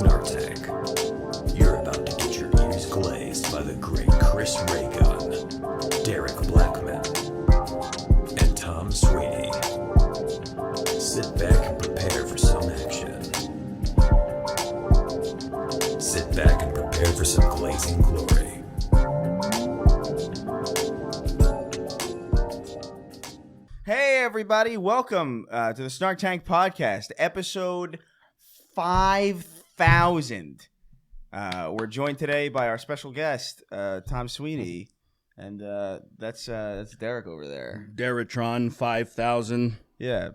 Snark Tank. You're about to get your ears glazed by the great Chris Raygun, Derek Blackman, and Tom Sweeney. Sit back and prepare for some action. Sit back and prepare for some glazing glory. Hey everybody, welcome to the Snark Tank Podcast, episode 5000. We're joined today by our special guest, Tom Sweeney, and that's Derek over there. Deritron 5000. Yeah.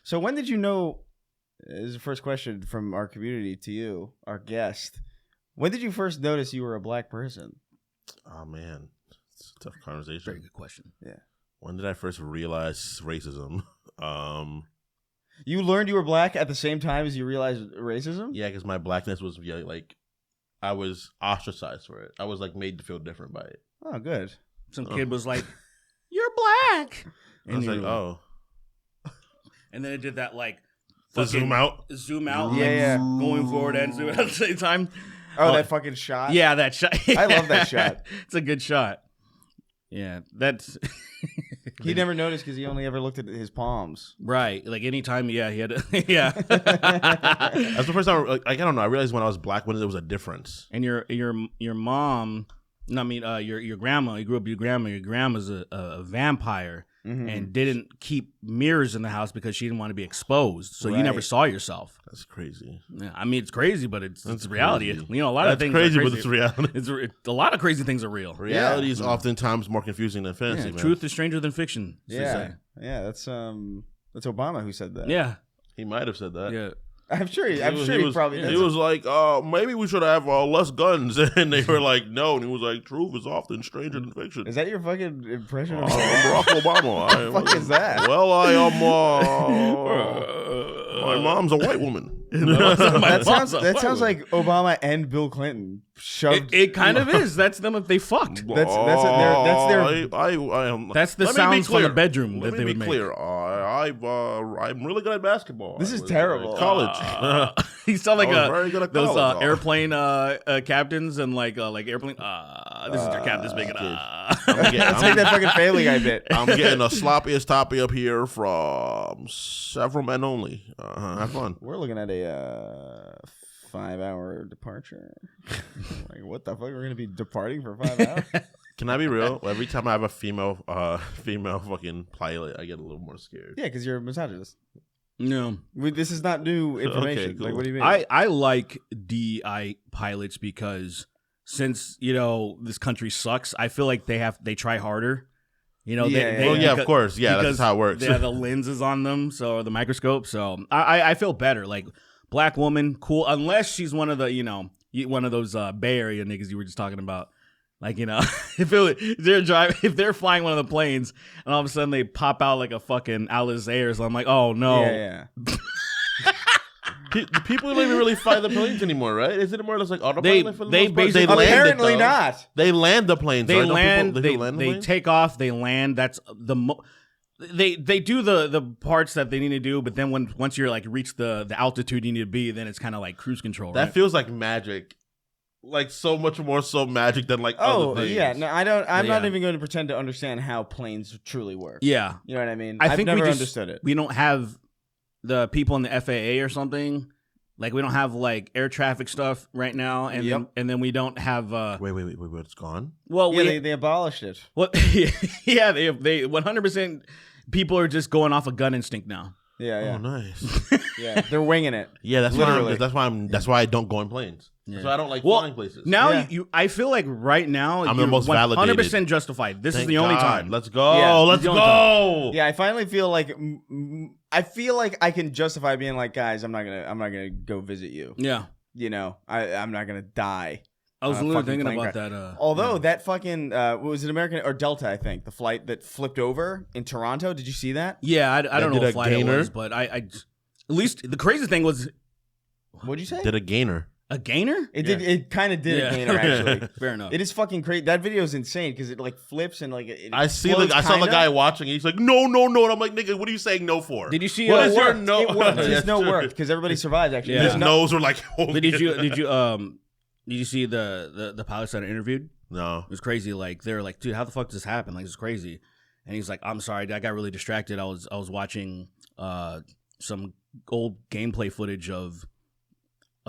So when did you know, this is the first question from our community to you, our guest, when did you first notice you were a black person? Oh, man. It's a tough conversation. Very good question. Yeah. When did I first realize racism? You learned you were black at the same time as you realized racism? Yeah, because my blackness was like, I was ostracized for it. I was like made to feel different by it. Oh, good. Some kid was like, "You're black," I was like, oh. And then it did that like The zoom out? zoom out, Yeah, like, going forward and zoom out at the same time. Oh, that fucking shot? Yeah, that shot. I love that shot. It's a good shot. Yeah, that's He never noticed because he only ever looked at his palms. right. Like anytime, yeah, he had to, yeah. That's the first time, like, I don't know. I realized when I was black when there was a difference. And your mom, no, I mean your grandma. You grew up with your grandma. Your grandma's a vampire and didn't keep mirrors in the house because she didn't want to be exposed. So you never Right. saw yourself. That's crazy. Yeah, I mean it's crazy, but it's reality. crazy. You know, a lot of That's things crazy, are but it's reality. A lot of crazy things are real. Reality is oftentimes more confusing than fantasy, Yeah, man. truth is stranger than fiction. as they Yeah, say. yeah, that's Obama who said that. Yeah, He might have said that. yeah. I'm sure he was, probably does. He was like, maybe we should have less guns. And they were like, no. And he was like, truth is often stranger than fiction. Is that your fucking impression of I'm Barack Obama. What the fuck is that? Well, I am. My mom's a white woman. That sounds like Obama and Bill Clinton shoved. It kind of is. That's them if they fucked. That's their. I am. That's the Let me be sounds from clear. the bedroom Let that they me would be make. clear. I'm really good at basketball. This I is was, terrible. college. You sound like I was very good at those college. airplane captains and like airplane. This is your captain's big. That's like that fucking Family Guy bit. I'm getting the sloppiest toppy up here from several men only. Have fun. We're looking at a 5-hour departure. Like, what the fuck? We're gonna be departing for 5 hours? Can I be real? Every time I have a female fucking pilot, I get a little more scared. Yeah, because you're a misogynist. No, This is not new information. Okay, cool. Like, what do you mean? I like DI pilots because since this country sucks, I feel like they try harder. Of course. Yeah, that's how it works. They have the lenses on them, so the microscope. So I feel better. Like black woman, cool, unless she's one of the one of those Bay Area niggas you were just talking about. Like if they're flying one of the planes and all of a sudden they pop out like a fucking Alizé or something, I'm like, oh no. Yeah. People don't even really fly the planes anymore, right? Is it more or less like autopilot for the they most part? basically- land it, Apparently though. not. They land the planes. They right? Don't land. people- land the They planes? take off. They land. That's they do the parts that they need to do, but then once you're like reach the altitude you need to be, then it's kind of like cruise control. That right? feels like magic. Like so much more so magic than like Oh, other things. yeah. No, I don't. I'm not Yeah. even going to pretend to understand how planes truly work. Yeah, You know what I mean? I I've think never we just understood it. We don't have the people in the FAA or something. Like we don't have like air traffic stuff right now, and then we don't have. Wait, it's gone? Well, Yeah, they abolished it. What? Yeah, they 100%. People are just going off a gun instinct now. Yeah. Oh, nice. Yeah, they're winging it. Yeah, that's Literally. that's why I don't go in planes. That's why I don't like flying places. Now Yeah. I feel like right now I'm the you're most 100% justified. This is Thank the only God. time. Let's go. Yeah, Let's the only go. Yeah, I finally feel like I feel like I can justify being like, guys, I'm not gonna go visit you. Yeah, I'm not gonna die. I was fucking literally thinking plane about crash. that. Although that fucking what was it, American or Delta? I think the flight that flipped over in Toronto. Did you see that? Yeah, I don't know did what a flight it gainer? was, but I at least the crazy thing was What'd you say? Did a gainer. A gainer? It did. It kind of did a gainer actually. Fair enough. It is fucking crazy. That video is insane because it like flips and like it I saw explodes the kinda. guy watching. He's like, no, and I'm like, nigga, what are you saying no for? Did you see? What is your It worked. no? It worked. His Yes, no sure. worked because everybody survived. Actually, Yeah. His nose were like, oh, Did you see the pilots that are interviewed? No. It was crazy. Like they're like, dude, how the fuck does this happen? Like it's crazy. And he's like, I'm sorry, I got really distracted. I was watching some old gameplay footage of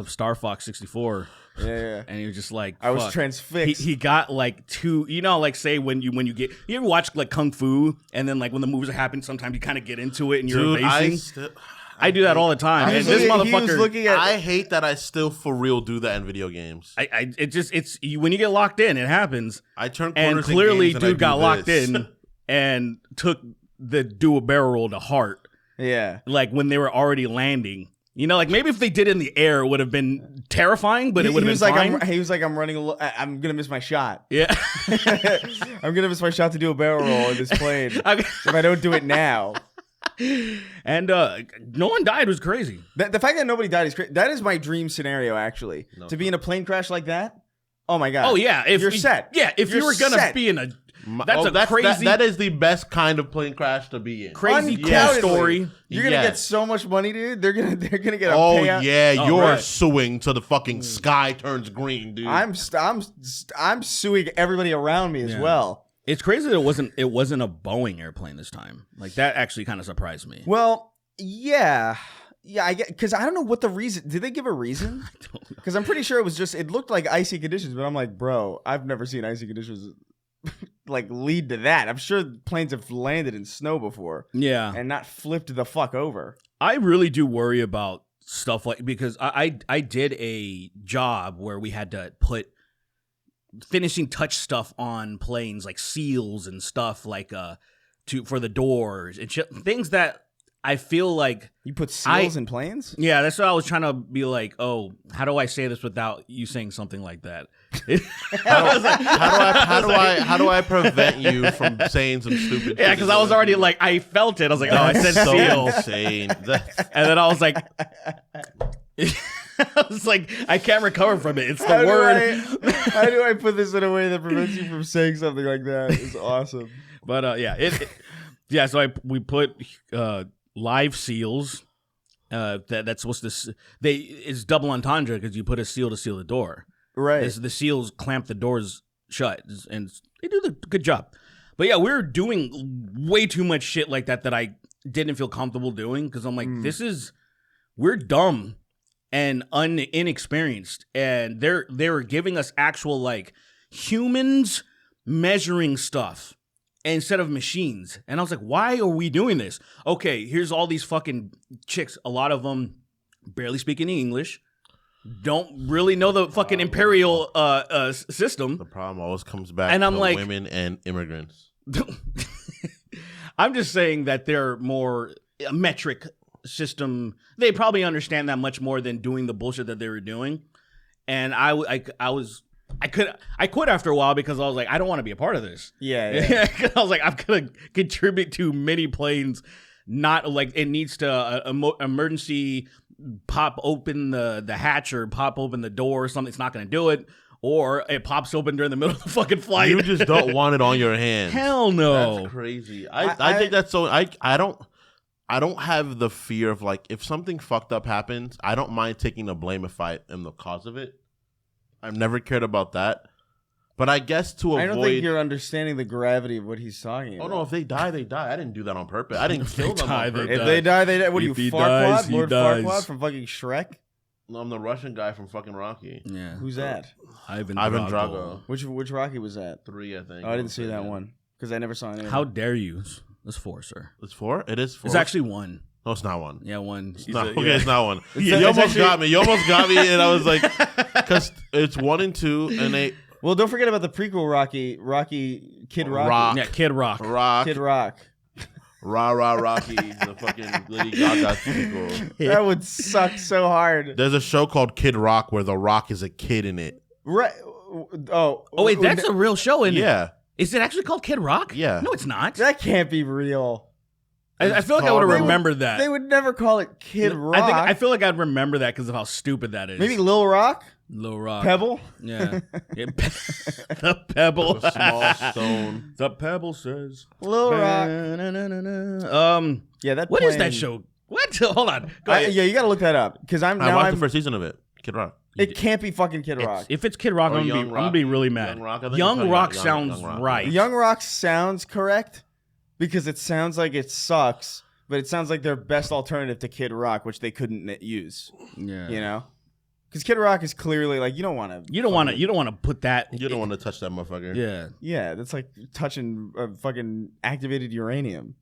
Star Fox 64. Yeah. And he was just like, I was fuck. transfixed. He got like two, like say when you ever watch like Kung Fu and then like when the moves are happening, sometimes you kind of get into it and you're Dude, evasing. I do that all the time. I And hate- this he was motherfucker, looking at. I hate that I still for real do that in video games. it's when you get locked in, it happens. I turn And corners in clearly, games and I dude do got locked this. in and took the do a barrel roll to heart. yeah. Like when they were already landing. Like maybe if they did it in the air, it would have been terrifying, but it would have been fine. He was like, I'm running. I'm gonna miss my shot. Yeah. I'm gonna miss my shot to do a barrel roll in this plane if I don't do it now. And no one died. It was crazy. The fact that nobody died is crazy. That is my dream scenario, actually. To be in a plane crash like that. Oh my god. Oh yeah, if you're set. Yeah, if you You're were gonna set. be in a that's crazy, that is the best kind of plane crash to be in. crazy cool Undoubtedly. story. You're gonna Yes. get so much money, dude. They're gonna get a Oh payout. yeah, Oh, you're right. suing till the fucking sky turns green, dude. I'm suing everybody around me as Yeah. well. It's crazy that it wasn't a Boeing airplane this time. Like that actually kind of surprised me. Well, yeah. I get because I don't know what the reason. Did they give a reason? Because I'm pretty sure it was just. It looked like icy conditions, but I'm like, bro, I've never seen icy conditions like lead to that. I'm sure planes have landed in snow before Yeah, and not flipped the fuck over. I really do worry about stuff like because I did a job where we had to put finishing touch stuff on planes like seals and stuff like for the doors and shit, things that I feel like You put seals in planes? yeah, that's what I was trying to be like, oh, how do I say this without you saying something like that? How do I prevent you from saying some stupid? Yeah, because I was already like, I felt it. I was like, oh, I said so seal. insane. And then I was like, I was like, I can't recover from it. It's the How do word. how do I put this in a way that prevents you from saying something like that? It's awesome. But yeah, so we put live seals. That's supposed to it's double entendre because you put a seal to seal the door. Right. The seals clamp the doors shut, and they do the good job. But yeah, we were doing way too much shit like that I didn't feel comfortable doing because I'm like, we're dumb and inexperienced, and they were giving us actual like humans measuring stuff instead of machines. And I was like, why are we doing this? Okay, here's all these fucking chicks. A lot of them barely speak any English. Don't really know the fucking imperial system. The problem always comes back And I'm to like- women and immigrants. I'm just saying that they're more a metric system. They probably understand that much more than doing the bullshit that they were doing. And I quit after a while because I was like, I don't want to be a part of this. Yeah. I was like, I'm gonna contribute to many planes. Not like it needs to emergency pop open the hatch or pop open the door or something. It's not gonna do it, or it pops open during the middle of the fucking flight. You just don't want it on your hands. Hell no. That's crazy. I think that's so. I don't have the fear of like if something fucked up happens. I don't mind taking the blame if I am the cause of it. I've never cared about that. But I guess to avoid. I don't think you're understanding the gravity of what he's talking about. Oh no! If they die, they die. I didn't do that on purpose. I didn't kill them die, on they purpose. If they die, they die. What are If you, he dies, Farquaad? he Lord dies. Farquaad from fucking Shrek? No, I'm the Russian guy from fucking Rocky. Yeah. Who's that? Ivan Drago. Which Rocky was that? 3, I think. Oh, I didn't see that one because I never saw any. How dare you? It's 4, sir. It's 4. It is 4. It's actually 1. No, it's not 1. Yeah, 1. It's not 1. Yeah, You it's almost got me. You almost got me, and I was like, because it's 1 and 2, and they Well, don't forget about the prequel Rocky Kid Rocky. Rock. Yeah, Kid Rock. Kid Rock. Rah Rah Rocky, the fucking Lady Gaga sequel. That would suck so hard. There's a show called Kid Rock where The Rock is a kid in it. Right. Oh wait, that's a real show, isn't it? Yeah. Is it actually called Kid Rock? Yeah. No, it's not. That can't be real. I feel like I would have They would- remembered that. They would never call it Kid Rock. I feel like I'd remember that because of how stupid that is. Maybe Lil Rock. Little Rock. Pebble. Yeah. The Pebble. A small stone. The Pebble says. Little Rock. Yeah, that. What is that plane- show? What? Hold on. Go ahead. Yeah, you got to look that up because I watched the first season of it. Kid Rock. It can't be fucking Kid Rock. If it's Kid Rock, Or I'm Young gonna Rock. be really mad. Young Rock, I think Young it's Rock Young sounds Rock. right. Young Rock sounds correct because it sounds like it sucks, but it sounds like their best alternative to Kid Rock, which they couldn't use. Yeah. You know, because Kid Rock is clearly like you don't want to. You don't want to put that. You don't want to touch that motherfucker. Yeah. Yeah, that's like touching fucking activated uranium.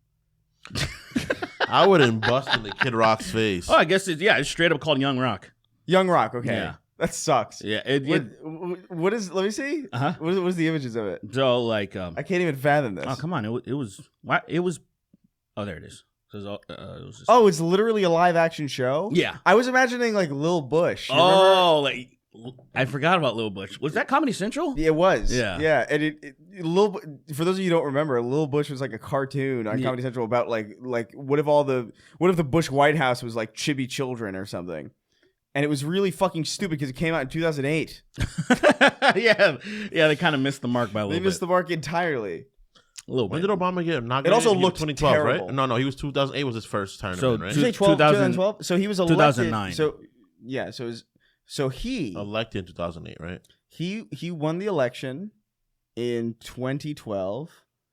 I wouldn't bust in the Kid Rock's face. Oh, I guess it's straight up called Young Rock. Young Rock. Okay. Yeah. That sucks. Yeah. What is? Let me see. Uh-huh. What is the images of it? So like, I can't even fathom this. oh come on, it was. Oh, there it is. It was just, Oh, it's literally a live action show. yeah. I was imagining like Lil Bush. You remember? Oh, like I forgot about Lil Bush. Was that Comedy Central? It was. Yeah. Yeah. And for those of you who don't remember, Lil Bush was like a cartoon on Comedy Central about like what if the Bush White House was like chibi children or something. And it was really fucking stupid because it came out in 2008. yeah. They kind of missed the mark by a little They bit. missed the mark entirely. A little When bit. did Obama get inaugurated? It also He was looked 2012, terrible. right? No, he was 2008 was his first term, So, right? Did you say 2012? So he was elected. 2009. So he Elected in 2008, right? he won the election in 2012.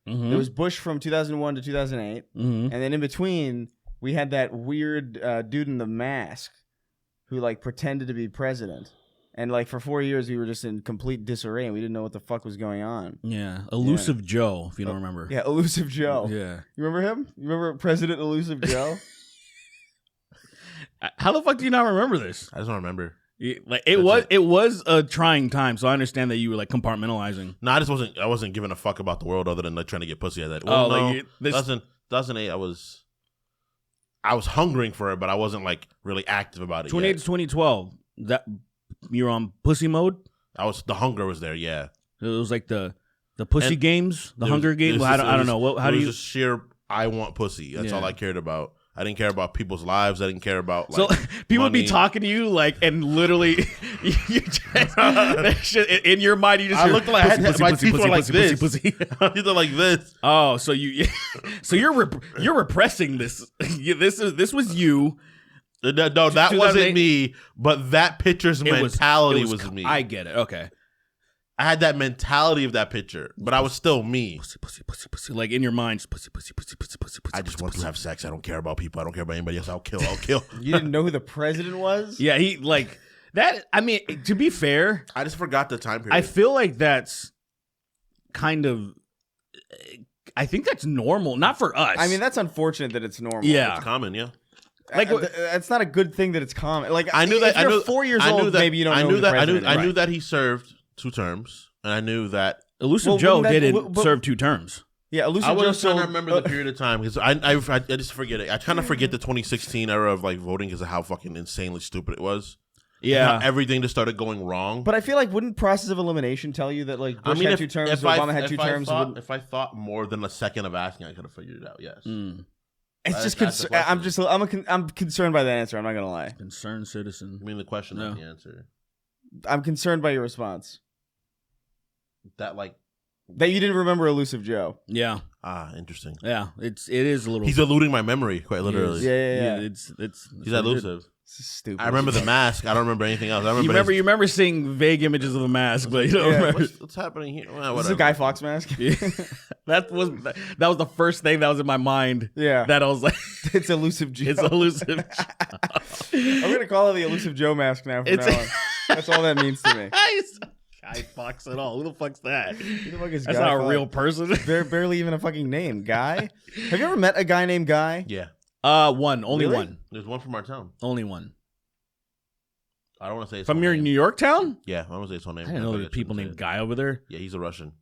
Mhm. It was Bush from 2001 to 2008. Mhm. And then in between, we had that weird dude in the mask who like pretended to be president. And like for 4 years, we were just in complete disarray and we didn't know what the fuck was going on. Yeah. Elusive Joe, if you don't remember. Yeah, Elusive Joe. Yeah. You remember him? You remember President Elusive Joe? How the fuck do you not remember this? I just don't remember. It was a trying time, so I understand that you were like compartmentalizing. No, I wasn't giving a fuck about the world other than like trying to get pussy at that. Oh, Well, like, no, 2008, I was hungering for it, but I wasn't like really active about it. 28 yet. to 2012. That you're on pussy mode. The hunger was there. Yeah, It was like the pussy And games, the It was- Hunger it Games. was I just- don't know. How it do was you? just sheer? I want pussy. That's Yeah. all I cared about. I didn't care about people's lives. I didn't care about So like, people would be money. talking to you like, and literally, you just, in your mind, you just. I hear, looked like my teeth were like this. pussy. Either like this. Oh, so you're repressing this. This was you. No, that 2008. wasn't me. But that picture's It mentality it was me. I get it. Okay. I had that mentality of that picture, but I was still me. Pussy. Like in your mind, pussy. I just want to have sex. I don't care about people. I don't care about anybody else. I'll kill. You didn't know who the president was? Yeah, he like that. I mean, to be fair, I just forgot the time period. I feel like that's kind of. I think that's normal, not for us. I mean, that's unfortunate that it's normal. yeah. It's common, yeah. Like, That's not a good thing that it's common. Like I knew that. If you're I knew 4 years I knew old, that, maybe you don't I know knew who the that. I knew. president I is. knew that he served 2 terms, and I knew that. Elusive Well, Joe wouldn't that- didn't but- serve 2 terms. Yeah, Elusive I Joe was trying to sold- remember the period of time because I just forget it. I kind of forget the 2016 era of like voting because of how fucking insanely stupid it was. Yeah. How everything just started going wrong. But I feel like wouldn't process of elimination tell you that like Bush had 2 terms, Obama had 2 terms? If I thought more than a second of asking, I could have figured it out. Yes. It's just That's the question. I'm concerned by that answer. I'm not gonna lie. Concerned citizen. I mean, the question, No. not the answer. I'm concerned by your response That like that you didn't remember Elusive Joe. Yeah. interesting. Yeah. It is a little. He's eluding my memory, quite literally. Yeah. It's He's elusive. This is stupid. I remember the mask. I don't remember anything else. I You remember. you remember seeing vague images of the mask, but you don't Yeah. remember. What's happening here? Well, This is a whatever. Guy Fawkes mask. that was the first thing that was in my mind. Yeah. That I was like, It's Elusive Joe. it's elusive. I'm gonna call it the Elusive Joe mask now. From It's- now on. That's all that means to me. Guy Fox at all? Who the fuck's that? Who the fuck is That's Guy not a Fawkes? real person. Barely even a fucking name. Guy. Have you ever met a guy named Guy? Yeah. Only Really? one, There's one from our town. only one. I don't want to say it's From your New York town? Yeah, I don't want to say his whole name. I didn't know there were people named Guy over there. Yeah, he's a Russian.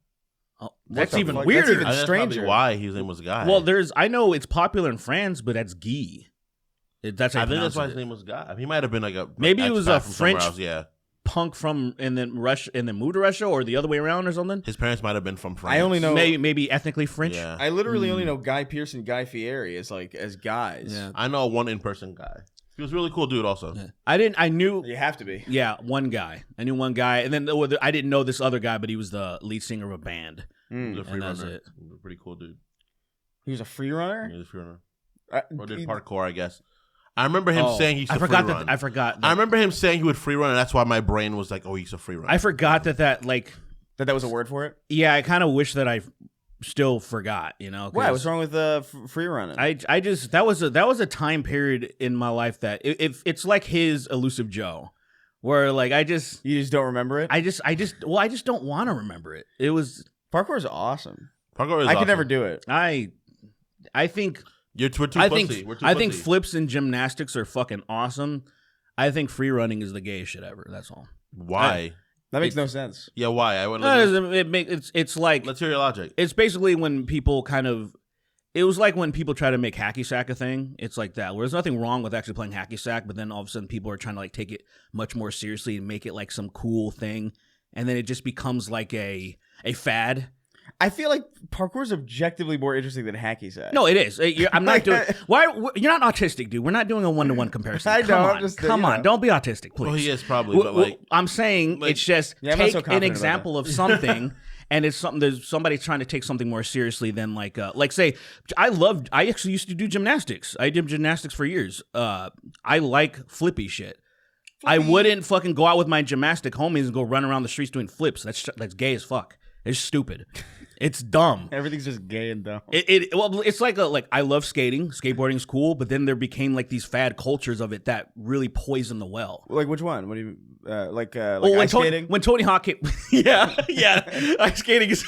Oh, that's the even fuck? weirder. That's even That's probably stranger. why his name was Guy. Well, I know it's popular in France, but that's Guy. That's how I you think that's pronounce why his it. name was Guy. He might have been like a Maybe it was a expat from somewhere French- else, yeah. Punk from and then Russia and then moved to Russia, or the other way around, or something. His parents might have been from France. I only know. Maybe ethnically French. Yeah. I literally only know Guy Pearce and Guy Fieri as guys. Yeah. I know one in-person guy. He was a really cool dude. Also, I knew. You have to be. Yeah, one guy. I knew one guy, and then I didn't know this other guy, but he was the lead singer of a band. he was a free And that's runner. it. He was a pretty cool dude. He was a free runner. He was a free runner. Or did He- parkour, I guess. I remember him saying he used to free run. I forgot. I remember him saying he would free run, and that's why my brain was like, "Oh, he's a free runner." I forgot that like. that was a word for it. Yeah, I kind of wish that I still forgot. You know. 'cause Why? What's wrong with free running? I just that was a time period in my life that it's like his Elusive Joe, where like you just don't remember it. I just don't want to remember it. It was Parkour is awesome. Parkour is I could awesome. never do it. I think We're too I pussy. think We're too I think pussy. flips and gymnastics are fucking awesome. I think free running is the gayest shit ever. That's all. Why? That makes no sense. Yeah, why? I would. It's like Let's hear your logic. it's basically when people kind of. It was like when people try to make hacky sack a thing. It's like that. Where there's nothing wrong with actually playing hacky sack, but then all of a sudden people are trying to like take it much more seriously and make it like some cool thing, and then it just becomes like a fad. I feel like parkour is objectively more interesting than hacky sack. No, it is. I'm not doing. Why? You're not autistic, dude. We're not doing a 1-to-1 comparison. I know, Come I'm on, just, come you on. know. Don't be autistic, please. Well, he is probably, but like, I'm saying like- it's just Yeah, I'm not take so an confident about example of something, and it's something. There's somebody trying to take something more seriously than like say, I actually used to do gymnastics. I did gymnastics for years. I like flippy shit. I wouldn't fucking go out with my gymnastic homies and go run around the streets doing flips. That's gay as fuck. It's stupid. It's dumb. Everything's just gay and dumb. Well, it's like I love skating. Skateboarding's cool, but then there became like these fad cultures of it that really poison the well. Like which one? What do you like When ice skating? when Tony Hawk came, yeah, ice skating is.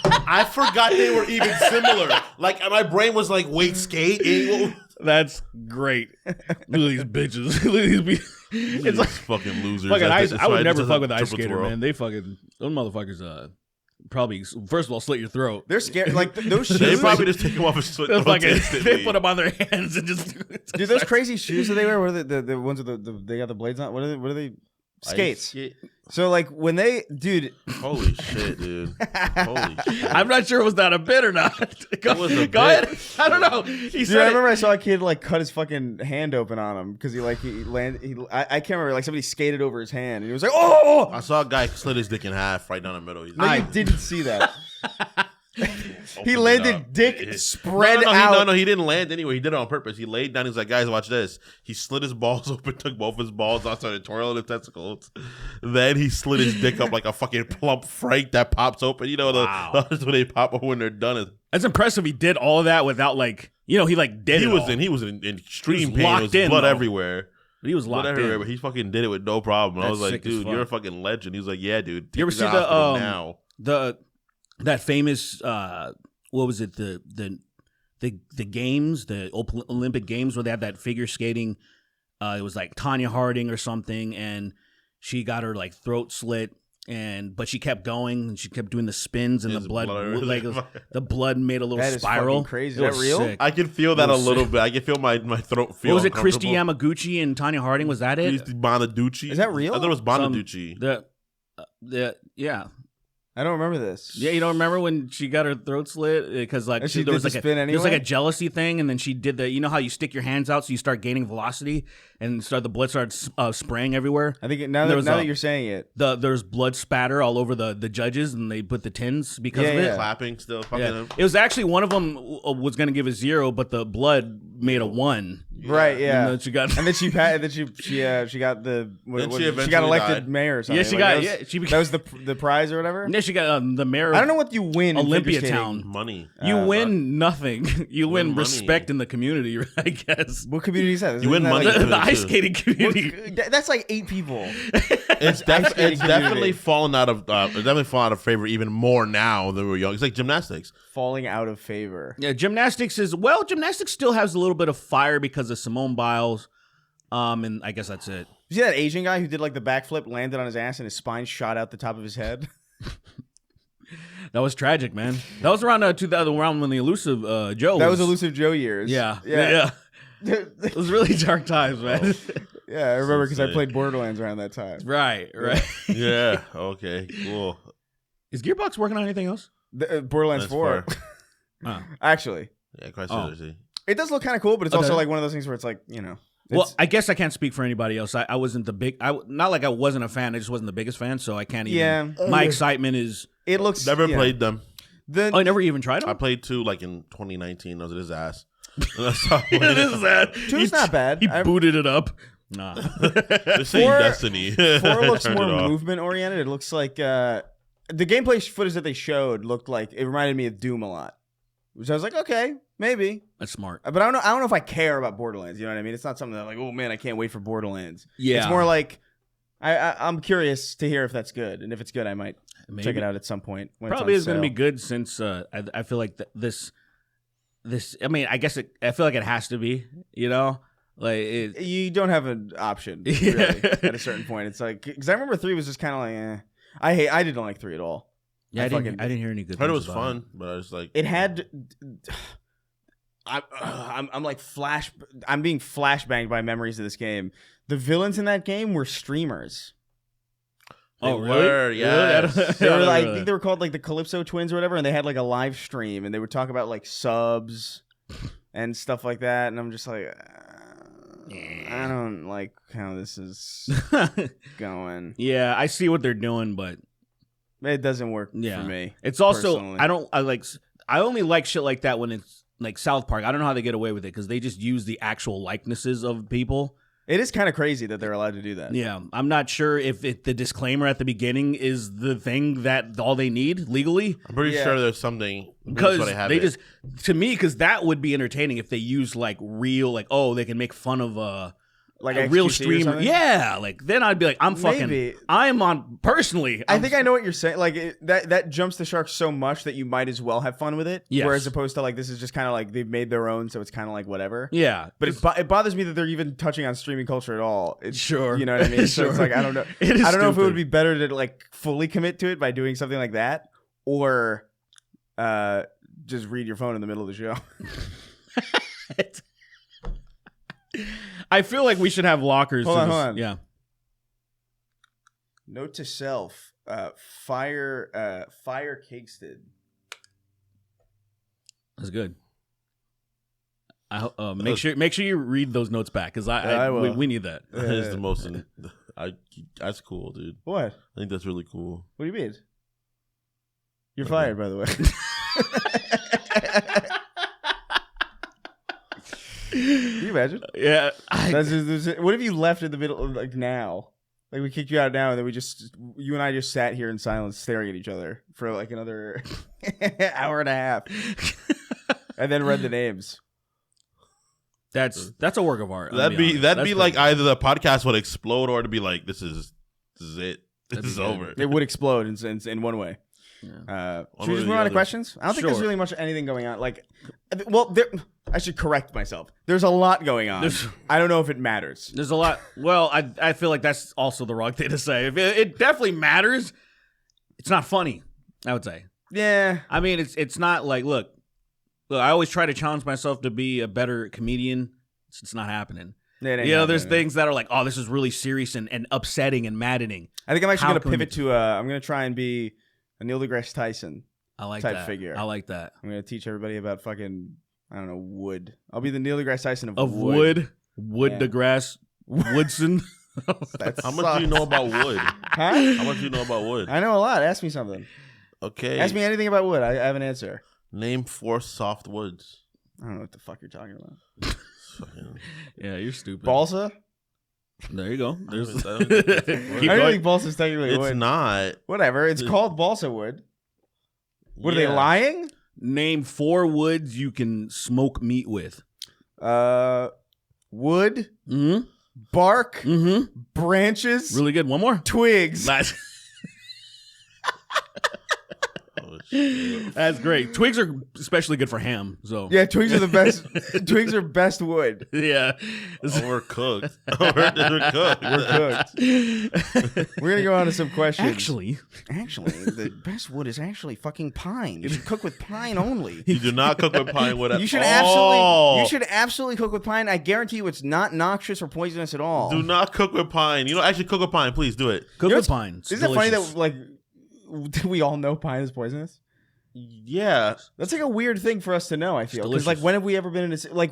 I forgot they were even similar. Like my brain was like, wait, skate? That's great. Look at these bitches. Look at these. It's like fucking losers. fucking ice. That's I why would never just fuck a with an ice triple skater, twirl. man. They fucking those motherfuckers. Probably first of all slit your throat. They're scared. Like those shoes. They probably just take him off his foot They fucking instantly. they put them on their hands and just. Dude, those crazy shoes that they wear. What are the ones with they got the blades on? What are they? Skates. So like when they, dude. Holy shit, dude. Holy shit. I'm not sure was that a bit or not. Go, was a go bit. ahead. I don't know. He Dude, said I it. remember I saw a kid like cut his fucking hand open on him because he landed. I can't remember, like somebody skated over his hand and he was like, oh. I saw a guy slit his dick in half right down the middle. He's No, you didn't see that. He opened it landed up. dick spread no, out. he didn't land anyway. He did it on purpose. He laid down. He's like, guys, watch this. He slit his balls open, took both his balls out, started twirling his testicles. Then he slit his dick up like a fucking plump frank that pops open. You know, that's when they pop open when they're done. That's impressive. He did all of that without like, he like did He it was all. in extreme He was pain. locked There was in, blood though. everywhere. He was Blood locked everywhere, in. but he fucking did it with no problem. I That's was like, sick as dude, you're a fuck. fucking legend. He was like, yeah, dude. You ever take see me to the hospital now? that famous what was it the games, the Olympic Games where they had that figure skating? It was like Tanya Harding or something, and she got her like throat slit, but she kept going and she kept doing the spins and His the blood blood- like the blood made a little That is spiral. fucking crazy. Is It that was real? sick. I can feel that It a was little sick. bit. I can feel my throat feel What was it? Christy uncomfortable. Yamaguchi and Tanya Harding? Was that it? Bonaducci. Is that real? I thought it was Some- Bonaducci. Yeah. I don't remember this. Yeah, you don't remember when she got her throat slit because like And she there did was the like spin there was like anyway? a jealousy thing, and then she did you know how you stick your hands out so you start gaining velocity and the blood starts spraying everywhere. I think There now was that you're saying it, There's blood spatter all over the judges, and they put the tins because of Yeah, it. yeah. Clapping still. Fucking Yeah. him. It was actually one of them was going to give a 0, but the blood made a 1. right? Yeah. And then she got And then she got the Then she she eventually got elected died. mayor or something. she Like, got- that was, yeah, she that was the prize or whatever. yeah, she got the mayor. I don't know what you win in Olympia figure skating. Town. Money. You win nothing. You Win win money. respect in the community, I guess. What community is that? You win Isn't that money like- too. The ice skating community. That's like 8 people. It's skating definitely community. fallen out of favor even more now than we were young. It's like gymnastics. Falling out of favor. Yeah, gymnastics still has a little bit of fire because of Simone Biles. And I guess that's it. You see that Asian guy who did like the backflip, landed on his ass, and his spine shot out the top of his head? That was tragic, man. That was around 2000, around when the Elusive Joe. That was Elusive Joe years. Yeah, Yeah. It was really dark times, man. Yeah, I remember because I sick. played Borderlands around that time. right. Yeah. Okay. Cool. Is Gearbox working on anything else? Borderlands That's 4. Oh. Actually, Yeah. Quite Oh. seriously. it does look kind of cool, but it's Okay. also like one of those things where it's like, you know. Well, I guess I can't speak for anybody else. I wasn't the big. Not like I wasn't a fan. I just wasn't the biggest fan, so I can't even. Yeah. My excitement is. It looks. Never played them. I never even tried them. I played 2 like in 2019. I was at his ass. That's how Two's not bad. He booted it up. Nah. This ain't Destiny. 4 looks more movement oriented. It looks like the gameplay footage that they showed looked like it reminded me of Doom a lot, which I was like, okay, maybe That's smart. but I don't know if I care about Borderlands. You know what I mean? It's not something that I'm like, oh man, I can't wait for Borderlands. Yeah. It's more like I'm curious to hear if that's good, and if it's good, I might Maybe. check it out at some point. When Probably it's is on going to sale. be good since I feel like this. I mean, I guess I feel like it has to be. You know, like You don't have an option really, Yeah. at a certain point. It's like because I remember 3 was just kind of like, I didn't like 3 at all. Yeah, I fucking- didn't hear any good. Heard it things was about fun, but I was like, It had. I'm like I'm being flashbanged by memories of this game. The villains in that game were streamers. Oh, they really? were, yes. They were like, I think they were called like the Calypso Twins or whatever, and they had like a live stream, and they would talk about like subs and stuff like that. And I'm just like, I don't like how this is going. Yeah, I see what they're doing, but It doesn't work yeah, for me. It's also personally. I only like shit like that when it's like South Park. I don't know how they get away with it because they just use the actual likenesses of people. It is kind of crazy that they're allowed to do that. Yeah, I'm not sure if the disclaimer at the beginning is the thing that all they need legally. I'm pretty Yeah. sure there's something Because they just, to me, because that would be entertaining if they use like real, like, oh, they can make fun of Like a real XQC or streamer. something? Yeah, like then I'd be like, Maybe. I'm on personally. I think I know what you're saying. Like that jumps the shark so much that you might as well have fun with it. Yes. Whereas opposed to like this is just kind of like they've made their own, so it's kind of like whatever. Yeah, But it bothers me that they're even touching on streaming culture at all. It's, Sure. you know what I mean. So it's Sure. like I don't know. It is I don't know if it stupid. would be better to like fully commit to it by doing something like that, or just read your phone in the middle of the show. I feel like we should have lockers. Hold to on, this- hold on. Yeah. Note to self: fire Kingston. That's good. Make sure you read those notes back because I will. we need that. That is the most. That's cool, dude. What? I think that's really cool. What do you mean? You're fired, by the way. Can you imagine? Yeah. What if you left in the middle of like now? Like we kicked you out now, and then you and I just sat here in silence, staring at each other for like another hour and a half, and then read the names. That's a work of art. I'll That'd be honest. That's like pretty- either the podcast would explode or to be like, this is it. This That'd is be good. over. It would explode in one way. Yeah. Should we way or just move the on to other. questions? I don't think there's Sure. really much anything going on. Like, well, I should correct myself. There's a lot going on. I don't know if it matters. There's a lot. Well, I feel like that's also the wrong thing to say. If it definitely matters, it's not funny. I would say. Yeah. I mean, it's not like look. I always try to challenge myself to be a better comedian. It's not happening. There's happening. things that are like, oh, this is really serious and upsetting and maddening. I think I'm actually How going to can we pivot to I'm going to try and be a Neil deGrasse Tyson I like type that. figure. I like that. I'm going to teach everybody about fucking, I don't know, wood. I'll be the Neil deGrasse Tyson of Wood Yeah. DeGrasse Woodson. That's How much do you know about wood? Huh? How much do you know about wood? I know a lot. Ask me something. Okay. Ask me anything about wood. I have an answer. Name 4 soft woods. I don't know what the fuck you're talking about. Fucking- Yeah, you're stupid. Balsa? There you go. There's I don't think that's a word. Keep I don't going. think balsa's technically It's wood. not. Whatever. It's called balsa wood. What are they Yeah. lying? Name 4 woods you can smoke meat with. Wood, Mm-hmm. bark, Mm-hmm. branches, Really good. One more. twigs. Last. Oh, shit. That's great. Twigs are especially good for ham. So Yeah, twigs are the best. Twigs are best wood. yeah. Oh, we're cooked. We're cooked. We're cooked. We're gonna go on to some questions. Actually, the best wood is actually fucking pine. You should cook with pine only. You do not cook with pine wood at You should all. absolutely cook with pine. I guarantee you, it's not noxious or poisonous at all. Do not cook with pine. You know, actually cook with pine. Please do it. cook You know with pine. It's Isn't it funny delicious. that like we all know pine is poisonous? Yeah. That's like a weird thing for us to know. I feel because like delicious. when have we ever been in a like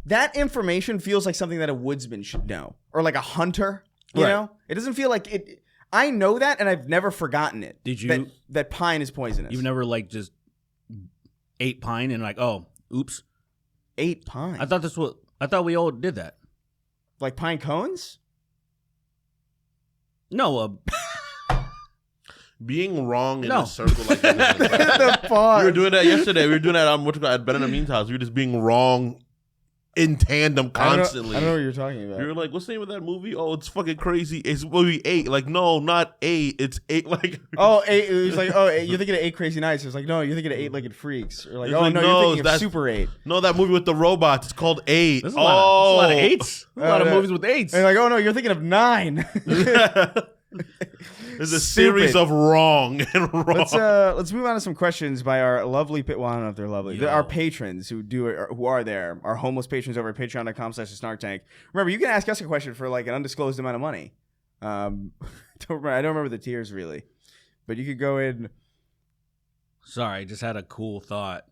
that information feels like something that a woodsman should know, or like a hunter. You Right. know, it doesn't feel like it. I know that, and I've never forgotten it. Did you- that pine is poisonous? You've never like just ate pine and like, oh, oops. ate pine. I thought we all did that. Like pine cones. No, Being wrong in No. a circle like that. The pause. We were doing that yesterday. We were doing that at Ben and Amin's house. We were just being wrong in tandem constantly. I don't know what you're talking about. We were like, what's the name of that movie? Oh, it's fucking crazy. It's movie 8. Like, no, not 8. It's 8. Like, Oh, eight, it was like, oh, you're thinking of 8 Crazy Nights. It was like, no, you're thinking of 8-Legged Freaks. Or like, It's oh, like, no, no, you're thinking of that's- Super 8. no, that movie with the robots. It's called 8. there's a lot of eights. There's a lot of no. movies with eights. And like, oh, no, you're thinking of 9. There's a series Stupid. of wrong and wrong. Let's move on to some questions by our lovely, well, I don't know if they're lovely. Yo. Our patrons who are there, our homeless patrons over at patreon.com/snarktank. Remember, you can ask us a question for like an undisclosed amount of money. I don't remember the tiers really, but you could go in. Sorry, I just had a cool thought.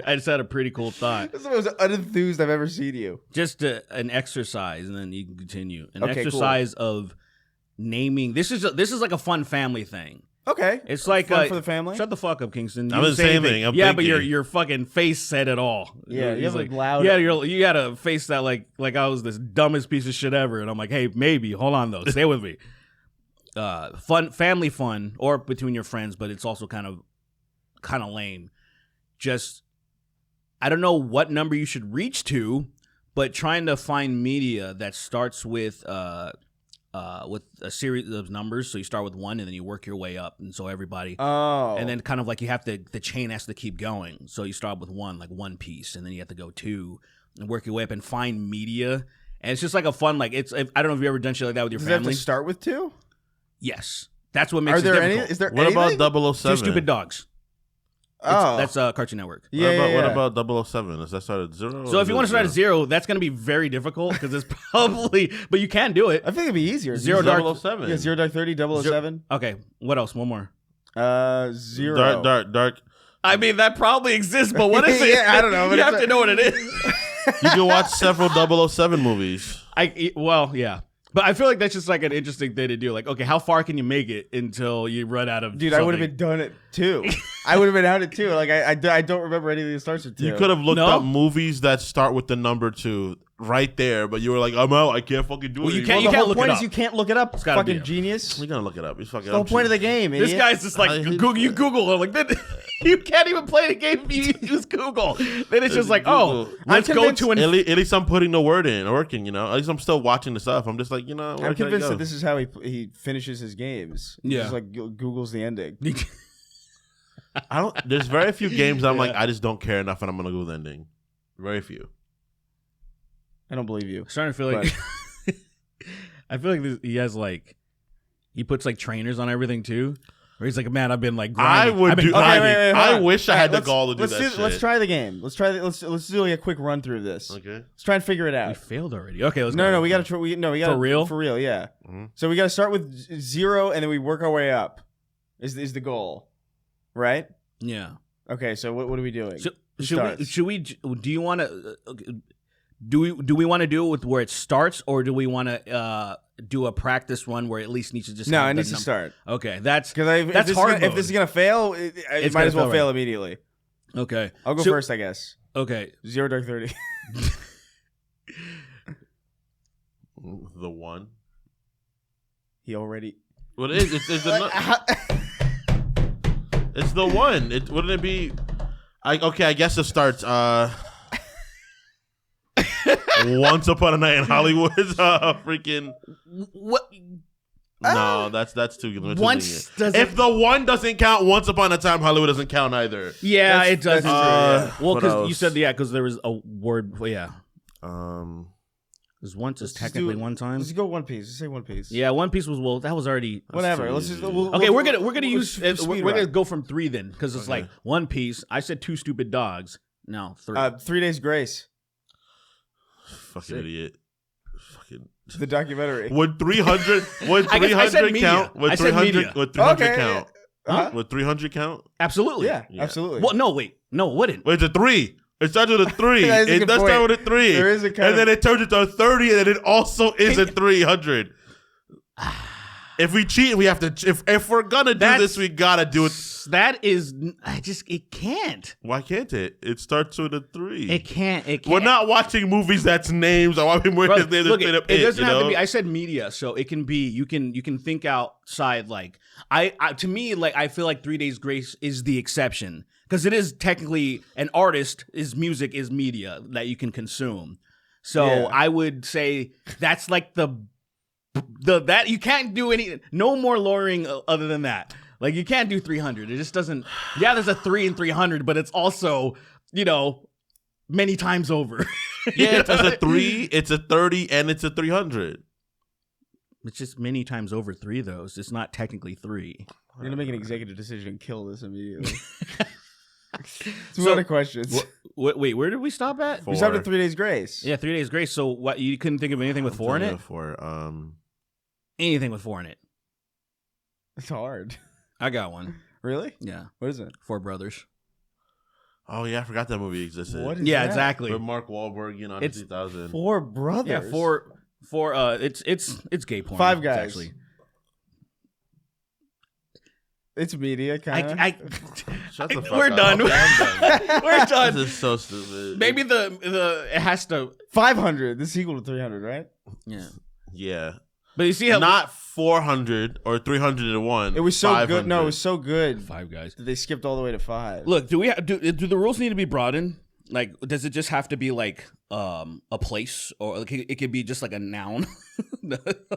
I just had a pretty cool thought. This is the most unenthused I've ever seen you. Just an exercise, and then you can continue. An Okay, exercise of naming. This is like a fun family thing. Okay, It's like fun for the family. Shut the fuck up, Kingston. You I'm didn't the say same anything. thing. I'm yeah, but thinking. your fucking face said it all. Yeah, you He's have a like loud- Yeah, you got a face that like I was this dumbest piece of shit ever, and I'm like, hey, maybe hold on though, stay with me. Fun, family fun, or between your friends, but it's also kind of lame. Just I don't know what number you should reach to, but trying to find media that starts with a series of numbers. So you start with 1 and then you work your way up, and so everybody. Oh, And then kind of like you have to, the chain has to keep going. So you start with 1, like One Piece, and then you have to go 2 and work your way up and find media. And it's just like a fun, like I don't know if you've ever done shit like that with your does it have family. to start with 2? Yes, that's what makes Are it there difficult. any? Is there What anything? about 007? Two Stupid Dogs. Oh, That's Cartoon Network. yeah. What about 007? Does that start at 0? So if you want to start at 0, that's going to be very difficult because it's probably, but you can do it. I think it'd be easier. Zero Dark- 007? Yeah, 0 Dark 30, 007. Okay, what else? One more. 0. Dark. I mean, that probably exists, but what is it? Yeah, I don't know, but You it's have to know what it is. You can watch several 007 movies. Yeah. But I feel like that's just like an interesting thing to do. Like, okay, how far can you make it until you run out of Dude, I would have been done at 2. I would have been out at 2. Like I don't remember anything that starts with 2. You could have looked No? up movies that start with the number 2 right there, but you were like, I'm out. I can't fucking do Well, it. you anymore. can't- the whole look point it is up. you can't look it up. gotta be Fucking up. genius. You're gonna look it up. It's fucking. The whole point of the game. This idiot. guy's just like, I hate Google, you Google. Google. I'm like, you can't even play the game if you use Google. Then it's just like, Google. let's I'm go convinced- to an. At least I'm putting the word in, working. You know, at least I'm still watching the stuff. I'm just like, you know, where I'm can I convinced go? that this is how he finishes his games. He Yeah. just like Google's the ending. I don't. There's very few games I'm like, Yeah. I just don't care enough, and I'm gonna go with the ending. Very few. I don't believe you. Starting to feel like. I feel like he has like. He puts like trainers on everything too. Where he's like, man, I've been like grinding. I would I've been do. grinding." wait, hold I on. wish I had the Let's- gall to do let's that. Let's shit. try the game. Let's do like a quick run through this. Okay. Let's try and figure it We out. failed already. Okay, let's go. No, we gotta try. We gotta For real? For real, yeah. Mhm. So we gotta start with 0 and then we work our way up. Is the goal, right? Yeah. Okay, so what are we doing? Who starts? Should we? Do you want to? Do we want to do it with where it starts, or do we want to do a practice run where it at least needs to just? No, have it the needs to number? start. Okay, that's Because That's hard if mode. this is gonna fail, it It's might gonna as well fail, fail right? immediately. okay. I'll go So- first, I guess. Okay, 0 Dark 30. The one. He already. What it is? It's it's the one. Wouldn't it be? I guess it starts. Once Upon a Night in Hollywood. Freaking. what? No, that's too good. Once doesn't. If the one doesn't count, Once Upon a Time Hollywood doesn't count either. Yeah, That's- it doesn't. that's Well, what because you else? said because there was a word. Well, yeah, because once is Let's just technically do- one time. Let's go One Piece. Let's say One Piece. Yeah, One Piece was that was already. Whatever. too Let's just. easy. Okay, we're gonna use we'll speed we're gonna run. go from 3 then because it's Okay. like One Piece. I said 2 Stupid Dogs. No, 3. 3 Days Grace. Fucking idiot. Fucking. The documentary. Would 300 I said media. count? Would I said 300 media. would 300 Okay. count? Uh-huh. Would 300 count? Absolutely. Yeah, Yeah. absolutely. Well, no, wait, no, it wouldn't. Wait, it's a 3. It starts with a 3. That is a It good does start point. with a 3. There is a kind and then it turns into a 30, and then it also is a 300. If we cheat, we have to. If we're gonna do this, we gotta do it. That is, it can't. Why can't it? It starts with a 3. It can't. We're not watching movies that's names. I want him Bro, his name. look, It it doesn't have to be. I said media, so it can be. You can think outside. Like to me, like I feel like 3 Days Grace is the exception because it is technically an artist. Is music is media that you can consume. So Yeah. I would say that's like the that you can't do no more lowering other than that. Like you can't do 300. It just doesn't. Yeah, there's a 3 in 300, but it's also many times over. Yeah, it's a 3, it's a 30, and it's a 300. It's just many times over 3 though. It's not technically 3. We're gonna make an executive decision and kill this immediately. Two other questions. Wait, where did we stop at? We stopped at 3 Days Grace. Yeah, 3 Days Grace. So what? You couldn't think of anything with 4 in it? Anything with 4 in it? It's hard. I got one. Really? Yeah, What is it? 4 Brothers. Oh yeah, I forgot that movie existed. What is Yeah, that? exactly. With Mark Wahlberg, It's 2000. 4 brothers. Yeah, four. It's gay porn. Five Guys. Actually. It's media, kind of. Shut the fuck We're up. done. Okay, I'm done. We're done. This is so stupid. Maybe it has to. 500. This is equal to 300, right? Yeah, Yeah. but you see how Not 400 or 301. It was so 500. good. No, it was so good. 5 Guys. That they skipped all the way to 5. Look, do the rules need to be broadened? Like, does it just have to be like a place, or like, it could be just like a noun?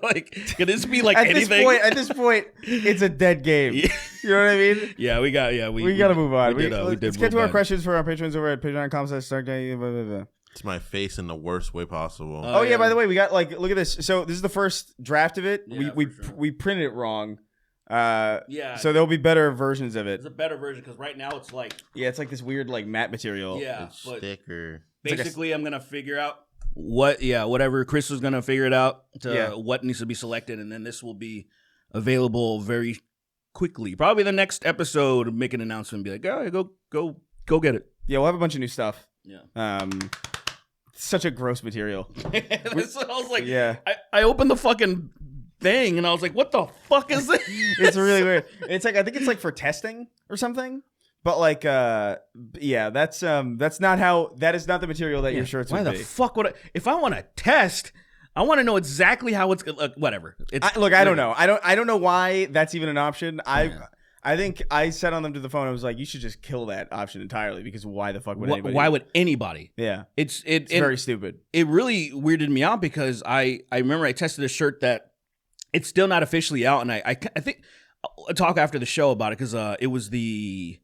Like, could this be like anything? At this point, it's a dead game. Yeah. You know what I mean? Yeah, we got. Yeah, We got to move on. we did Let's move get to our on. questions for our patrons over at patreon.com/StarkDay. It's my face in the worst way possible. Oh yeah, by the way, we got look at this. So this is the first draft of it. Yeah, we for sure. we printed it wrong. Yeah. So there'll be better versions of it. It's a better version because right now it's like Yeah, it's like this weird like matte material. yeah. It's But thicker. basically, I'm gonna figure out whatever Chris was gonna figure it out to what needs to be selected, and then this will be available very quickly. Probably the next episode, make an announcement, and be like, oh, go get it. Yeah, we'll have a bunch of new stuff. Yeah. Such a gross material. That's what I was like, Yeah. I opened the fucking thing and I was like, what the fuck is this? It's really weird. It's like I think it's like for testing or something. But like yeah, that's not how that is not the material that your shirts Why would the be. fuck would if I want to test, I want to know exactly how it's whatever. I don't know. I don't know why that's even an option. I think I said on them to the phone, I was like, you should just kill that option entirely because why the fuck would anybody? Why would anybody? Yeah. It's Very stupid. It really weirded me out because I remember I tested a shirt that it's still not officially out, and I think I'll talk after the show about it because it was the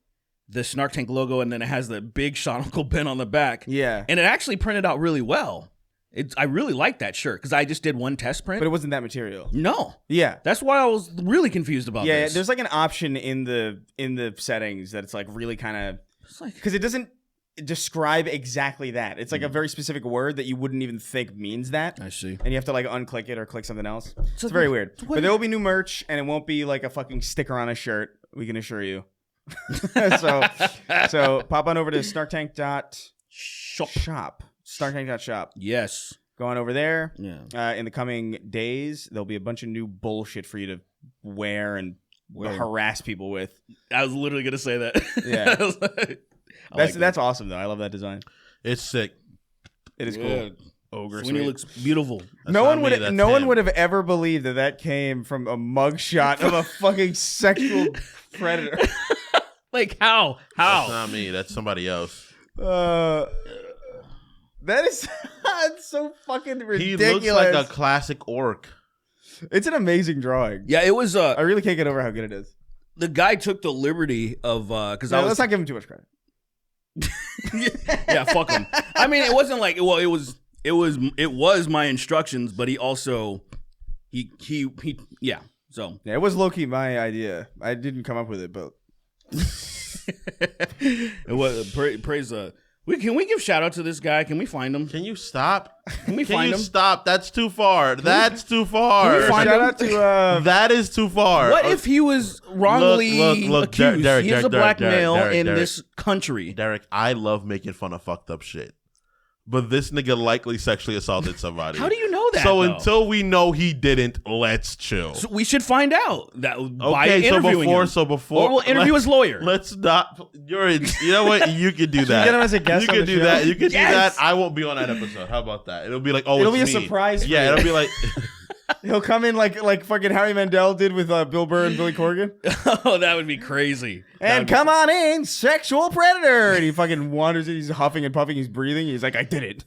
Snark Tank logo, and then it has the big Shonacle pin on the back. Yeah. And it actually printed out really well. I really like that shirt because I just did one test print. But it wasn't that material. No. Yeah. That's why I was really confused about Yeah, this. there's like an option in the settings that it's like really kind of It's like, because it doesn't describe exactly that. It's like a very specific word that you wouldn't even think means that. I see. And you have to like unclick it or click something else. So It's very weird. what- But there will be new merch and it won't be like a fucking sticker on a shirt. We can assure you. so pop on over to snarktank.shop. Snarktank.shop. Yes. Go on over there. Yeah. In the coming days, there'll be a bunch of new bullshit for you to wear and harass people with. I was literally gonna say that. Yeah. I was like, That's awesome though. I love that design. It's sick. It is Yeah. cool. Ogre Sweeney sweet. looks beautiful. That's No not one me, would. that's No one him. would have ever believed that came from a mugshot of a fucking sexual predator. Like how? That's not me. That's somebody else. That is it's so fucking He ridiculous. looks like a classic orc. It's an amazing drawing. Yeah, it was. I really can't get over how good it is. The guy took the liberty of because Let's not give him too much credit. yeah, fuck him. I mean, it wasn't like it was my instructions, but he also he yeah. So Yeah, it was low key my idea. I didn't come up with it, but it was praise Can we give shout out to this guy? Can we find him? Can you stop? Can we find you him? stop? That's too far. That's too far. Can we find Shout him? out to That is too far. What if he was wrongly look, accused? Derek, He is a Derek, black Derek, male Derek, in Derek. this country. Derek, I love making fun of fucked up shit. But this nigga likely sexually assaulted somebody. How do you know that? So though? until we know he didn't, let's chill. So we should find out that by Okay, interviewing him. before Or we'll interview his lawyer. Let's not. You know what? You could do that. get him as a guest You on could the do show? that. You could Yes. do that. I won't be on that episode. How about that? It'll be like, oh, It'll it's be a me. surprise for Yeah, you. it'll be like. he'll come in like fucking Harry Mandel did with Bill Burr and Billy Corgan. Oh, that would be crazy. And come on in, sexual predator. And he fucking wanders in. He's huffing and puffing. He's breathing. He's like, I did it.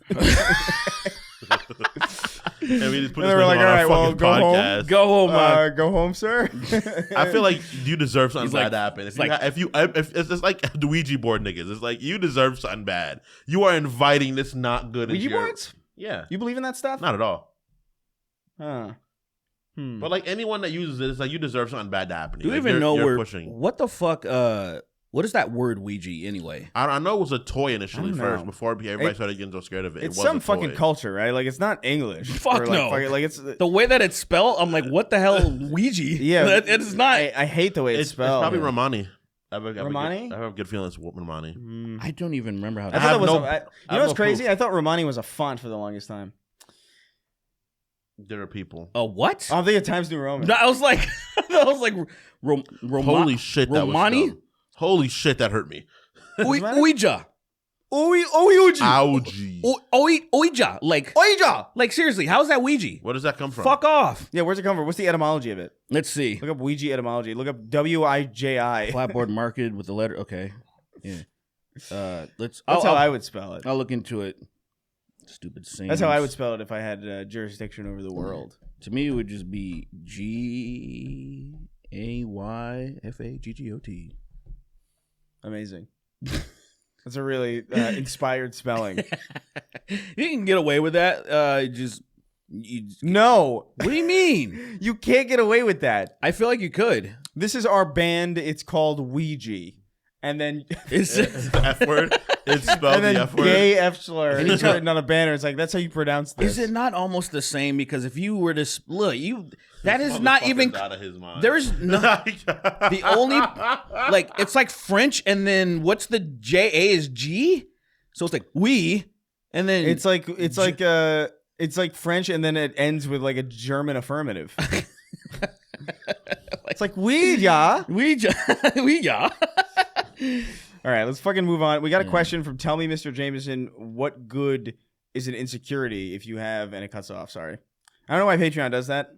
And we just put And this they were nigga like, on all our right, well, fucking go home. podcast. Go home. Go home, sir. I feel like you deserve something He's bad like- to happen. it's like- If it's just like the Ouija board niggas, it's like you deserve something bad. You are inviting this not good. Ouija into your- boards? Yeah, You believe in that stuff? not at all. Huh. But like anyone that uses it, it's like you deserve something bad to happen. Do you Like, even you're- know you're where? pushing? What the fuck? What is that word Ouija anyway? I know it was a toy initially I don't first know. before everybody started getting so scared of it. It's it was some a fucking toy. culture, right? Like it's not English. Fuck Or, no. Like it's The way that it's spelled, I'm like, what the hell, Ouija? yeah. It is not. I hate the way it's It's spelled. probably Romani. I have Romani? I have a good feeling it's Romani. I don't even remember how. I To thought have that was. no- You I know have what's no crazy? proof. I thought Romani was a font for the longest time. There are people. A what? Oh, I'm thinking Times New Roman. No, I was like, Holy shit, that was Romani? dumb. Holy shit, that hurt me. Ouija. Ouija. Ouchie. Ouija. Like seriously, how's that Ouija? Where does that come from? Fuck off. Yeah, where's it come from? What's the etymology of it? Let's see. Look up Ouija etymology. Look up Wiji. Clapboard marketed with the letter. Okay. Yeah. Let's. That's how I'll, I would spell it. I'll look into it. Stupid saying. That's how I would spell it if I had jurisdiction over the world. To me, it would just be GAYFAGGOT. Amazing. That's a really inspired spelling. You can get away with that. No, What do you mean? you can't get away with that. I feel like you could. This is our band. It's called Ouija. And then Is The F word. It's spelled and then the F word. gay F slur. And it's written on a banner. It's like, that's how you pronounce this. Is it not almost the same? Because if you were to look, that is not even. Motherfucker's out of his mind. There's no. The only like it's like French, and then what's the JA is G, so it's like we, and then It's like French, and then it ends with like a German affirmative. It's like Ouija. we yeah. All right, let's fucking move on. We got a question from Tell Me, Mr. Jameson. What good is an insecurity if you have, and it cuts off? Sorry, I don't know why Patreon does that.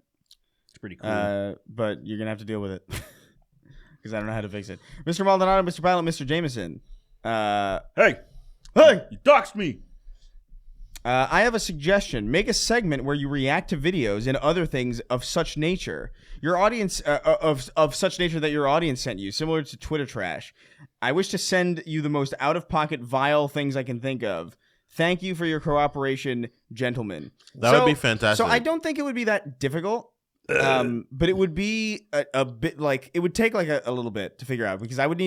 It's pretty cool. But you're gonna have to deal with it because I don't know how to fix it. Mr. Maldonado, Mr. Pilot, Mr. Jameson. Hey, Hey, you doxed me. I have a suggestion. Make a segment where you react to videos and other things of such nature. Your audience of such nature that your audience sent you, similar to Twitter trash. I wish to send you the most out-of-pocket, vile things I can think of. Thank you for your cooperation, gentlemen. That would be fantastic. So I don't think it would be that difficult. But it would be a bit like it would take like a little bit to figure out because I would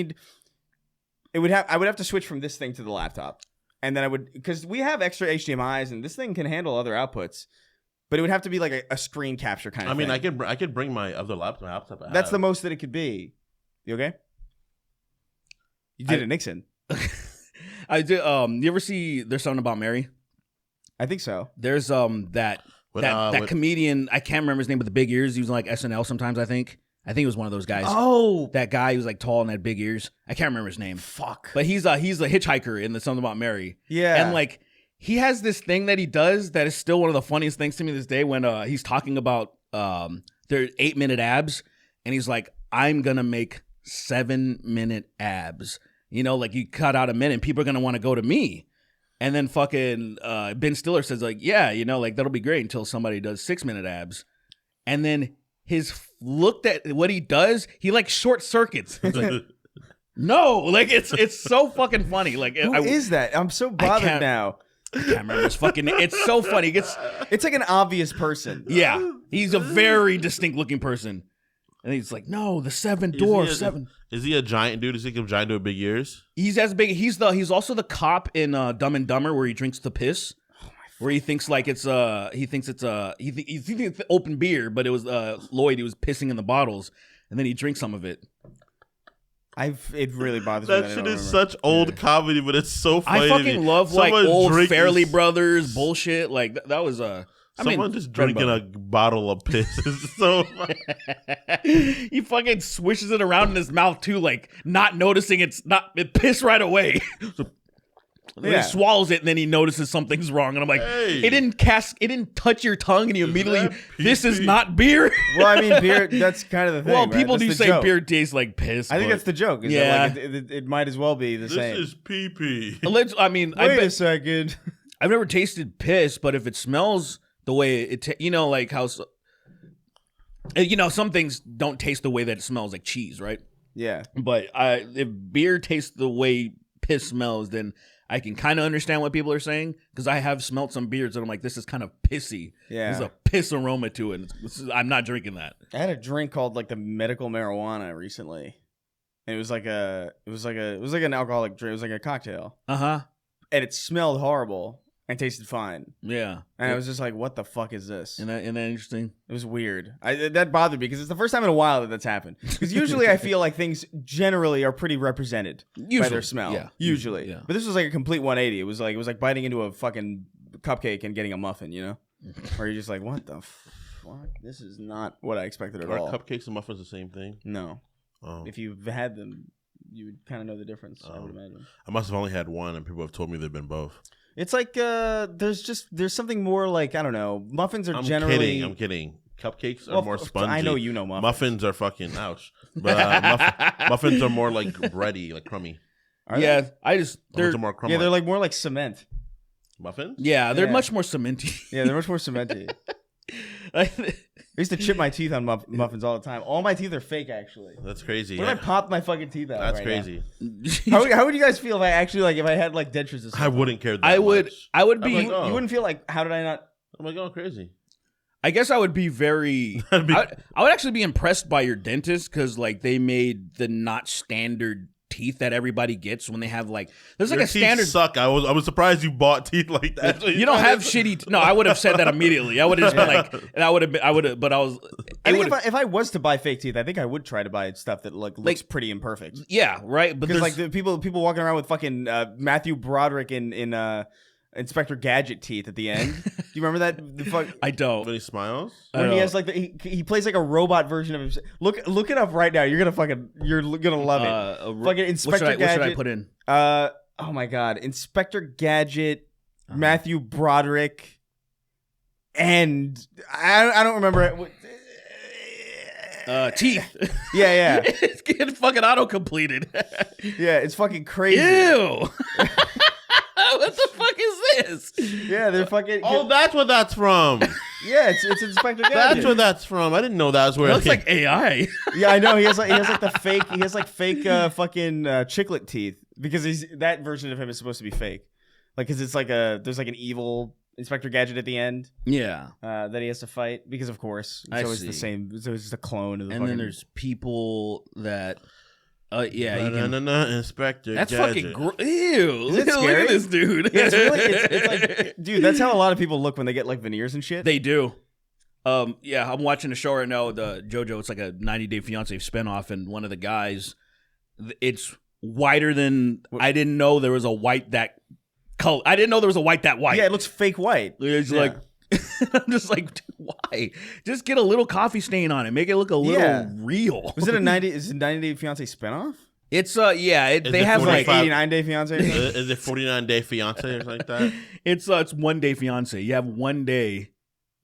have to switch from this thing to the laptop. And then I would, because we have extra HDMIs and this thing can handle other outputs, but it would have to be like a screen capture kind of thing. I could bring my other laptop. That's the most that it could be. You okay? You did it, Nixon. I did. You ever see There's Something About Mary? I think so. There's that comedian. I can't remember his name, with the big ears. He was on like SNL sometimes. I think it was one of those guys. Oh, That guy who was like tall and had big ears. I can't remember his name. fuck. But he's a hitchhiker in the Something About Mary. Yeah. And like he has this thing that he does that is still one of the funniest things to me this day when he's talking about their 8-minute abs and he's like, I'm gonna make 7-minute abs. You know, like you cut out a minute and people are gonna want to go to me. And then fucking Ben Stiller says like, yeah, you know, like that'll be great until somebody does 6-minute abs. And then looked at what he does, he like short circuits. It's like, no, like it's so fucking funny. Like Who is that? I'm so bothered can't- now. I can't remember his fucking name. It's so funny. It's like an obvious person. Yeah, he's a very distinct looking person. And he's like, no, the seven Is dwarfs, he a- seven. Is he a giant dude? Is he a giant dude with big ears? He's as big. He's also the cop in Dumb and Dumber where he drinks the piss. Where he thinks like it's he thinks it's open beer, but it was Lloyd. He was pissing in the bottles, and then he drinks some of it. It really bothers me. That shit is such old comedy, but it's so funny. I fucking love like Someone old drinking- Fairley Brothers bullshit. Like that was Someone just drinking a bottle of piss is so funny. He fucking swishes it around in his mouth too, like not noticing it piss right away. He swallows it and then he notices something's wrong, and I'm like, Hey. it didn't touch your tongue, and you immediately, this is not beer. Well, I mean, beer. That's kind of the thing. Well, right? people That's do the say joke. beer tastes like piss. I think but- that's the joke. Is Yeah. that, like, it might as well be the same. This is pee pee. I mean, Wait a second. I've never tasted piss, but if it smells the way like how, some things don't taste the way that it smells, like cheese, right? Yeah. But if beer tastes the way piss smells, then I can kind of understand what people are saying, because I have smelt some beers and I'm like, this is kind of pissy. Yeah. There's a piss aroma to it. I'm not drinking that. I had a drink called like the medical marijuana recently. And it was like an alcoholic drink. It was like a cocktail. Uh-huh. And it smelled horrible and tasted fine. Yeah. And I was just like, what the fuck is this? Isn't that interesting? It was weird. That bothered me because it's the first time in a while that's happened. Because usually I feel like things generally are pretty represented by their smell. Yeah. Usually. Yeah. But this was like a complete 180. It was like biting into a fucking cupcake and getting a muffin, you know? Where you're just like, what the fuck? This is not what I expected at Are all. cupcakes and muffins the same thing? No. Oh. If you've had them, you would kind of know the difference, I would imagine. I must have only had one, and people have told me they've been both. It's like there's something more like, I don't know. Muffins are generally. I'm kidding. Cupcakes are Well, more spongy. I know you know muffins. Muffins are fucking ouch. But muffins are more like bready, like crummy. Are yeah, they? Muffins are more crummy. Yeah, they're like more like cement. muffins. Yeah, they're Yeah. much more cementy. Yeah, they're much more cementy. I used to chip my teeth on muffins all the time. All my teeth are fake, actually. That's crazy. What if I popped my fucking teeth out? That's right crazy. now? How would you guys feel if I actually if I had like dentures? Or something? I wouldn't care. That I would much. be. I'm like, oh. You wouldn't feel like, how did I not? I'm like, oh, crazy. I guess I would be very. That'd be- I would actually be impressed by your dentist, because like they made the not standard teeth that everybody gets when they have like there's like Your a teeth standard. suck. I was surprised you bought teeth like that. You don't have shitty. No, I would have said that immediately. I would have just been like, and I would have. But I was. I It think would. if I was to buy fake teeth, I think I would try to buy stuff that looks pretty imperfect. Yeah, right. But Because there's like the people walking around with fucking Matthew Broderick in Inspector Gadget teeth at the end. Do you remember that? The fuck. I don't. When he smiles. I When he don't. has like he plays like a robot version of himself. Look it up right now. You're gonna love it. Fucking Inspector what Gadget. should I put in? Oh my god, Inspector Gadget, Matthew Broderick, and I don't remember it. Teeth. Yeah, It's getting fucking auto completed. yeah. It's fucking crazy. Ew. What the fuck is this? Yeah, they're fucking. Oh, that's what that's from. yeah, it's Inspector Gadget. That's where that's from. I didn't know that was where It looks like AI. Yeah, I know. He has like the fake. He has like fake fucking chiclet teeth because that version of him is supposed to be fake. Like, because it's like there's like an evil Inspector Gadget at the end Yeah. that he has to fight because of course it's I always see. the same. It's always just a clone of the. And then there's people that, yeah, you can, Inspector. that's Gadget. fucking ew. Is it Look scary? at this dude. Yeah, it's really. It's like, dude, that's how a lot of people look when they get like veneers and shit. They do. Yeah, I'm watching a show right now. The JoJo. It's like a 90 Day Fiance spinoff, and one of the guys, it's whiter than I didn't know there was a white that color. I didn't know there was a white that white. Yeah, it looks fake white. It's Yeah. like I'm just like, dude, why? Just get a little coffee stain on it. Make it look a little Yeah. real. Was it a 90? Is it 90 Day Fiance spinoff? It's yeah. Is They it have like 45? 89 Day Fiance. Or something? Is it 49 Day Fiance or something like that? it's 1 day fiance. You have 1 day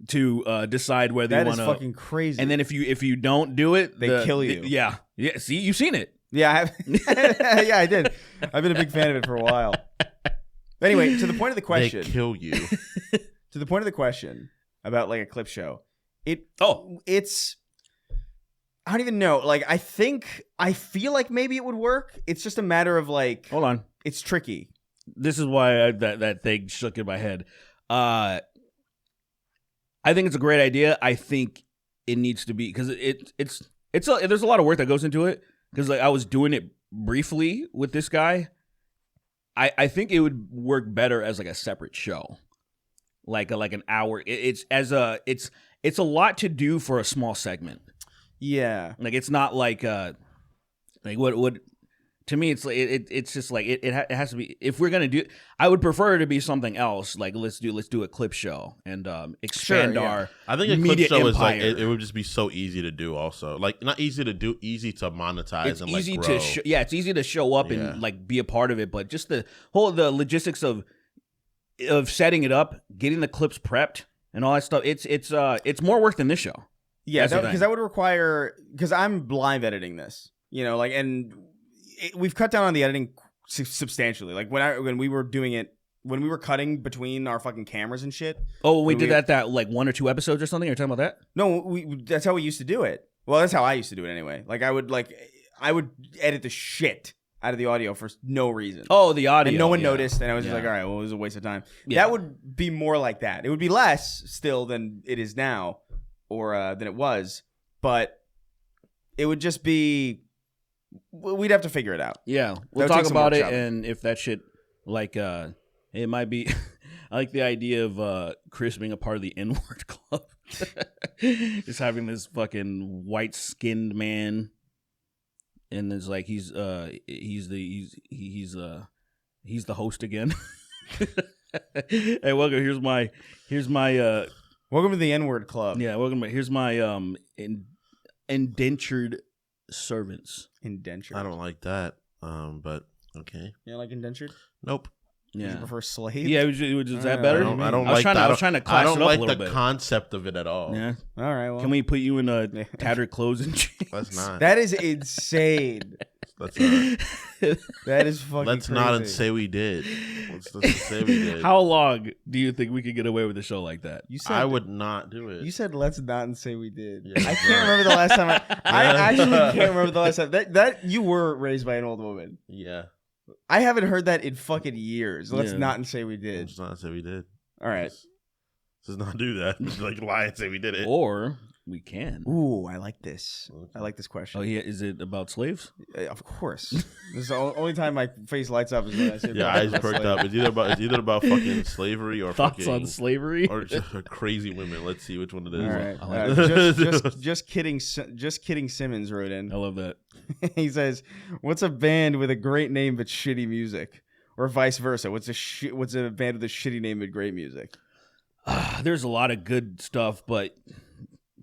to decide whether That you is want to. fucking crazy. And then if you don't do it, They kill you. Yeah. See, you've seen it. yeah, I have. Yeah, I did. I've been a big fan of it for a while. Anyway, to the point of the question. They kill you. To the point of the question about like a clip show. It's I don't even know. Like I feel like maybe it would work. It's just a matter of like Hold on. it's tricky. This is why that thing shook in my head. I think it's a great idea. I think it needs to be because it's there's a lot of work that goes into it because like I was doing it briefly with this guy. I think it would work better as like a separate show, like an hour. It's a lot to do for a small segment. Yeah, like it's not like what to me it's like it's just like it has to be. If we're gonna do, I would prefer it to be something else. Like let's do a clip show and expand our. I think a media clip show empire. is like it would just be so easy to do. Also, like not easy to do, easy to monetize It's and easy like grow. to it's easy to show up and like be a part of it, but just the logistics of setting it up, getting the clips prepped and all that stuff. It's more work than this show. Yeah, because that would require, because I'm live editing this, like, and we've cut down on the editing substantially. Like when we were doing it, when we were cutting between our fucking cameras and shit. Oh, we did that like 1 or 2 episodes or something. You're talking about that? No, that's how we used to do it. Well, that's how I used to do it anyway. Like I would edit the shit out of the audio for no reason. Oh, the audio. And no one noticed, and I was just like, all right, well, it was a waste of time. Yeah. That would be more like that. It would be less still than it is now. Or than it was, but it would just be. We'd have to figure it out. Yeah, we'll talk about it, and if that shit, like, it might be. I like the idea of Chris being a part of the N-word club, just having this fucking white-skinned man, and it's like he's the host again. Hey, welcome. Here's my. Welcome to the N-word club. Yeah, welcome. Here's my indentured servants. Indentured. I don't like that. But okay. You don't like indentured? Nope. Yeah. You prefer slave? Yeah, is that better? I don't like that. I was trying to class it up a little bit. I don't like the concept of it at all. Yeah. All right. Well, can we put you in tattered clothes and chains? Let's not. That is insane. Let's not. That is fucking Let's crazy. not say we did. Let's say we did. How long do you think we could get away with a show like that? You said, I would not do it. You said let's not and say we did. Yeah, I can't remember the last time. I actually can't remember the last time. That you were raised by an old woman. Yeah. I haven't heard that in fucking years. Let's Yeah. not and say we did. Let's not say we did. All right. Let's not do that. Just like lie and say we did it. Or we can. Ooh, I like this. I like this question. Oh, yeah. Is it about slaves? Of course. This is the only time my face lights up is when I say Yeah, eyes perked up. It's either about fucking slavery or Thoughts fucking on slavery? or just crazy women. Let's see which one it is. All right. I like Just kidding. Just kidding. Simmons wrote in. I love that. He says, "What's a band with a great name but shitty music, or vice versa? What's a band with a shitty name but great music?" There's a lot of good stuff, but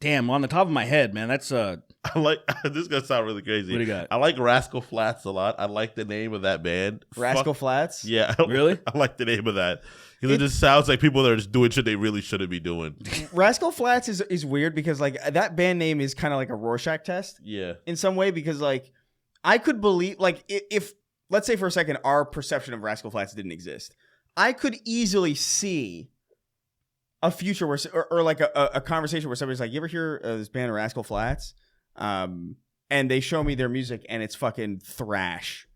damn, on the top of my head, man, that's I like this is gonna sound really crazy. What do you got? I like Rascal Flatts a lot. I like the name of that band. Rascal Flatts. Yeah, Really? I like the name of that because it just sounds like people that are just doing shit they really shouldn't be doing. Rascal Flatts is weird because like that band name is kind of like a Rorschach test Yeah, in some way, because like I could believe, like, if let's say for a second our perception of Rascal Flatts didn't exist, I could easily see a future where or like a conversation where somebody's like, "You ever hear this band Rascal Flatts?" And they show me their music and it's fucking thrash.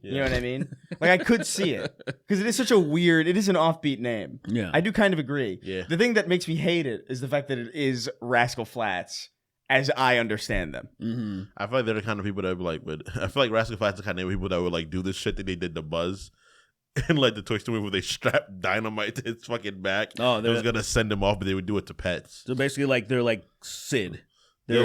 yeah. You know what I mean? Like I could see it because it is such a weird, it is an offbeat name. Yeah. I do kind of agree. Yeah. The thing that makes me hate it is the fact that it is Rascal Flatts as I understand them. Mm-hmm. I feel like they're the kind of people that would like. I feel like Rascal Flatts are the kind of people that would like do this shit that they did to Buzz. And like the Toy Story movie where they strapped dynamite to his fucking back. Oh, it was gonna send him off, but they would do it to pets. So basically, like they're like Sid. They're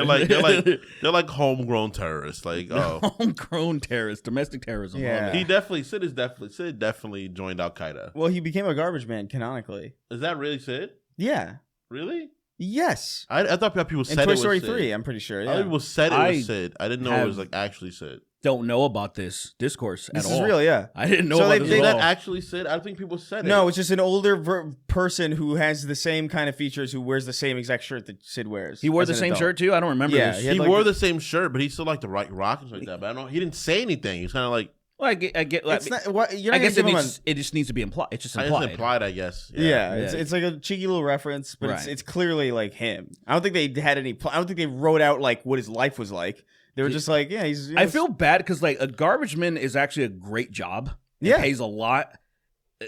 like homegrown terrorists. Like, oh, homegrown terrorists, domestic terrorism. Yeah. Sid definitely joined Al Qaeda. Well, he became a garbage man canonically. Is that really Sid? Yeah. Really? Yes. I thought people said In Toy it was Story Sid. 3, I'm pretty sure. I Yeah. thought people said it was Sid. I didn't know it was like actually Sid. Don't know about this discourse at all. This is real, yeah. I didn't know So about they- this they- at That all. actually Sid? I don't think people said it. No, it's just an older person who has the same kind of features, who wears the same exact shirt that Sid wears. He wore as the an same adult. shirt too. I don't remember Yeah, this. he had he like wore the- the same shirt, but he still liked to rock and shit like that. But I don't. He didn't say anything. He's kind of like. Well, I get. It's not, what, you're I not guess gonna give him it just needs to be implied. It's just It's implied. implied, I guess. Yeah, Yeah. it's like a cheeky little reference, but Right. it's clearly like him. I don't think they had any. I don't think they wrote out like what his life was like. They were just like, yeah, he's. I feel bad because like a garbage man is actually a great job. It Yeah. pays a lot,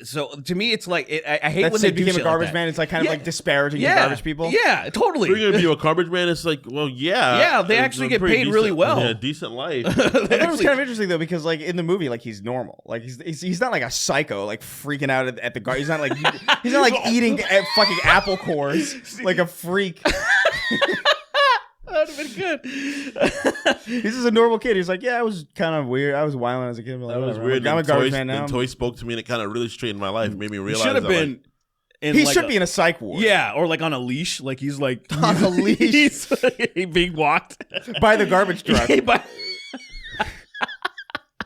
So to me, it's like I hate That when they Sid do became a shit garbage like that. man. It's like kind of Yeah. like disparaging Yeah, the garbage people. Yeah, totally. You're gonna be a garbage man. It's like, well, yeah, Yeah, they it's actually a get pretty paid really decent- well. Yeah, decent life. I thought it was kind of interesting though because like in the movie, like he's normal. Like he's not like a psycho, like freaking out at the gar. He's not like eating fucking apple cores like a freak. That would have been good. He's just a normal kid. He's like, yeah, I was kind of weird. I was violent as a kid. But like, That was whatever. weird. I'm a And garbage Toy, man now. and Toy spoke to me and it kind of really straightened my life. Made me He realize should have that, been. like, In He like should be in a psych ward. Yeah, or like on a leash. Like he's like On a leash. He's being walked By the garbage truck.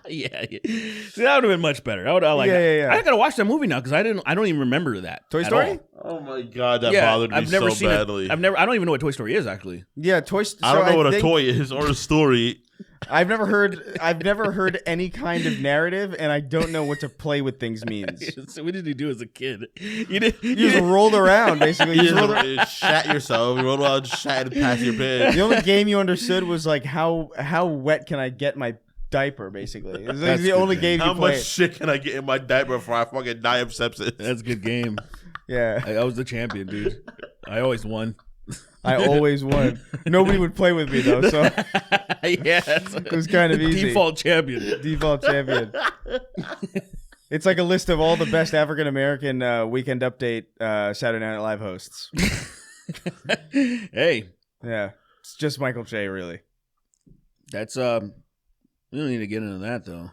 Yeah. See, that would have been much better. I like. Yeah. I gotta watch that movie now because I don't even remember that. Toy at Story? all. oh my god, that Yeah, bothered me I've never so seen badly. it. I don't even know what Toy Story is actually. Yeah, Toy Story. I don't know what a toy is or a story. I've never heard any kind of narrative, and I don't know what to play with things means. So what did you do as a kid? You did. You just rolled around, basically. You You just rolled around. just shat yourself. You rolled around, shat and pass your pants. The only game you understood was like how wet can I get my diaper, basically. It was like That's the good, only man. game How you much played. shit can I get in my diaper before I fucking die of sepsis? That's a good game. Yeah, I was the champion, dude. I always won. I always won. Nobody would play with me though, so Yeah, it was kind of easy. default champion. Default champion. It's like a list of all the best African American Weekend Update Saturday Night Live hosts. Hey, Yeah, it's just Michael Che, really. that's we don't need to get into that though.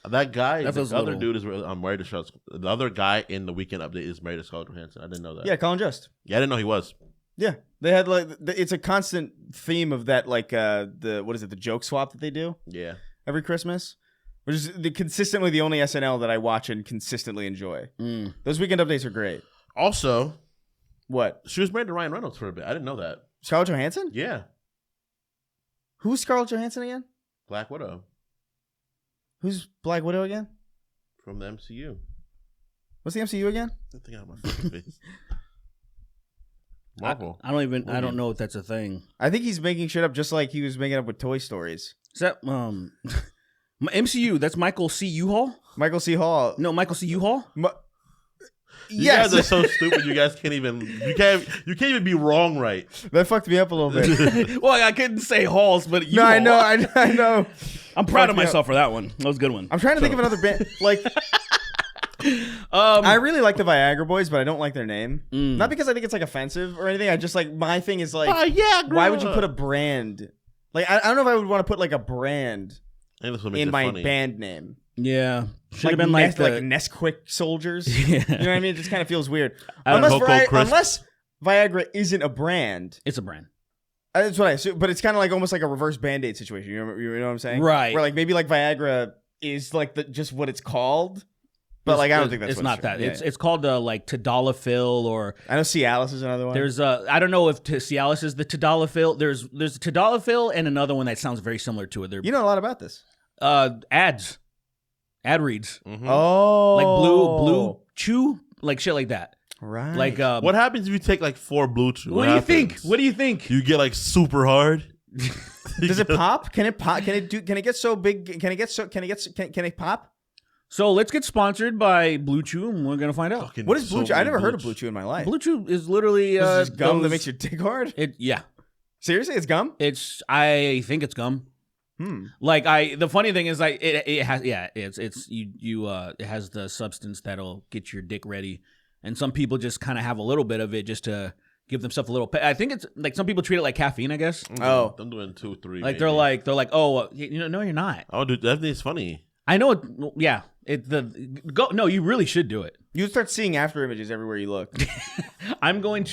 That guy, That feels the other little- dude is married to Charlotte. The other guy in the Weekend Update is married to Scarlett Johansson. I didn't know that. Yeah, Colin Jost. Yeah, I didn't know he was. Yeah, they had like it's a constant theme of that, like the joke swap that they do Yeah. every Christmas, which is consistently the only SNL that I watch and consistently enjoy. Those Weekend Updates are great. Also, What? she was married to Ryan Reynolds for a bit. I didn't know that. Scarlett Johansson? Yeah. Who's Scarlett Johansson again? Black Widow Who's Black Widow again? from the MCU. What's the MCU again? Get the thing out of my fucking face. Marvel. I don't know if that's a thing. I think he's making shit up just like he was making up with Toy Stories. Is that MCU? That's Michael C. U-Haul? Michael C. Hall. No, Michael C. U-Haul? You Yes, guys are so stupid. You guys can't even. You can't even be wrong right. that fucked me up a little bit. Well, I couldn't say Halls, but No, I know, U-Haul. I know. I'm proud of Fuck me myself for that one. That was a good one. I'm trying to think of another band. Like, I really like the Viagra Boys, but I don't like their name. Not because I think it's like offensive or anything. I just like my thing is like, why would you put a brand? Like, I don't know if I would want to put like a brand in my band name. Yeah. Should Like have been like the... Nesquik Soldiers. Yeah. You know what I mean? It just kind of feels weird. I don't Unless, know. unless Viagra isn't a brand. It's a brand. That's what I assume. But it's kind of like almost like a reverse Band-Aid situation. You know what I'm saying? Right. Where like maybe like Viagra is like just what it's called. But like I don't think that's it's what not that. Yeah, It's called like Tadalafil or I know Cialis is another one. there's I don't know if Cialis is the Tadalafil. There's Tadalafil and another one that sounds very similar to it. They're you know a lot about this. ad reads Oh, like blue chew like shit like that. right. Like What happens if you take like 4 blue chew? what do you think? What do you think? You get like super hard. Does it pop? Can it pop? Can it get so big? Can it pop? So let's get sponsored by Blue Chew, and we're gonna find out. Fucking What is Blue so Chew? I many never heard of Blue Blue Chew in my life. Blue Chew is literally This is gum that those- makes your dick hard. Yeah, Seriously, it's gum. I think it's gum. Like the funny thing is like it has it has the substance that'll get your dick ready, and some people just kind of have a little bit of it just to give themselves a little. I think it's like some people treat it like caffeine. I guess. Oh. I'm doing 2, 3. Like maybe. they're like oh no you're not. Oh, dude, that thing's funny. I know it. Yeah. No, you really should do it. You start seeing after images everywhere you look. I'm gonna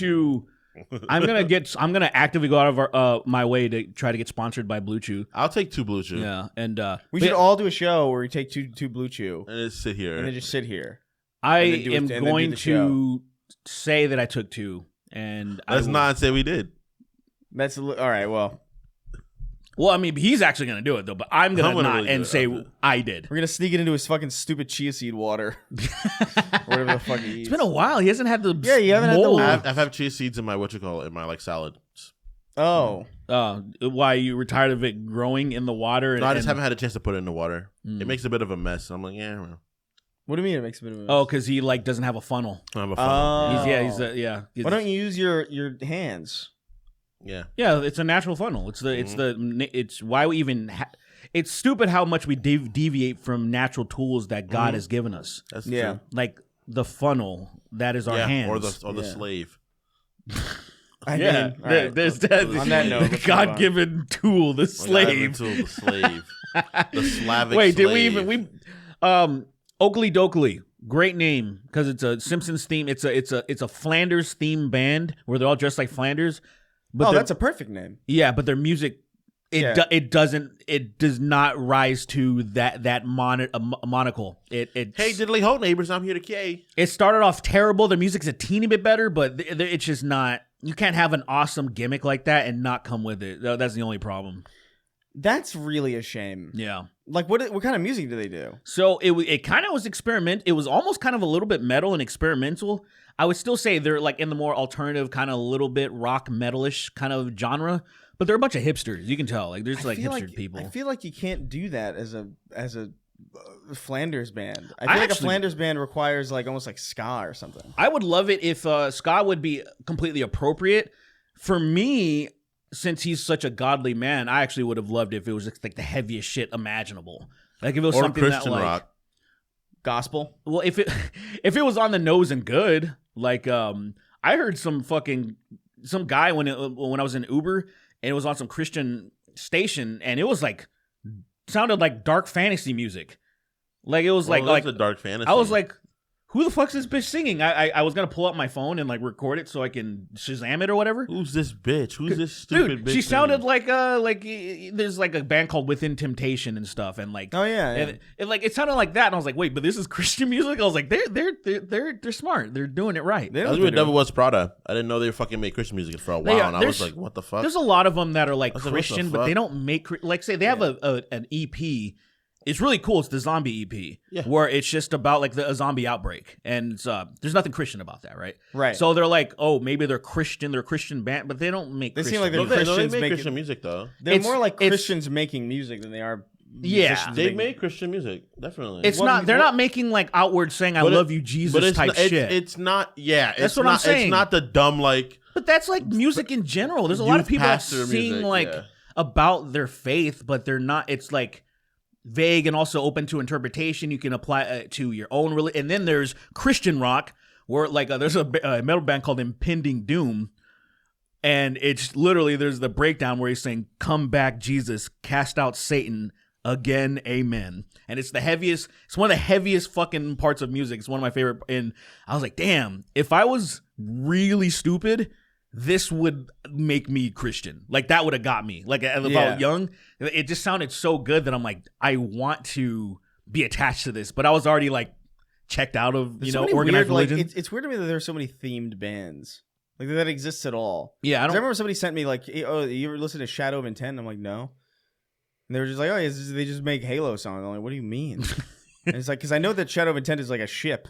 actively go out of my way to try to get sponsored by Blue Chew. I'll take 2 blue chew. Yeah, and We should all do a show where we take two Blue Chew And just sit here. and then just sit here. I and then do it- am and then do going the to say that I took 2, and Let's not say we did. That's all right. Well, Well, I mean, he's actually gonna do it though, but I'm gonna not really and do it. say I'm gonna- I did. we're gonna sneak it into his fucking stupid chia seed water, whatever the fuck he eats. It's been a while. He hasn't had the You haven't had the mold. I've had chia seeds in my in my like salad. Oh, Why you were tired of it growing in the water? No, I just haven't had a chance to put it in the water. It makes a bit of a mess. I'm like, yeah. Well. What do you mean it makes a bit of a mess? Oh, because he like doesn't have a funnel. I have a funnel. He's Why don't you use your hands? Yeah. Yeah, it's a natural funnel. It's why we even. It's stupid how much we deviate from natural tools that God has given us. That's true. Like the funnel that is our hands, or the slave. I mean, all right. there's that. On that note, the let's God-given tool, the slave. The slave. The Slavic Wait, did slave. we Oakley Dokley, great name because it's a Simpsons theme. It's a Flanders theme band where they're all dressed like Flanders. But that's a perfect name. Yeah, but their music it does not rise to that monocle. Hey, diddly ho, neighbors! I'm here to K. It started off terrible. Their music's a teeny bit better, but it's just not. You can't have an awesome gimmick like that and not come with it. That's the only problem. That's really a shame. Yeah. Like what kind of music do they do? So it kind of was experiment. It was almost kind of a little bit metal and experimental. I would still say they're like in the more alternative kind of a little bit rock metalish kind of genre, but they're a bunch of hipsters. You can tell like there's like hipster people. I feel like you can't do that as a Flanders band. I feel like a Flanders band requires like almost like ska or something. I would love it if ska would be completely appropriate. For me, since he's such a godly man, I actually would have loved it if it was like the heaviest shit imaginable. Like if it was Or something Christian that like rock. Gospel. Well, if it was on the nose and good, like I heard some guy when I was in Uber and it was on some Christian station and it was like sounded like dark fantasy music. Like it was like a dark fantasy. I was like, who the fuck's this bitch singing? I was gonna pull up my phone and like record it so I can Shazam it or whatever. Who's this bitch? Who's this stupid bitch? She sounded like there's like a band called Within Temptation and stuff and like and it sounded like that and I was like, wait, but this is Christian music? I was like, they're smart. They're doing it right. That's what Devil Was Prada. I didn't know they fucking made Christian music for a while and I was like, what the fuck? There's a lot of them that are like Christian, but they don't make like say they have an EP. It's really cool. It's the zombie EP, where it's just about like a zombie outbreak, and there's nothing Christian about that, right? Right. So they're like, oh, maybe they're Christian band, but they don't make. They Christian seem like they're music. Christians they make making Christian music though. They're more like Christians making music than they are. Yeah, they make Christian music definitely. It's not. They're not making like outward saying "I love you, Jesus" type shit. It's not. Yeah, that's what I'm saying. It's not the dumb like. But that's like music in general. There's a lot of people that sing like about their faith, but they're not. It's like vague and also open to interpretation. You can apply it to your own religion. And then there's Christian rock, where like there's a metal band called Impending Doom, and it's literally there's the breakdown where he's saying, "Come back, Jesus, cast out Satan again, amen." And it's the heaviest. It's one of the heaviest fucking parts of music. It's one of my favorite. And I was like, damn, if I was really stupid, this would make me Christian. Like that would have got me. Like if I was young, it just sounded so good that I'm like, I want to be attached to this. But I was already like checked out of organized religion. Like, it's weird to me that there's so many themed bands like that exists at all. Yeah, I remember somebody sent me like, oh, you ever listen to Shadow of Intent? I'm like, no. And they were just like, oh, they just make Halo songs. I'm like, what do you mean? And it's like, because I know that Shadow of Intent is like a ship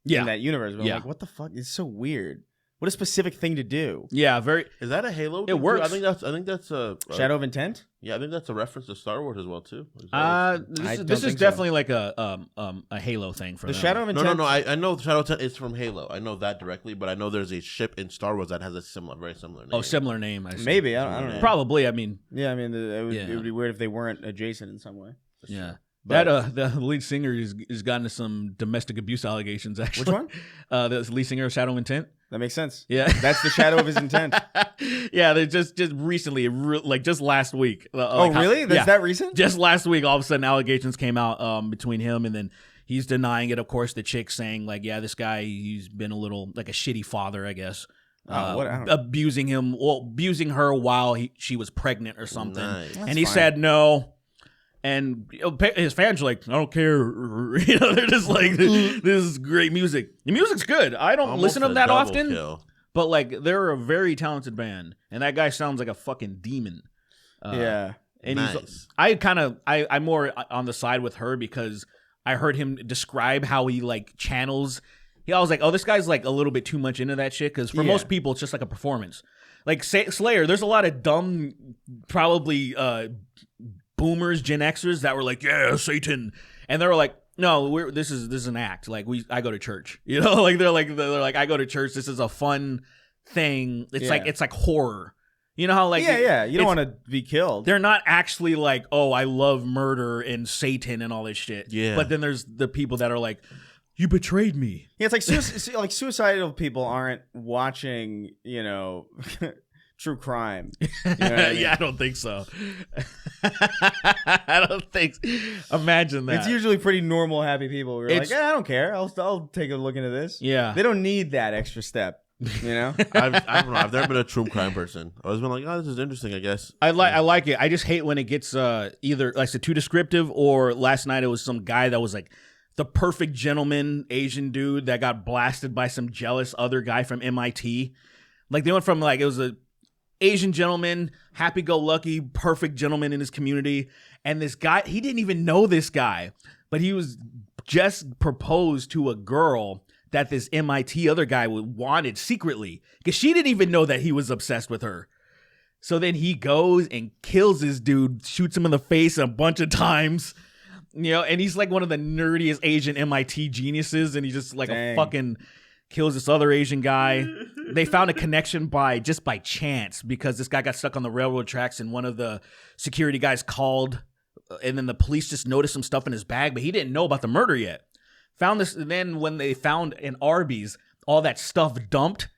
in that universe. But I'm like, what the fuck? It's so weird. What a specific thing to do. Yeah, very. Is that a Halo? It works. I think that's a Shadow of Intent. Yeah, I think that's a reference to Star Wars as well too. This is definitely like a Halo thing for the them. Shadow of Intent. No. I know Shadow of Intent is from Halo. I know that directly, but I know there's a ship in Star Wars that has a very similar name. Oh, similar name. I see. Maybe I don't know. Probably. I mean, it would be weird if they weren't adjacent in some way. Yeah. But the lead singer has gotten to some domestic abuse allegations. Actually, which one? The lead singer of Shadow of Intent. That makes sense. Yeah, that's the shadow of his intent. Yeah, they just recently, like just last week. Really? That's that recent? Just last week, all of a sudden, allegations came out between him, and then he's denying it. Of course, the chick saying like, "Yeah, this guy, he's been a little like a shitty father, I guess." Abusing her while she was pregnant or something. Nice. And he said no. And his fans are like, I don't care. They're just like, this is great music. The music's good. I don't listen to them that often. But like, they're a very talented band. And that guy sounds like a fucking demon. Yeah. And nice. I'm more on the side with her because I heard him describe how he like channels. I was like, oh, this guy's like a little bit too much into that shit. Because for most people, it's just like a performance. Like Slayer, there's a lot of dumb, probably boomers, Gen Xers that were like, yeah, Satan. And they were like, No, this is an act. Like I go to church. You know, like they're like I go to church. This is a fun thing. It's like horror. You know how like you don't want to be killed. They're not actually like, oh, I love murder and Satan and all this shit. Yeah. But then there's the people that are like, you betrayed me. Yeah, it's like like suicidal people aren't watching, true crime. You know what I mean? Yeah, I don't think so. I don't think. Imagine that. It's usually pretty normal, happy people. We're like, It's- I don't care. I'll take a look into this. Yeah. They don't need that extra step. You know, I don't know. I've never been a true crime person. I've always been like, oh, this is interesting. I guess I like it. I just hate when it gets either like I said too descriptive, or last night it was some guy that was like the perfect gentleman Asian dude that got blasted by some jealous other guy from MIT. Like they went from like it was a Asian gentleman, happy-go-lucky, perfect gentleman in his community, and this guy, he didn't even know this guy, but he was just proposed to a girl that this MIT other guy wanted secretly, because she didn't even know that he was obsessed with her. So then he goes and kills this dude, shoots him in the face a bunch of times, and he's like one of the nerdiest Asian MIT geniuses, and he's just like a fucking kills this other Asian guy. They found a connection by chance, because this guy got stuck on the railroad tracks and one of the security guys called, and then the police just noticed some stuff in his bag, but he didn't know about the murder yet. Found this, and then when they found in Arby's all that stuff dumped,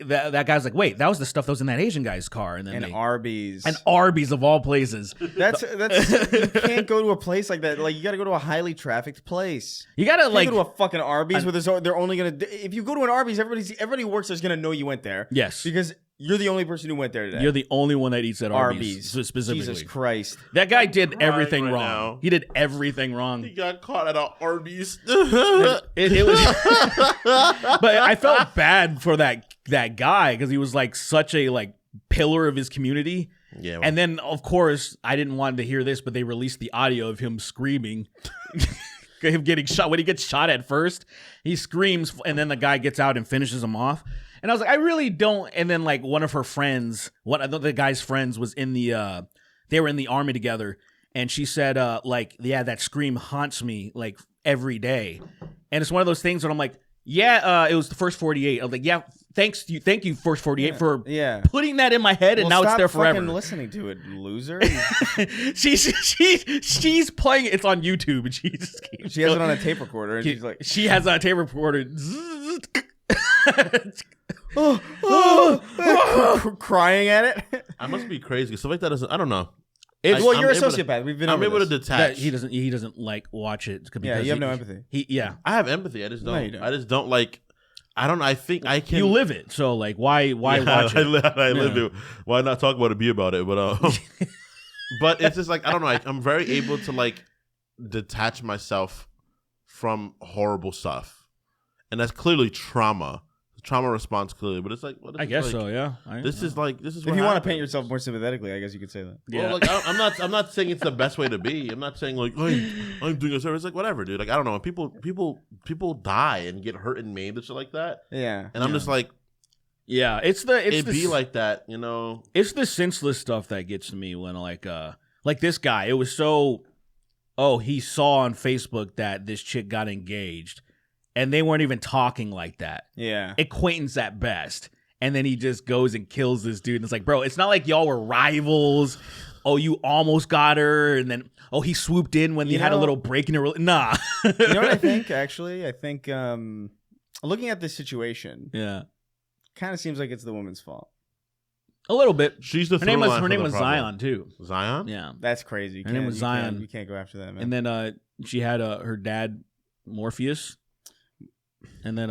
that guy's like, wait, that was the stuff that was in that Asian guy's car. And then Arby's. And Arby's of all places. That's you can't go to a place like that. Like, you got to go to a highly trafficked place. You got to like go to a fucking Arby's where they're only going to, if you go to an Arby's, everybody who works there's going to know you went there. Yes. Because you're the only person who went there today. You're the only one that eats at Arby's. Specifically. Jesus Christ. That guy did everything right wrong. now. He did everything wrong. he got caught at an Arby's. It was, but I felt bad for that guy, because he was like such a like pillar of his community. Yeah. Well, And then of course I didn't want to hear this, but they released the audio of him screaming. Him getting shot. When he gets shot at first, he screams, and then the guy gets out and finishes him off. And I was like, I really don't. And then like one of her friends, one of the guy's friends was in the, they were in the army together. And she said, that scream haunts me like every day. And it's one of those things where I'm like, it was the first 48. I was like, yeah, thank you, first 48 for putting that in my head, and now it's there forever. Stop fucking listening to it, loser. she's playing it. It's on YouTube, and she has it on a tape recorder, and she's like, she has it on a tape recorder. Crying at it. I must be crazy. Stuff like that doesn't. I don't know. You're a I'm able sociopath. We've been. I'm able to detach. He doesn't like watch it. Yeah, you have no empathy. I have empathy. I just don't. No, you don't. I just don't like. I don't know. I think I can. You live it, so like, why watch it? I live it. Why not talk about it? Be about it. But but it's just like, I don't know. I'm very able to like detach myself from horrible stuff, and that's clearly trauma. Trauma response clearly, but it's like, I guess so. Yeah. This is what if you want to paint yourself more sympathetically, I guess you could say that. Well, like I'm not saying it's the best way to be. I'm not saying like I'm doing a service. Like whatever, dude. Like I don't know. People die and get hurt and maimed and shit like that. Yeah. And I'm just like, yeah. It'd be like that, you know. It's the senseless stuff that gets to me when like this guy. It was so. Oh, he saw on Facebook that this chick got engaged. And they weren't even talking like that. Yeah. Acquaintance at best. And then he just goes and kills this dude. And it's like, bro, it's not like y'all were rivals. Oh, you almost got her. And then, he swooped in when you had a little break in her. Nah. You know what I think, actually? I think looking at this situation, kind of seems like it's the woman's fault. A little bit. She's the her name was Zion, too. Zion? Yeah. That's crazy. Her name was Zion. You can't go after that, man. And then she had her dad, Morpheus. And then,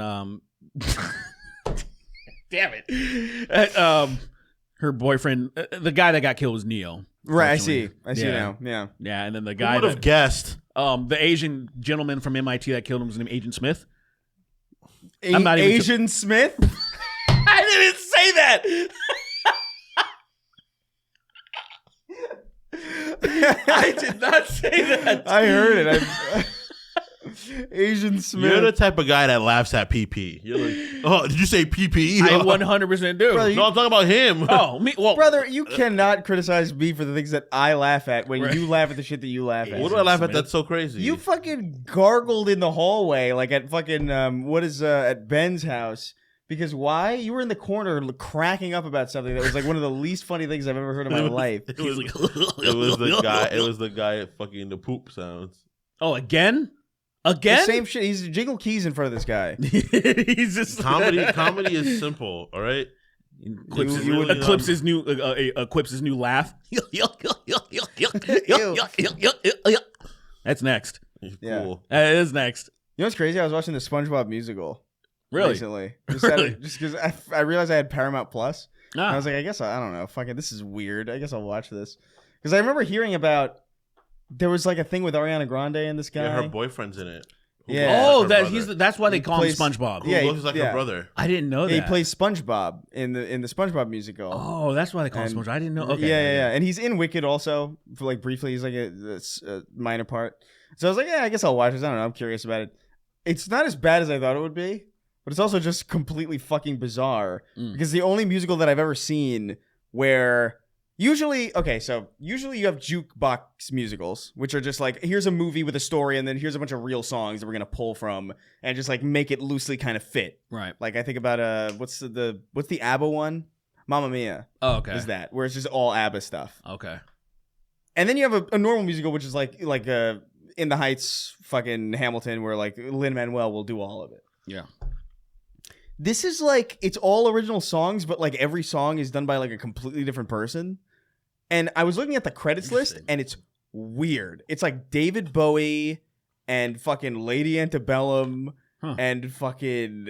damn it, her boyfriend, the guy that got killed was Neo. Right, I see now. Yeah, yeah. And then the guy would have guessed, the Asian gentleman from MIT that killed him was named Agent Smith. I'm not Asian Smith. I didn't say that. I did not say that. I heard it. Asian Smith. You're the type of guy that laughs at PP. You're like, oh, did you say PP? I 100% do. Brother, No, I'm talking about him. Oh, me. Well, Brother, you cannot criticize me for the things that I laugh at when you laugh at the shit that you laugh at. What do I laugh at? That's so crazy. You fucking gargled in the hallway like at fucking at Ben's house. Because why? You were in the corner cracking up about something that was like one of the least funny things I've ever heard in my life. It was the guy. It was the guy at fucking the poop sounds. Oh, again? The same shit. He's jingle keys in front of this guy. He's just Comedy is simple. All right. Eclipse his new laugh. That's next. Yeah. Cool. That is next. You know what's crazy? I was watching the SpongeBob musical Really? recently. Really? Just because I realized I had Paramount Plus. And I Ah. was like, I guess I don't know. Fucking, this is weird. I guess I'll watch this. Because I remember hearing about there was like a thing with Ariana Grande and this guy. Yeah, her boyfriend's in it. Who Yeah. looks Oh, like her brother. that's why they He call plays- him SpongeBob. Who Yeah, looks like yeah. her brother. I didn't know that. He plays SpongeBob in the SpongeBob musical. Oh, that's why they call him And- SpongeBob. I didn't know. Okay. Yeah. And he's in Wicked also for like briefly. He's like a minor part. So I was like, yeah, I guess I'll watch this. I don't know. I'm curious about it. It's not as bad as I thought it would be, but it's also just completely fucking bizarre because the only musical that I've ever seen where usually you have jukebox musicals, which are just like, here's a movie with a story and then here's a bunch of real songs that we're going to pull from and just like make it loosely kind of fit. Right. Like I think about what's the ABBA one? Mamma Mia. Oh, okay. Is that where it's just all ABBA stuff. Okay. And then you have a normal musical, which is like In the Heights, fucking Hamilton, where like Lin-Manuel will do all of it. Yeah. This is like, it's all original songs, but like every song is done by like a completely different person. And I was looking at the credits list, and it's weird. It's like David Bowie and fucking Lady Antebellum and fucking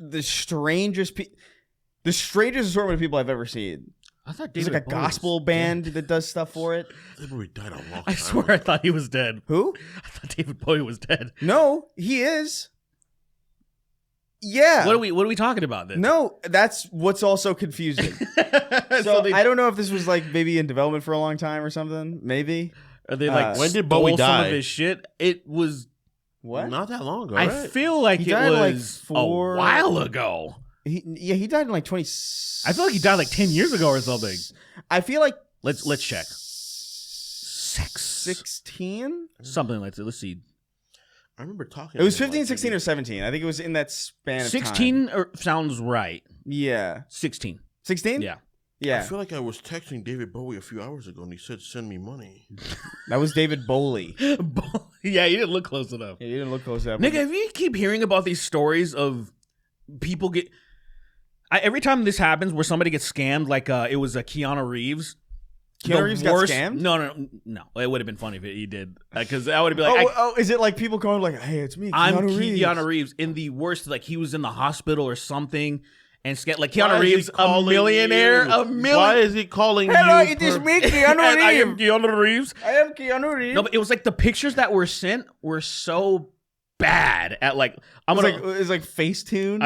the strangest assortment of people I've ever seen. I thought There's David like a Bowie was gospel band that does stuff for it. David Bowie died a long time I swear I thought he was dead. Who? I thought David Bowie was dead. No, he is. Yeah. What are we talking about then? No, that's what's also confusing. So I don't know if this was like maybe in development for a long time or something. Maybe. Are they like when did stole Bowie some die? of his shit? It was. What? Not that long ago, I right? feel like He it died, like, was a 4 while ago. He died in like 20. I feel like he died like 10 years ago or something. I feel like Let's check. 16. Something like that. Let's see. I remember talking. It was to him, 15, like, 16, or maybe- 17. I think it was in that span of time. 16 sounds right. Yeah. 16. 16? Yeah. I Yeah. feel like I was texting David Bowie a few hours ago, and he said, "Send me money." That was David Bowie. Yeah, you didn't look close enough. Yeah, you didn't look close enough. Nigga, if you keep hearing about these stories of people get... every time this happens where somebody gets scammed, like it was Keanu Reeves. Keanu Reeves got scammed? No. It would have been funny if he did. Because I would have been like... is it like people going like, hey, it's me, I'm Keanu Reeves. Keanu Reeves in the worst, like he was in the hospital or something, and like Why Keanu is he Reeves, a calling millionaire, you? a million. Why is he calling Hello, you? it is me, And Keanu I am Reeves. Keanu Reeves. I am Keanu Reeves. No, but it was like the pictures that were sent were so bad at like It's like Facetune.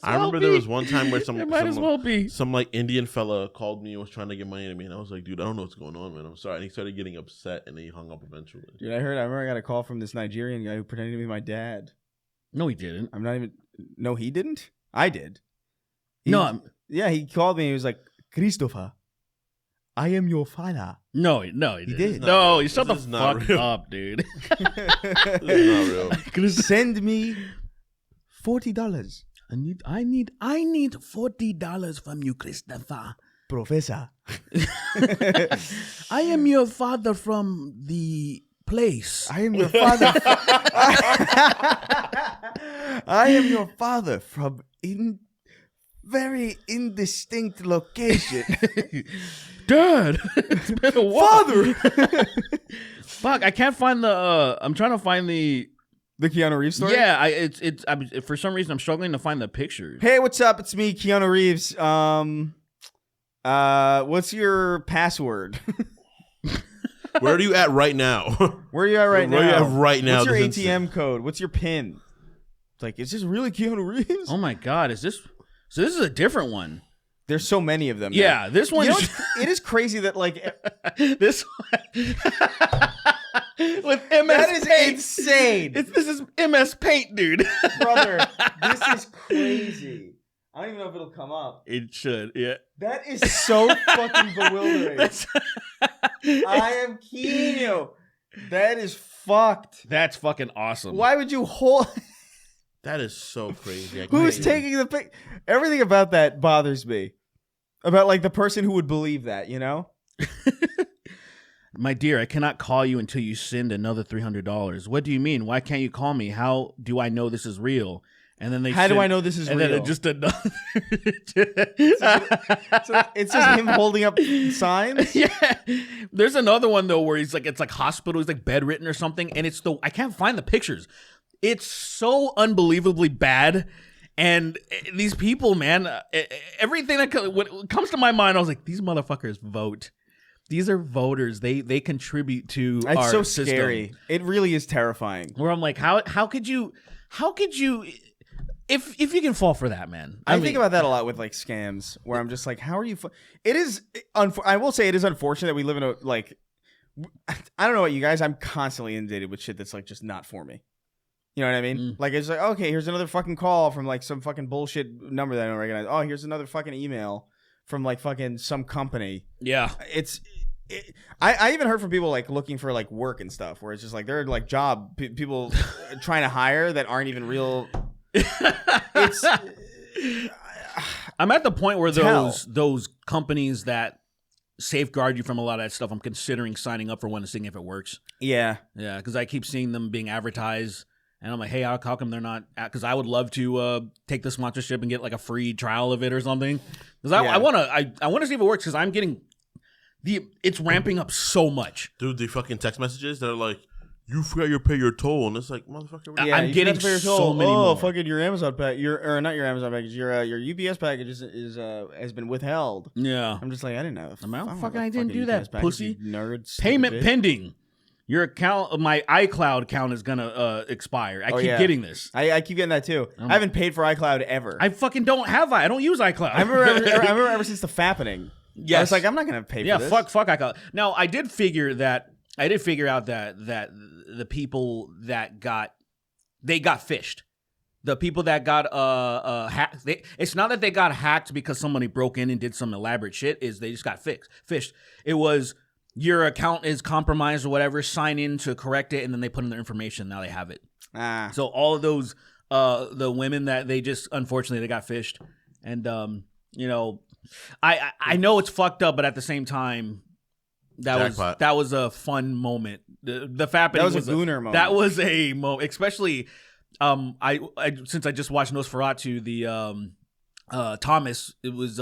I remember there was one time where It might as well be. some like Indian fella called me and was trying to get money to me, and I was like, "Dude, I don't know what's going on, man. I'm sorry." And he started getting upset, and then he hung up eventually. Dude, I remember I got a call from this Nigerian guy who pretended to be my dad. No, he didn't. I'm not even. No, he didn't. I did. Yeah, he called me. He was like, Christopher, I am your father. No, he didn't. did. No, you shut the This is not fuck real. up, dude. This is not real. Send me $40, I need $40 from you, Christopher. Professor. I am your father from the place. I am your father. I am your father from very indistinct location. Dad, it's been a while. Father. Fuck, I can't find the. I'm trying to find the. The Keanu Reeves story? Yeah, for some reason I'm struggling to find the pictures. Hey, what's up? It's me, Keanu Reeves. What's your password? Where are you at right now? Where are you at right now? Where are you at right now? What's your This is ATM code? What's your PIN? It's like, is this really Keanu Reeves? Oh my god, is this? So this is a different one. There's so many of them. now. Yeah, this one You know, is. it is crazy that like This one. With MS That is Paint. insane. This is MS Paint, dude. Brother, this is crazy. I don't even know if it'll come up. It should, yeah. That is so fucking bewildering. I am kidding you. That is fucked. That's fucking awesome. Why would you hold... That is so crazy. Who's taking the pic? Everything about that bothers me. About like the person who would believe that, you know? My dear, I cannot call you until you send another $300. What do you mean? Why can't you call me? How do I know this is real? And then How do I know this is and real? then just another. So it's just him holding up signs? Yeah. There's another one though where he's like, it's like hospital, he's like bedridden or something, and I can't find the pictures. It's so unbelievably bad. And these people, man, everything that when it comes to my mind, I was like, these motherfuckers vote. These are voters. They contribute to It's our so system. scary. It really is terrifying. Where I'm like, how could you if you can fall for that, man? I think about that a lot with like scams, where I'm just like, how are you? It is. I will say it is unfortunate that we live in a like. I don't know about you guys. I'm constantly inundated with shit that's like just not for me. You know what I mean? Like it's like, okay, here's another fucking call from like some fucking bullshit number that I don't recognize. Oh, here's another fucking email from like fucking some company. Yeah. I even heard from people like looking for like work and stuff, where it's just like they're like people trying to hire that aren't even real. I'm at the point where those companies that safeguard you from a lot of that stuff, I'm considering signing up for one to see if it works. Yeah, because I keep seeing them being advertised, and I'm like, hey, how come they're not? Because I would love to take the sponsorship and get like a free trial of it or something. Because I want to see if it works. Because I'm getting it's ramping up so much, dude. The fucking text messages that are like, you forgot to pay your toll, and it's like, motherfucker. Yeah, I'm getting so many more. Fucking your Amazon package, not your Amazon package, your UPS package has been withheld. Yeah, I'm just like, I didn't know. I didn't do that, package, pussy. Nerds. Payment pending. Your account, my iCloud account is gonna expire. I keep getting this. I keep getting that too. I haven't paid for iCloud ever. I fucking don't have. I don't use iCloud. I remember ever since the fappening. Yes. I was like, I'm not gonna pay for this. Fuck iCloud. Now I did figure out that the people that got fished. The people that got hacked. It's not that they got hacked because somebody broke in and did some elaborate shit. Is they just got fished. It was your account is compromised or whatever. Sign in to correct it, and then they put in their information. Now they have it. So all of those the women that they just unfortunately they got fished, and I know it's fucked up, but at the same time. That was a fun moment. The fapping that was a gooner moment. That was a moment, especially I since I just watched Nosferatu, the Thomas it was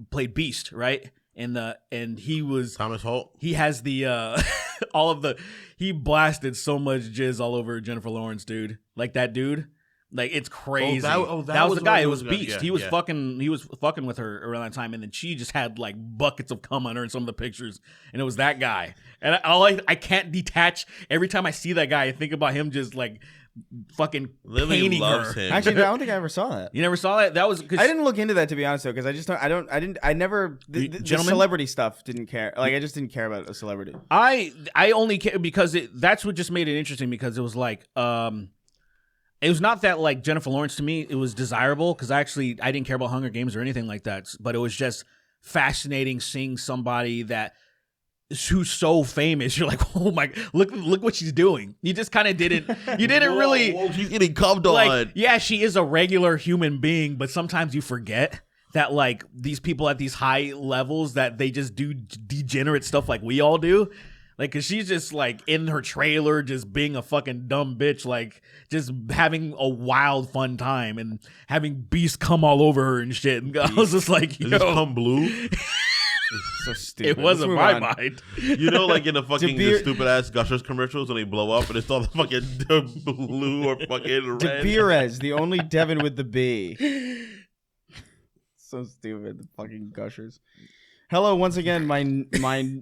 played Beast, right? And he was Thomas Holt. He has the he blasted so much jizz all over Jennifer Lawrence, dude. Like that dude. Like it's crazy. That was the guy. It was Beast. He was fucking with her around that time, and then she just had like buckets of cum on her in some of the pictures, and it was that guy. And I can't detach. Every time I see that guy, I think about him just like fucking Lily painting loves her. him. Actually, I don't think I ever saw that. You never saw that? That was. I didn't look into that, to be honest, though, because I just don't. I never. The celebrity stuff didn't care. Like I just didn't care about a celebrity. I only care because that's what just made it interesting, because it was like it was not that like Jennifer Lawrence to me, it was desirable because I didn't care about Hunger Games or anything like that. But it was just fascinating seeing somebody who's so famous. You're like, oh my, look what she's doing. You just kind of didn't really. Whoa, she's getting cummed on. Like, yeah, she is a regular human being, but sometimes you forget that like these people at these high levels that they just do degenerate stuff like we all do. Like, cause she's just like in her trailer, just being a fucking dumb bitch, like just having a wild fun time and having Beast come all over her and shit. And I was just like, yo, is this cum blue? So stupid. It wasn't my mind. You know, like in the fucking the stupid ass Gushers commercials when they blow up and it's all the fucking blue or fucking red. DeBerez, the only Devin with the B. So stupid, the fucking Gushers. Hello, once again, minorities.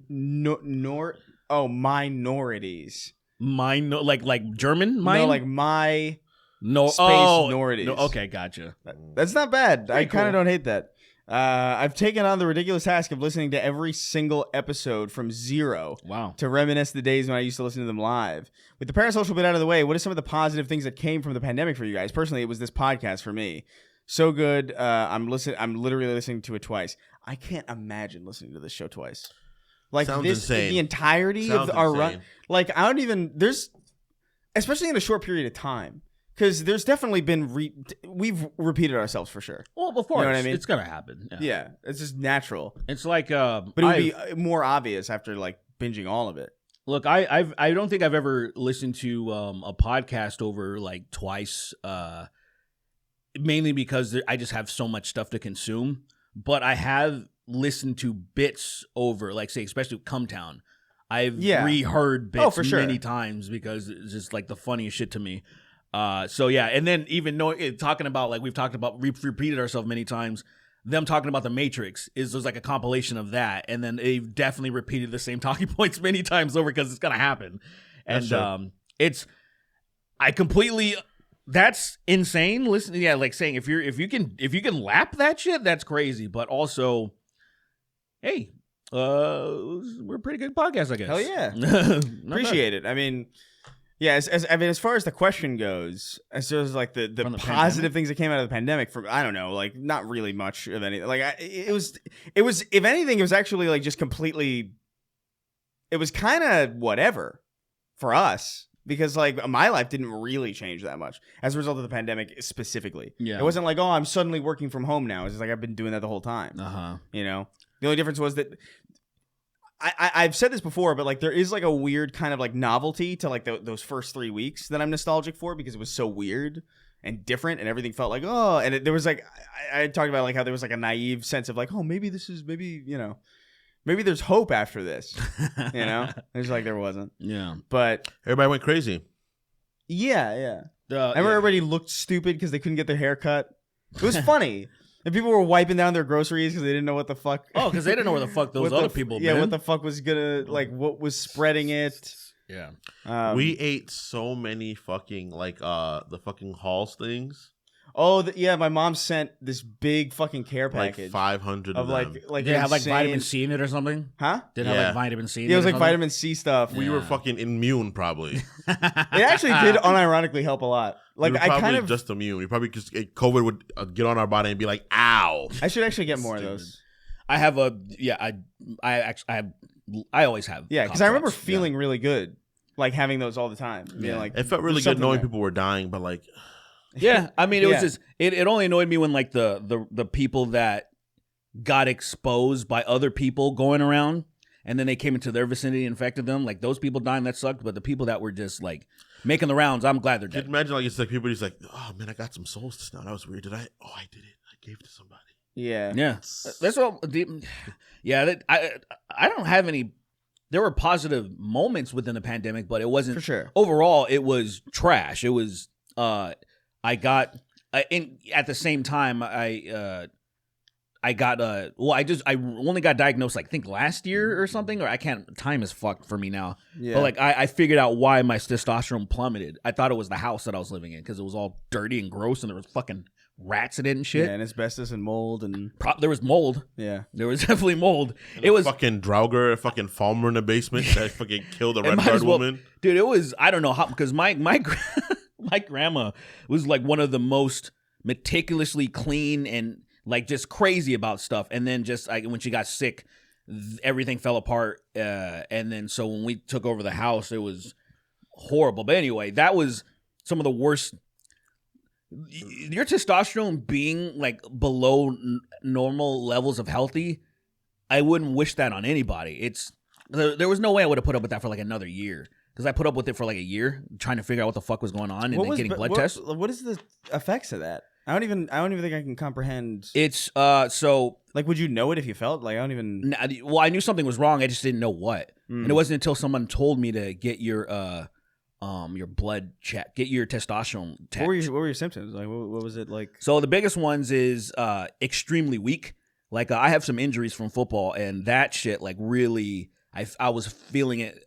Like German? No, like my no space minorities. No, okay, gotcha. That's not bad. I kind of don't hate that. I've taken on the ridiculous task of listening to every single episode from zero. Wow. To reminisce the days when I used to listen to them live. With the parasocial bit out of the way, what are some of the positive things that came from the pandemic for you guys? Personally, it was this podcast for me. So good. I'm literally listening to it twice. I can't imagine listening to this show twice. Like Sounds this, insane. the entirety Sounds of our insane. run. Like I don't even. There's, especially in a short period of time. Because there's definitely been we've repeated ourselves for sure. Well, of course, You know what I mean? it's gonna happen. Yeah, it's just natural. It's like, But it would be more obvious after like binging all of it. look, I don't think I've ever listened to a podcast over like twice. Mainly because I just have so much stuff to consume. But I have listened to bits over, like say, especially Come Town. I've reheard bits for sure. many times because it's just like the funniest shit to me. So yeah, and then even talking about like we've talked about, we've repeated ourselves many times. Them talking about the Matrix is like a compilation of that, and then they've definitely repeated the same talking points many times over because it's gonna happen. And that's insane. Listen, yeah, like saying if you can lap that shit, that's crazy. But also, hey, we're a pretty good podcast, I guess. Hell yeah. Appreciate it. I mean, yeah, as far as the question goes, as far as like the positive things that came out of the pandemic, from I don't know, like not really much of anything. Like it was if anything, it was actually like just completely. It was kind of whatever for us because like my life didn't really change that much as a result of the pandemic specifically. Yeah, it wasn't like I'm suddenly working from home now. It's just like I've been doing that the whole time. You know, the only difference was that. I've said this before, but like there is like a weird kind of like novelty to like those first 3 weeks that I'm nostalgic for because it was so weird and different and everything felt like there was like I talked about like how there was like a naive sense of like maybe there's hope after this, you know. It's like there wasn't. Yeah, but everybody went crazy. Yeah. I remember everybody looked stupid because they couldn't get their hair cut. It was funny. And people were wiping down their groceries because they didn't know what the fuck. Oh, because they didn't know where the fuck those other people. Yeah, what the fuck was gonna like? What was spreading it? Yeah. We ate so many fucking like the fucking Halls things. Oh yeah, my mom sent this big fucking care package, like 500 of them. like did it have like vitamin C in it or something? Huh? Did it have like vitamin C? Yeah, it was like vitamin C stuff. We were fucking immune, probably. It actually did unironically help a lot. Like we were I kind of just immune. We probably just COVID would get on our body and be like, "Ow!" I should actually get more of those. I have I always have. Yeah, because I remember feeling really good, like having those all the time. Yeah, like it felt really good knowing people were dying, but like. Yeah, I mean, it was just it only annoyed me when like the people that got exposed by other people going around and then they came into their vicinity and infected them. Like those people dying, that sucked. But the people that were just like making the rounds, I'm glad they're dead. Could imagine like it's like people just like, oh man, I got some souls just now. That was weird. I did it. I gave it to somebody. Yeah. That's what. I don't have any. There were positive moments within the pandemic, but it wasn't for sure. Overall, it was trash. It was. I got at the same time I got I only got diagnosed like I think last year or something, or I can't, time is fucked for me now. Yeah. But like I figured out why my testosterone plummeted. I thought it was the house that I was living in because it was all dirty and gross and there was fucking rats in it and shit. Yeah, and asbestos and mold and there was mold. Yeah, there was definitely mold. And it was fucking Draugr, fucking Falmer in the basement that fucking killed a red guard woman. Dude, it was, I don't know how, because my grandma was like one of the most meticulously clean and like just crazy about stuff. And then just like when she got sick, everything fell apart. And then so when we took over the house, it was horrible. But anyway, that was some of the worst. Your testosterone being like below normal levels of healthy, I wouldn't wish that on anybody. There was no way I would have put up with that for like another year. Because I put up with it for like a year, trying to figure out what the fuck was going on, and then getting blood tests. What is the effects of that? I don't even think I can comprehend. It's so like, would you know it if you felt like I don't even? Well, I knew something was wrong. I just didn't know what, and it wasn't until someone told me to get your blood check, get your testosterone test. What were your symptoms? Like, what was it like? So the biggest ones is extremely weak. Like I have some injuries from football, and that shit like really, I was feeling it.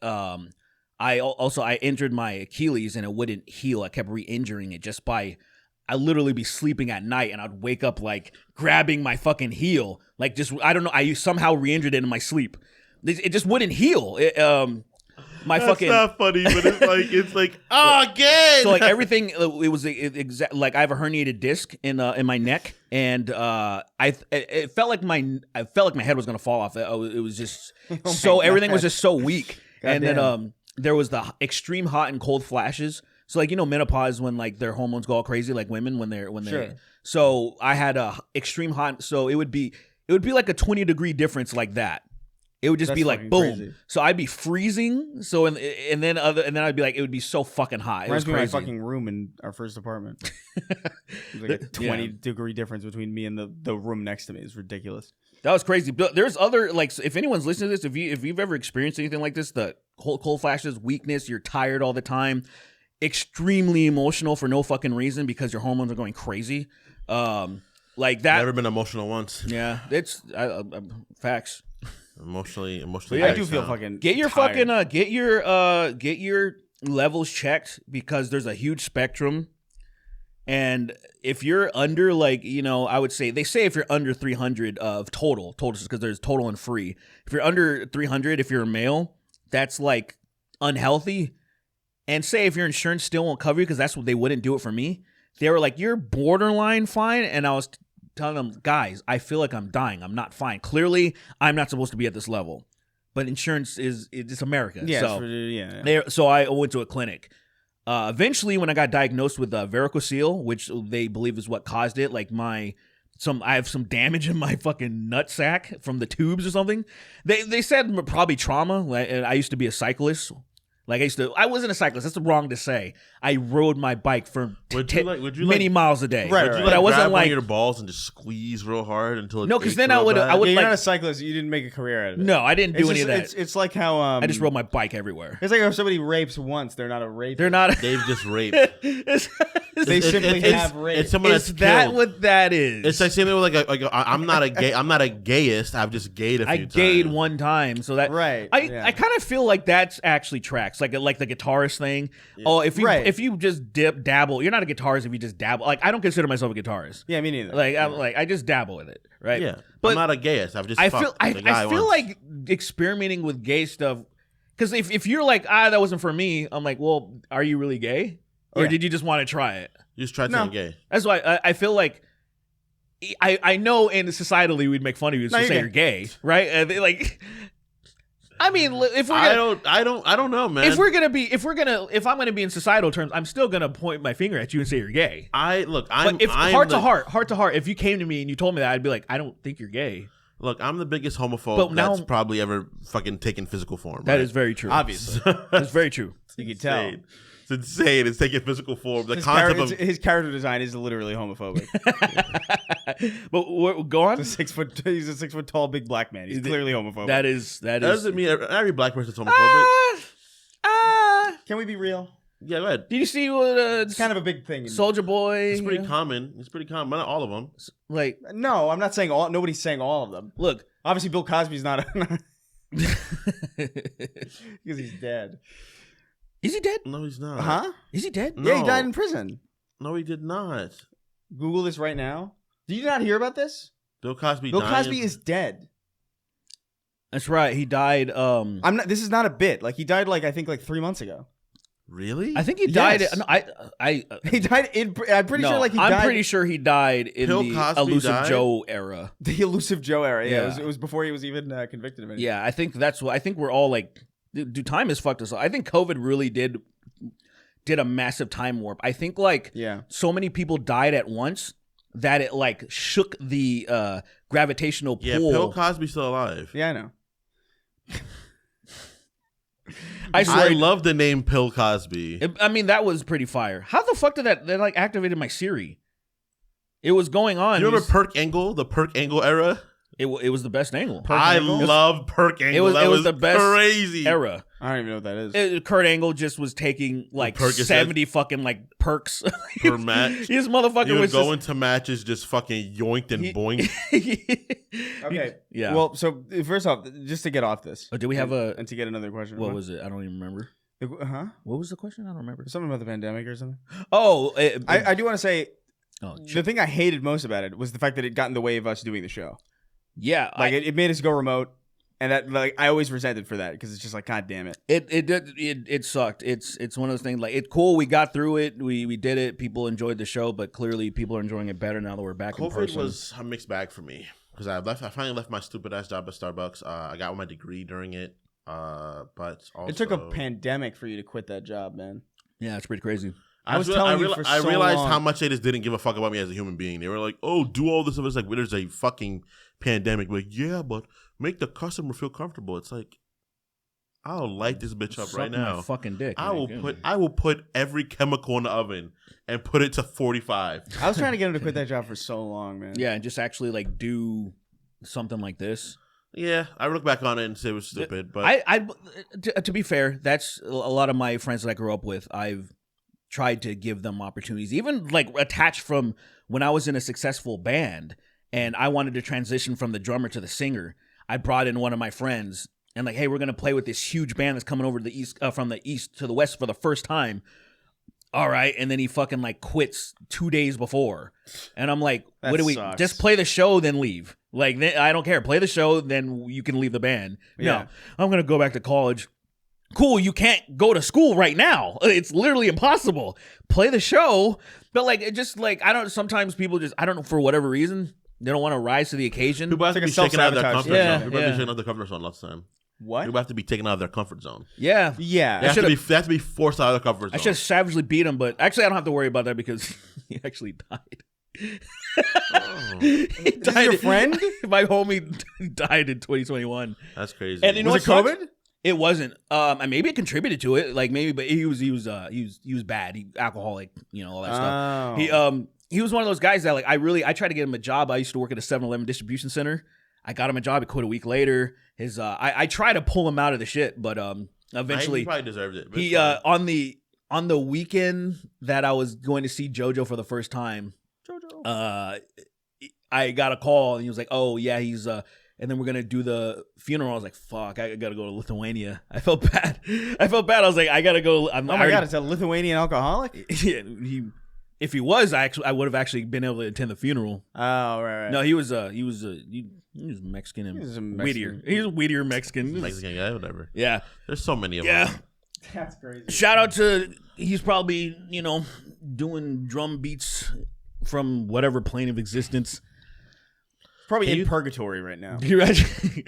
I injured my Achilles and it wouldn't heal. I kept re-injuring it just by, I literally be sleeping at night and I'd wake up like grabbing my fucking heel, like just I don't know. I somehow re-injured it in my sleep. It just wouldn't heal. That's not funny, but it's like again. So like everything, it was exact. Like I have a herniated disc in my neck, and it felt like my head was gonna fall off. It was just everything was just so weak. And then there was the extreme hot and cold flashes. So like menopause when like their hormones go all crazy, like women when they're Sure. So I had a extreme hot. So it would be like a 20-degree difference like that. It would just be like boom. Crazy. So I'd be freezing. So and then I'd be like, it would be so fucking hot. It was Reminds me of crazy. my fucking room in our first apartment. There's like a 20-degree difference between me and the room next to me. It's ridiculous. That was crazy. But there's other like, if anyone's listening to this, if you've ever experienced anything like this, the cold flashes, weakness, you're tired all the time, extremely emotional for no fucking reason because your hormones are going crazy. Like that. Never been emotional once. Yeah, it's facts. Emotionally. Yeah, I do feel fucking Get your tired. fucking get your levels checked because there's a huge spectrum. And if you're under like, I would say they say if you're under 300 of total because there's total and free. If you're under 300, if you're a male, that's like unhealthy. And say if your insurance still won't cover you because that's what they wouldn't do it for me. They were like, you're borderline fine, and I was telling them, guys, I feel like I'm dying. I'm not fine. Clearly, I'm not supposed to be at this level. But insurance it's America. Yeah, so, so I went to a clinic. Eventually, when I got diagnosed with varicocele, which they believe is what caused it, like I have some damage in my fucking nutsack from the tubes or something. They said probably trauma. I used to be a cyclist. Like I wasn't a cyclist. That's wrong to say. I rode my bike for many miles a day. Right, But I wasn't grab like on your balls and just squeeze real hard until no, because then I would Yeah, you're like not a cyclist. You didn't make a career out of it. no, I didn't do any of that. It's like how I just rode my bike everywhere. It's like if somebody rapes once, they're not a rapist. They're not. They've just raped. They simply have raped. It's someone Is that's that killed. what that is? It's like same thing with like I'm not a gayist. I've just gayed a few I times. gayed one time, so that Right, I yeah. kind of feel like that's actually tracks, like the guitarist thing. Oh, if you just dabble, you're not a guitarist if you just dabble. Like I don't consider myself a guitarist. Yeah, me neither. Like I just dabble with it, right? Yeah, but I'm not a gayist. I've just I fucked feel the guy I feel once. like experimenting with gay stuff. Because if you're like that wasn't for me, I'm like, well, are you really gay, or Yeah. did you just want to try it? You just tried No. something gay. That's why I feel like I know in societally we'd make fun of you to No, say you're you're gay, right? And like, I mean, if we're gonna, I don't know, man. if I'm gonna be in societal terms, I'm still gonna point my finger at you and say you're gay. I'm Heart to heart, if you came to me and you told me that, I'd be like, I don't think you're gay. Look, I'm the biggest homophobe But now- that's probably ever fucking taken physical form. That right? is very true. Obviously. That's very true. You can tell. Insane. It's insane. It's taking physical form. The His, concept character, of his character design is literally homophobic. But go on. He's a 6 foot tall big black man. He's clearly homophobic. That is. doesn't mean every black person's homophobic. Can we be real? Yeah, go ahead. Did you see what It's kind of a big thing. Soldier Boy? It's pretty common. It's pretty common. But not all of them. Like, No, I'm not saying all. Nobody's saying all of them. look. Obviously, Bill Cosby's not because he's dead. Is he dead? No, he's not. Huh? Is he dead? No. Yeah, he died in prison. No, he did not. Google this right now. Did you not hear about this? Bill Cosby. Bill dying. Cosby is dead. That's right. He died. I'm not. This is not a bit. Like he died. Like I think like 3 months ago. Really? I think he died. Yes. No, He died in. I'm pretty sure. Like he died. I'm pretty sure he died in Bill the Cosby Elusive died? Joe era. The Elusive Joe era. Yeah, Yeah. It was before he was even convicted of anything. Yeah, I think that's what. I think we're all like, dude, time has fucked us up. I think COVID really did a massive time warp. I think like Yeah. so many people died at once that it like shook the gravitational pull. Yeah, Bill Cosby's still alive. Yeah, I know. I swear. I love the name Bill Cosby. I mean, that was pretty fire. How the fuck did that like activated my Siri? It was going on. You remember Perk Angle? The Perk Angle era? It was the best angle. I love Perk Angle. It was the best crazy era. I don't even know what that is. Kurt Angle just was taking like Percocet. 70 fucking like perks Per match. His motherfucker You would was go just, into matches just fucking yoinked and boinked. Okay. Yeah. Well, so first off, just to get off this. Oh, did we have and to get another question? what was it? I don't even remember. Huh? What was the question? I don't remember. Something about the pandemic or something. Oh, I do want to say, Oh, the thing I hated most about it was the fact that it got in the way of us doing the show. Yeah, Like it made us go remote, and that like I always resented for that because it's just like, God damn it. It sucked. It's one of those things like it's cool. We got through it. We did it. People enjoyed the show, but clearly people are enjoying it better now that we're back in COVID person. was a mixed bag for me because I finally left my stupid ass job at Starbucks. I got my degree during it, but also It took a pandemic for you to quit that job, man. Yeah, it's pretty crazy. I realized long. how much they just didn't give a fuck about me as a human being. They were like, "Oh, do all this stuff." It's like, well, there's a fucking pandemic. We're like, yeah, but make the customer feel comfortable. It's like, I'll light this bitch up Suck right my now. fucking dick. I man. will put every chemical in the oven and put it to 45. I was trying to get him to quit that job for so long, man. Yeah, and just actually like do something like this. Yeah, I look back on it and say it was stupid, but I to be fair, that's a lot of my friends that I grew up with. I've tried to give them opportunities, even like attached from when I was in a successful band and I wanted to transition from the drummer to the singer. I brought in one of my friends and like, hey, we're gonna play with this huge band that's coming over to the east, from the east to the west for the first time. All right, and then he fucking like quits 2 days before, and I'm like, That what do we sucks. just play the show then leave? Like I don't care, play the show then you can leave the band. Yeah. No, I'm gonna go back to college. Cool, you can't go to school right now. It's literally impossible. Play the show, but like it just like I don't. Sometimes people just I don't know for whatever reason they don't want to rise to the occasion. people have to It's be like a taken out of their self-sabotage. comfort Yeah, zone. People have to yeah. be taken out of their comfort zone lots of time. What? People have to be taken out of their comfort zone. Yeah, Yeah. They have to be forced out of their comfort zone. I should have savagely beat him, but actually I don't have to worry about that because he actually died. Oh, He Is this your friend? My homie died in 2021. that's crazy. And you know Was what it sucks? COVID? It wasn't. And maybe it contributed to it. Like maybe, but he was bad. He alcoholic. You know all that stuff. He was one of those guys that like I tried to get him a job. I used to work at a 7-Eleven distribution center. I got him a job. He quit a week later. His I tried to pull him out of the shit, but eventually he probably deserved it. but he it's fine. on the weekend that I was going to see JoJo for the first time. I got a call and he was like, "Oh yeah, he's and then we're gonna do the funeral." I was like, "Fuck, I gotta go to Lithuania." I felt bad. I was like, "I gotta go." Oh my God, it's a Lithuanian alcoholic? Yeah, if he was, I would have actually been able to attend the funeral. Oh, right. No, he was Mexican and He was a Mexican. weedier. He's a weedier Mexican. Mexican guy, whatever. Yeah, There's so many of yeah. them. That's crazy. Shout out to he's probably doing drum beats from whatever plane of existence. Probably Can in you- purgatory right now. You actually,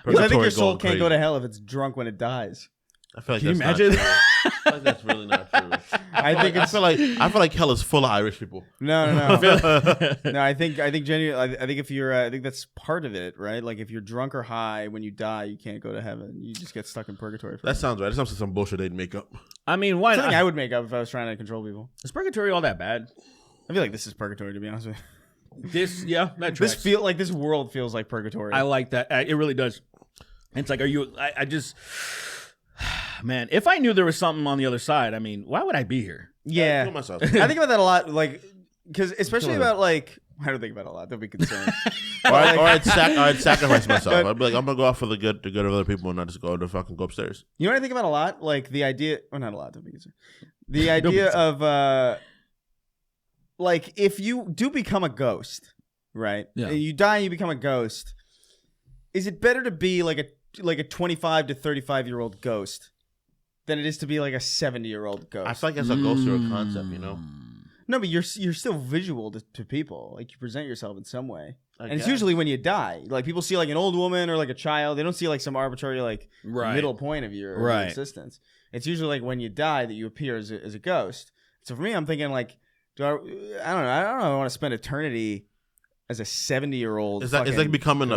Because I think Purgatory your soul going can't go crazy. to hell if it's drunk when it dies. I feel like Can you that's imagine? not true. I feel like that's really not true. I feel like hell is full of Irish people. No. No, I think genuinely. I think if you're, I think that's part of it, right? Like if you're drunk or high when you die, you can't go to heaven. You just get stuck in purgatory. That sounds right. That sounds like some bullshit they'd make up. I mean, why Something not? I would make up if I was trying to control people. Is purgatory all that bad? I feel like this is purgatory, to be honest with you. That tracks. This world feels like purgatory. I like that. It really does. It's like, are you? I just, man. If I knew there was something on the other side, I mean, why would I be here? yeah, Kill myself. I think about that a lot. Like, because especially about like, I don't think about it a lot. Don't be concerned. or I'd sacrifice myself. I'd be like, I'm gonna go out for the good of other people and not just go to fucking go upstairs. You know what I think about a lot? Like the idea, well, not a lot. Don't be concerned. The idea of like if you do become a ghost, right? Yeah. You die and you become a ghost. Is it better to be like a 25 to 35-year-old ghost than it is to be like a 70-year-old ghost? I feel like that's a ghost or a concept, you know. No, but you're still visual to people. Like you present yourself in some way. I And it's guess. usually when you die. Like people see like an old woman or like a child. They don't see like some arbitrary like Right. middle point of your Right. existence. It's usually like when you die that you appear as a ghost. So for me, I'm thinking like, I don't know. I want to spend eternity as a 70-year-old. It's like becoming a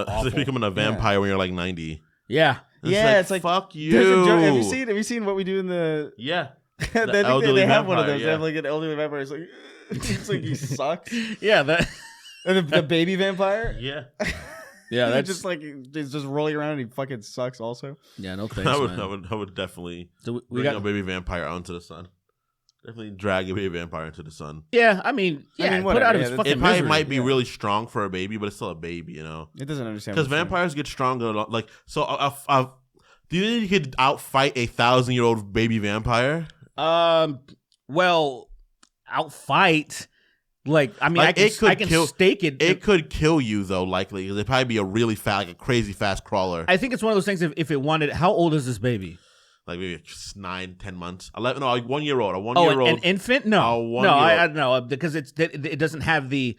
ghost. vampire when you're like 90. Yeah. It's like fuck There's a joke- you. Have you seen What We Do in the? Yeah. I think elderly they have one of vampire, those. They yeah. have like an elderly vampire. It's like it's like he sucks. Yeah. That. And the baby vampire. Yeah. Yeah. He That's just like he's just rolling around and he fucking sucks. Also, Yeah. No thanks, I man. would definitely So we bring got. a baby vampire out into the sun. Definitely drag a baby vampire into the sun. Yeah. I mean, put whatever, out yeah, his that's- fucking It probably misery. might be really strong for a baby, but it's still a baby, you know. it doesn't understand Because what's going on. vampires get stronger. Like so, do you think you could outfight a 1,000-year-old baby vampire? Well, outfight. Like, I mean, Like, I can stake it. It could kill you though, likely. Because it'd probably be a really fast, like a crazy fast crawler. I think it's one of those things. If it wanted, how old is this baby? Like maybe 9, 10 months, 11. No, like 1 year old. A 1 Oh, year old. an infant? No, no, I don't know because it doesn't have the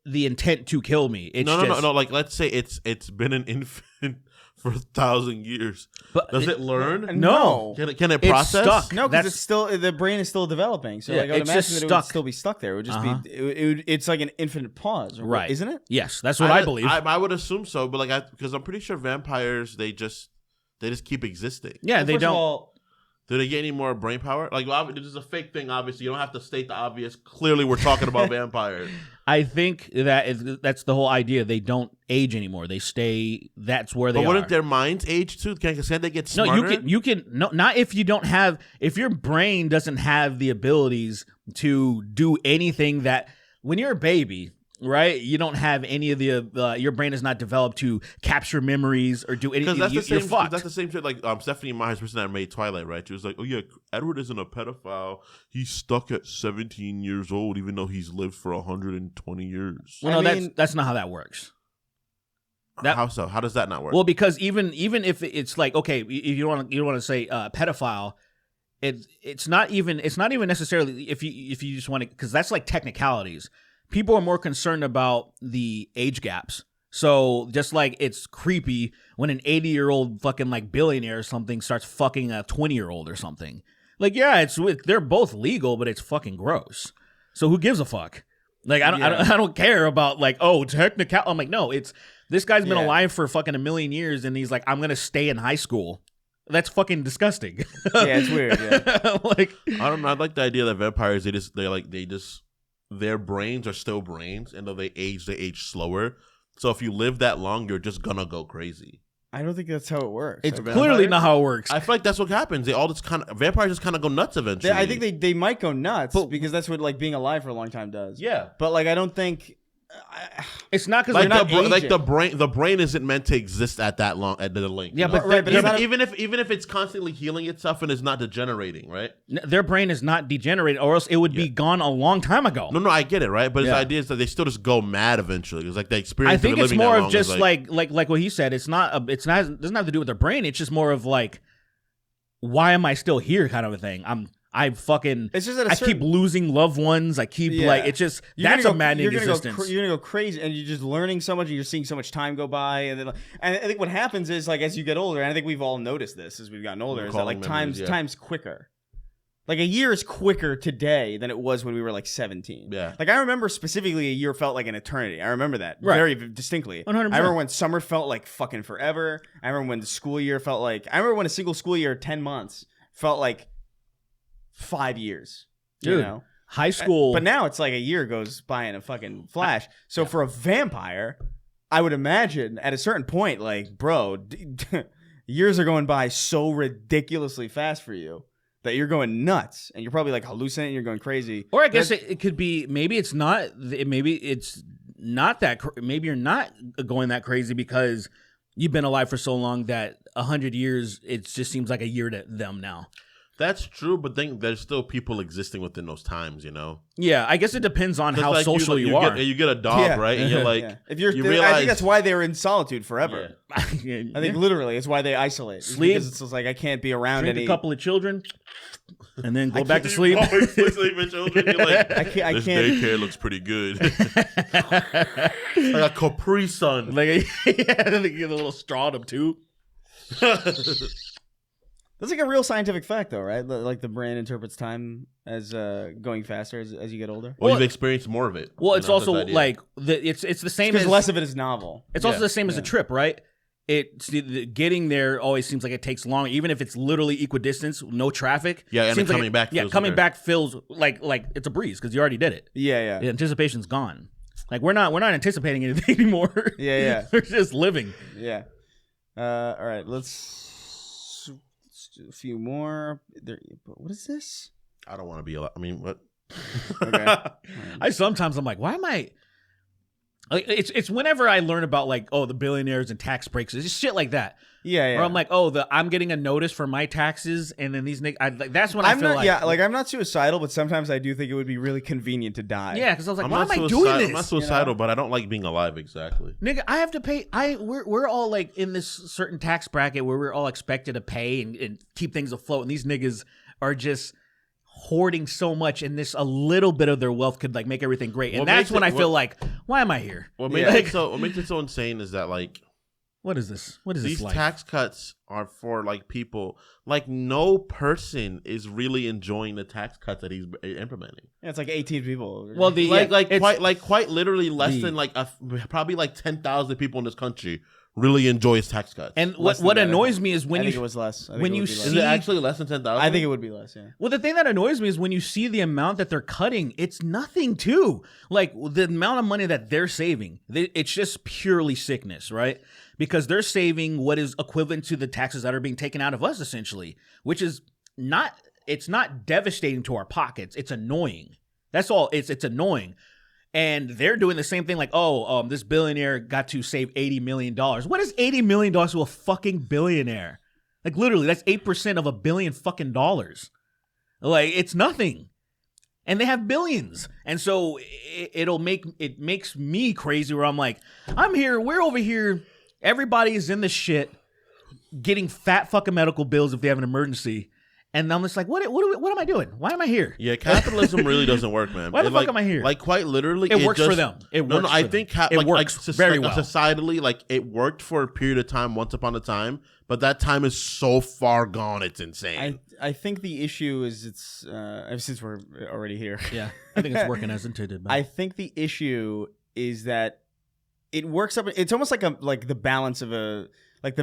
intent to kill me. It's No. Like, let's say it's been an infant for 1,000 years. But does it learn? No. Can it process? It's stuck. No, because it's still the brain is still developing. So Yeah, like I would it's imagine just that it stuck. would still be stuck there. It would just Uh-huh. be. It's like an infinite pause, Right? Isn't it? Yes, that's what I believe. I would assume so, but like because I'm pretty sure vampires they just keep existing. Yeah, Well, they first of don't. all, Do they get any more brain power? Like, this is a fake thing. Obviously, you don't have to state the obvious. Clearly, we're talking about vampires. I think that's the whole idea. They don't age anymore. They stay. That's where they But are. wouldn't their minds age too? Can they get smarter? No, you can no, not if you don't have, if your brain doesn't have the abilities to do anything that when you're a baby, right? You don't have any of the your brain is not developed to capture memories or do anything. Because You're fucked. that's the same shit. Like Stephanie Meyer's person that made Twilight, right? She was like, "Oh yeah, Edward isn't a pedophile. He's stuck at 17 years old, even though he's lived for 120 years." Well, I no, mean- that's not how that works. How so? How does that not work? Well, because even if it's like, okay, if you don't want to say pedophile, it's not even necessarily if you just want to, because that's like technicalities. People are more concerned about the age gaps. So just like it's creepy when an 80-year-old fucking like billionaire or something starts fucking a 20-year-old or something. Like, yeah, they're both legal, but it's fucking gross. So who gives a fuck? Like, I don't care about like, oh, technical. I'm like, no, this guy's been alive for fucking a million years, and he's like, I'm gonna stay in high school. That's fucking disgusting. Yeah, it's weird. Yeah. Like, I don't know. I like the idea that vampires their brains are still brains, and though they age slower. So if you live that long, you're just gonna go crazy. I don't think that's how it works. it's Like, clearly not how it works. I feel like that's what happens. Vampires just kind of go nuts eventually. I think they might go nuts because that's what like being alive for a long time does. yeah. But like I don't think. It's not because Like they're not the brain isn't meant to exist at that long at the length. Yeah, you know? but Right, but it's not even if it's constantly healing itself and is not degenerating, right? their brain is not degenerated, or else it would be gone a long time ago. No, I get it, right? But Yeah. the idea is that they still just go mad eventually. It's like the experience. I think of it's living more that of long just is like what he said. It doesn't have to do with their brain. It's just more of like, why am I still here, kind of a thing. It's just at a I certain, keep losing loved ones. I keep Yeah. like it's just that's a maddening existence. You're gonna go crazy, and you're just learning so much, and you're seeing so much time go by, and then I think what happens is like as you get older, and I think we've all noticed this as we've gotten older, is that like Recalling memories, time's quicker. Like a year is quicker today than it was when we were like 17. Yeah. Like I remember specifically a year felt like an eternity. I remember that Right. very distinctly. 100%. I remember when summer felt like fucking forever. I remember when the school year felt like. I remember when a single school year, 10 months, felt like 5 years. Dude, you know? high school. But now it's like a year goes by in a fucking flash. So for a vampire, I would imagine at a certain point, like, bro, years are going by so ridiculously fast for you that you're going nuts, and you're probably like hallucinating, you're going crazy. Or I guess it could be maybe it's not that maybe you're not going that crazy because you've been alive for so long that 100 years it just seems like a year to them now. That's true, but then there's still people existing within those times, you know. Yeah, I guess it depends on how Like social you are. You get a dog, Yeah. right? And you're like, Yeah. If you're, you I realize, think that's why they were in solitude forever. I I think literally it's why they isolate. It's Sleep. because it's just like I can't be around drink any. a couple of children, and then go I back to can't sleep. always sleep with children. You're like, I can't. daycare looks pretty good. Like a Capri Sun. Like, yeah, they get a little straw in them too. That's like a real scientific fact, though, right? Like the brain interprets time as going faster as you get older. Well, you've experienced more of it. Well, You it's know, also that's the idea. like it's the same Because as less of it is novel. It's also Yeah. the same as a trip, right? It's getting there always seems like it takes longer, even if it's literally equidistance, no traffic. Yeah, and seems then like coming back feels feels quicker. like it's a breeze because you already did it. Yeah. The anticipation's gone. Like we're not anticipating anything anymore. Yeah. We're just living. Yeah. All right. Let's do a few more. What is this? I don't want to be alive. I mean, what? Okay. I'm like, why am I? Like, it's whenever I learn about like the billionaires and tax breaks, it's just shit like that. Yeah. Where I'm like, oh, I'm getting a notice for my taxes, and then these niggas. Like, that's when I feel I'm not suicidal, but sometimes I do think it would be really convenient to die. Yeah, because I was like, I'm why not am I doing this? I'm not suicidal, but I don't like being alive. Exactly. Nigga, I have to pay. We're all like in this certain tax bracket where we're all expected to pay and keep things afloat, and these niggas are just hoarding so much, and this a little bit of their wealth could like make everything great. And that's when I feel like, why am I here? What makes it so insane is that like, what is this? What is these this like? tax cuts are for like people. Like no person is really enjoying the tax cuts that he's implementing. Yeah, it's like 18 people. Well, quite literally less than like probably like 10,000 people in this country really enjoys tax cuts. And what annoys me is when I think it was less. When you see, is it actually less than 10,000? I think it would be less. Yeah. Well, the thing that annoys me is when you see the amount that they're cutting, it's nothing too. Like the amount of money that they're saving, it's just purely sickness, right? Because they're saving what is equivalent to the taxes that are being taken out of us, essentially, which is it's not devastating to our pockets. It's annoying. That's all. It's annoying. And they're doing the same thing like, this billionaire got to save $80 million. What is $80 million to a fucking billionaire? Like literally, that's 8% of $1 billion fucking dollars. Like it's nothing. And they have billions. And so it makes me crazy where I'm like, we're over here. Everybody is in the shit getting fat fucking medical bills if they have an emergency. And I'm just like, what am I doing? Why am I here? Yeah, capitalism really doesn't work, man. Why the fuck am I here? Like quite literally, it works for them. I think it works very well. Societally, like it worked for a period of time, once upon a time, but that time is so far gone, it's insane. I think the issue is since we're already here. Yeah, I think it's working as intended. Man. I think the issue is that it works up. It's almost like the balance of the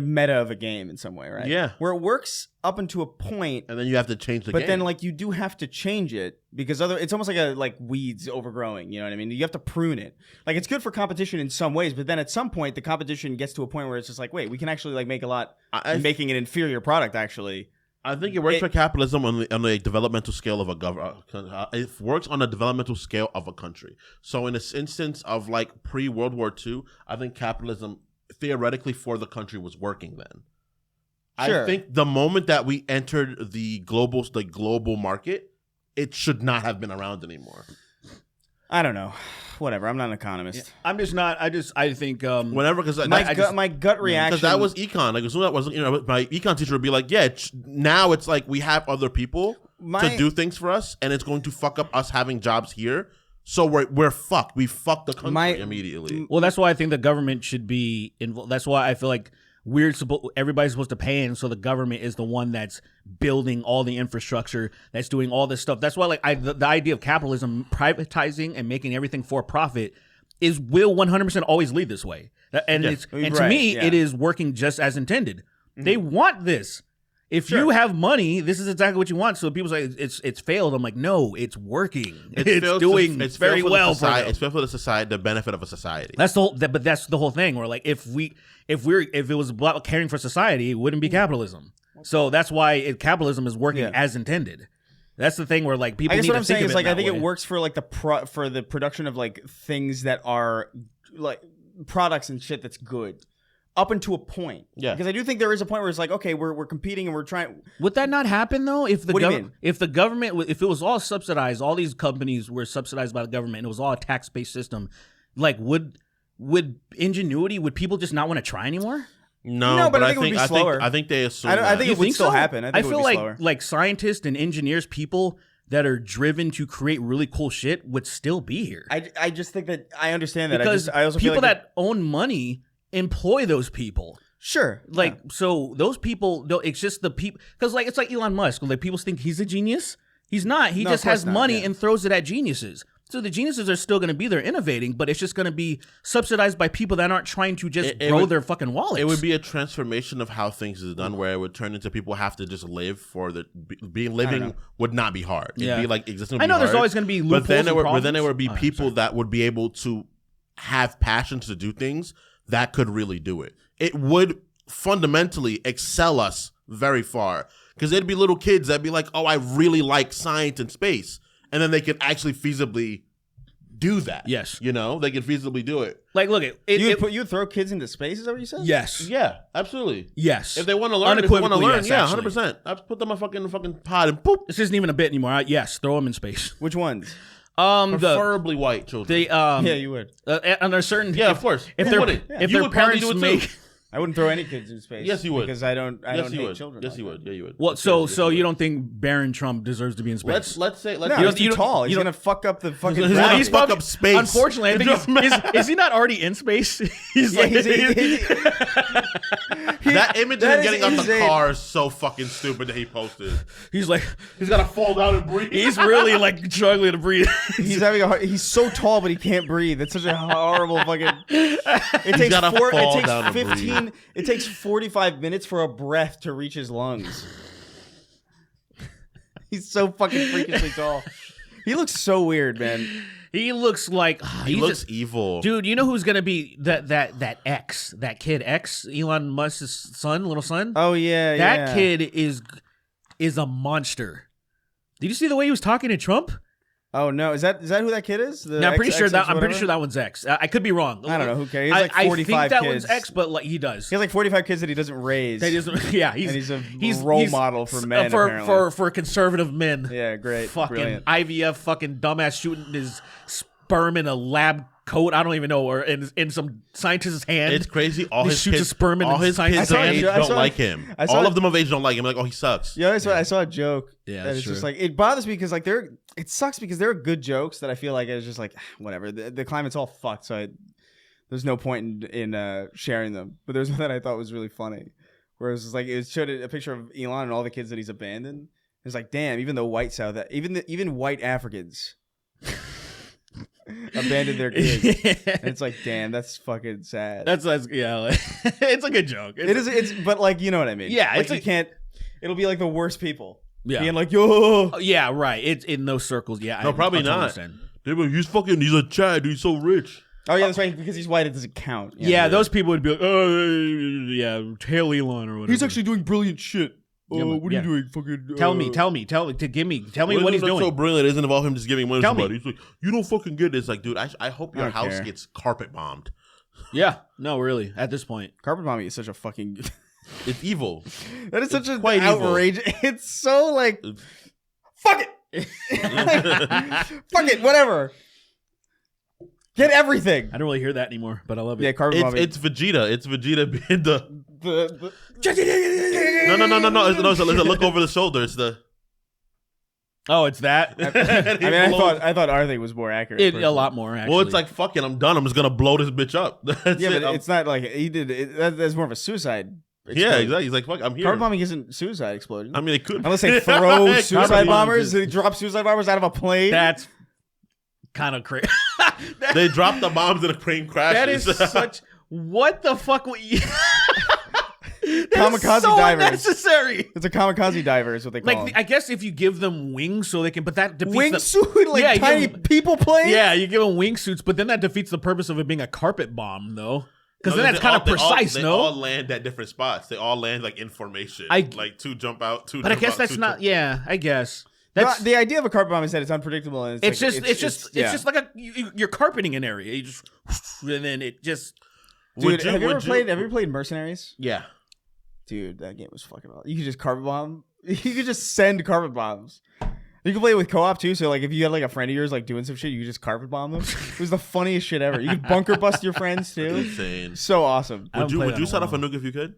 meta of a game in some way, right? Yeah. Where it works up into a point, and then you have to change the game. But then like you do have to change it because it's almost like weeds overgrowing, you know what I mean? You have to prune it. Like it's good for competition in some ways, but then at some point the competition gets to a point where it's just like, wait, we can actually like make a lot making an inferior product actually. I think it works for capitalism on the developmental scale of a government. It works on a developmental scale of a country. So in this instance of like pre-World War II, I think capitalism theoretically for the country was working then. Sure. I think the moment that we entered the global market, it should not have been around anymore. I don't know. Whatever. I'm not an economist. Yeah, I'm just not. I think whenever because my gut reaction because that was econ. Like as soon as that was my econ teacher would be like, yeah, now it's like we have other people to do things for us, and it's going to fuck up us having jobs here. So we're fucked. We fucked the country immediately. Well, that's why I think the government should be involved. That's why I feel like everybody's supposed to pay in, so the government is the one that's building all the infrastructure, that's doing all this stuff. That's why like the idea of capitalism privatizing and making everything for profit will 100% always lead this way. And to me, it is working just as intended. Mm-hmm. They want this. If you have money, this is exactly what you want. So people say it's failed. I'm like, no, it's working. It's doing very well for them. It's failed for the society, the benefit of a society. That's the whole thing. Where like if it was about caring for society, it wouldn't be capitalism. So that's why capitalism is working as intended. That's the thing where like people. I guess what I'm saying is like I think it works for like for the production of like things that are like products and shit that's good. Up until a point. Yeah. Because I do think there is a point where it's like, okay, we're competing and we're trying. Would that not happen though? If the government, if it was all subsidized, all these companies were subsidized by the government and it was all a tax-based system, like would ingenuity, would people just not want to try anymore? No, but I think it would be slower. I think they assume I think it would still happen. I feel like scientists and engineers, people that are driven to create really cool shit would still be here. I just think that I understand that. Because I also people feel like that own money employ those people. Sure. So those people don't, it's just the people, because like it's like Elon Musk, like people think he's a genius. He's not. He just has money and throws it at geniuses. So the geniuses are still going to be there innovating, but it's just going to be subsidized by people that aren't trying to just grow their fucking wallets. It would be a transformation of how things is done, where it would turn into people have to just live for living would not be hard. It'd be like existing. I know there's always going to be loopholes, but then there would be people that would be able to have passions to do things that could really do it. It would fundamentally excel us very far, because there'd be little kids that'd be like, oh, I really like science and space. And then they could actually feasibly do that. Yes. You know, they could feasibly do it. Like, look, You'd throw kids into space, is that what you said? yes. Yeah, absolutely. Yes. If they want to learn, Unequivocally, yes, yeah, actually. 100%. I put them in a fucking pod and boop. This isn't even a bit anymore. Yes, throw them in space. Which ones? Preferably white children. Yeah, you would. Under certain, Yeah, of course. If Who their wouldn't? if You their would probably parents do it too. make I wouldn't throw any kids in space. Yes, you would. Because I don't Yes, you hate would. children. Yes, you would. Yeah, you would. well, so you don't think Barron Trump deserves to be in space? Let's say No, You he's don't- you too don't- tall. you He's don't- gonna fuck up the fucking. He's gravity. gonna He's fuck probably- up space. Unfortunately, I think is he not already in space? He's Yeah, like that image of that him is getting out the insane. car is so fucking stupid that he posted. he's like He's gotta fall down and breathe. he's really like struggling to breathe. He's having a hard, he's so tall but he can't breathe. It's such a horrible fucking. It takes gotta fall down and 15. It takes 45 minutes for a breath to reach his lungs. He's so fucking freakishly tall. He looks so weird, man. He looks like He looks evil. dude. You know who's gonna be that kid X, Elon Musk's little son? Oh yeah, That kid is a monster. Did you see the way he was talking to Trump? Oh no, is that who that kid is? The No, I'm pretty sure whatever? that one's X. I could be wrong. I don't know. Who cares? He has like I 45 think that kids. one's X, but like he does. He has like 45 kids that he doesn't raise. That isn't, yeah, he's a role model for men, for conservative men. Yeah, great. Fucking Brilliant. IVF, fucking dumbass shooting his sperm in a lab coat. I don't even know, or in some scientist's hand. It's crazy. All He his shoots kids, a sperm in all the his science kids of hand. age I don't saw- like him. I saw- All of them of age don't like him. Like, oh, he sucks. Yeah, I saw a joke. Yeah, that that's it's just true. like it bothers me because like it sucks because there are good jokes that I feel like it's just like whatever. The climate's all fucked, so there's no point in sharing them. But there's one that I thought was really funny, where it was just like it showed a picture of Elon and all the kids that he's abandoned. It's like, damn, even the white South, even white Africans abandoned their kids. And it's like, damn, that's fucking sad. That's yeah. Like, it's a good joke. It's but like you know what I mean. Yeah, like, it's you can't. It'll be like the worst people. Yeah. Being like, yo. Oh, yeah, right. It's in those circles. Yeah, No, probably I totally not. understand. Dude, but he's a Chad. He's so rich. Oh yeah, that's right. Because he's white, it doesn't count. Yeah, those people would be like, oh, yeah, tail Elon or whatever. He's actually doing brilliant shit. Yeah, but- what are you doing? Fucking. Tell me, tell me what he's doing. So brilliant. It doesn't involve him just giving money to Tell me. somebody. He's like, you don't fucking get this. Like, dude, I hope your don't house care. gets carpet bombed. Yeah, no, really. At this point, Carpet bombing is such a fucking. It's evil. That is such a quite evil. outrage. It's so like. Fuck it. Fuck it. Whatever. Get everything. I don't really hear that anymore, but I love it. Yeah, carpet bombing. It's Vegeta. It's Vegeta being the. the No. It's a look over the shoulder. It's the. Oh, it's that. I mean, I thought our thing was more accurate. A personally. lot more. Actually. Well, it's like, fuck it, I'm done. I'm just gonna blow this bitch up. That's Yeah, it. but it's not like he did. That's more of a suicide. Yeah, explosion. exactly. He's like, fuck, I'm here. Carpet bombing isn't suicide explosion. I mean, it could. Unless they throw Carpet suicide bombing bombers, is- they drop suicide bombers out of a plane. that's kind of crazy. They drop the bombs and the plane crashes. That is such. What the fuck? Kamikaze so divers. unnecessary. It's a kamikaze diver, is what they call Like them. I guess if you give them wings, so they can, but that defeats the, Wingsuit, like Yeah, you tiny give 'em- people plane. Yeah, you give them wingsuits, but then that defeats the purpose of it being a carpet bomb, though. Because No, then that's kind of precise, they no? all land at different spots. They all land like in formation. Like two jump out, two. But I jump guess out, that's two not. jump- Yeah, I guess that's. The idea of a carpet bomb is that it's unpredictable and It's like, just like you're carpeting an area. You just and then it just. Dude, have you ever played Mercenaries? Yeah. Dude, that game was fucking awesome. You could just carpet bomb. You could just send carpet bombs. You can play it with co-op too. So like, if you had like a friend of yours like doing some shit, you could just carpet bomb them. It was the funniest shit ever. You could bunker bust your friends too. Insane. So awesome. I haven't played Would that you in a set off a while. nuke if you could?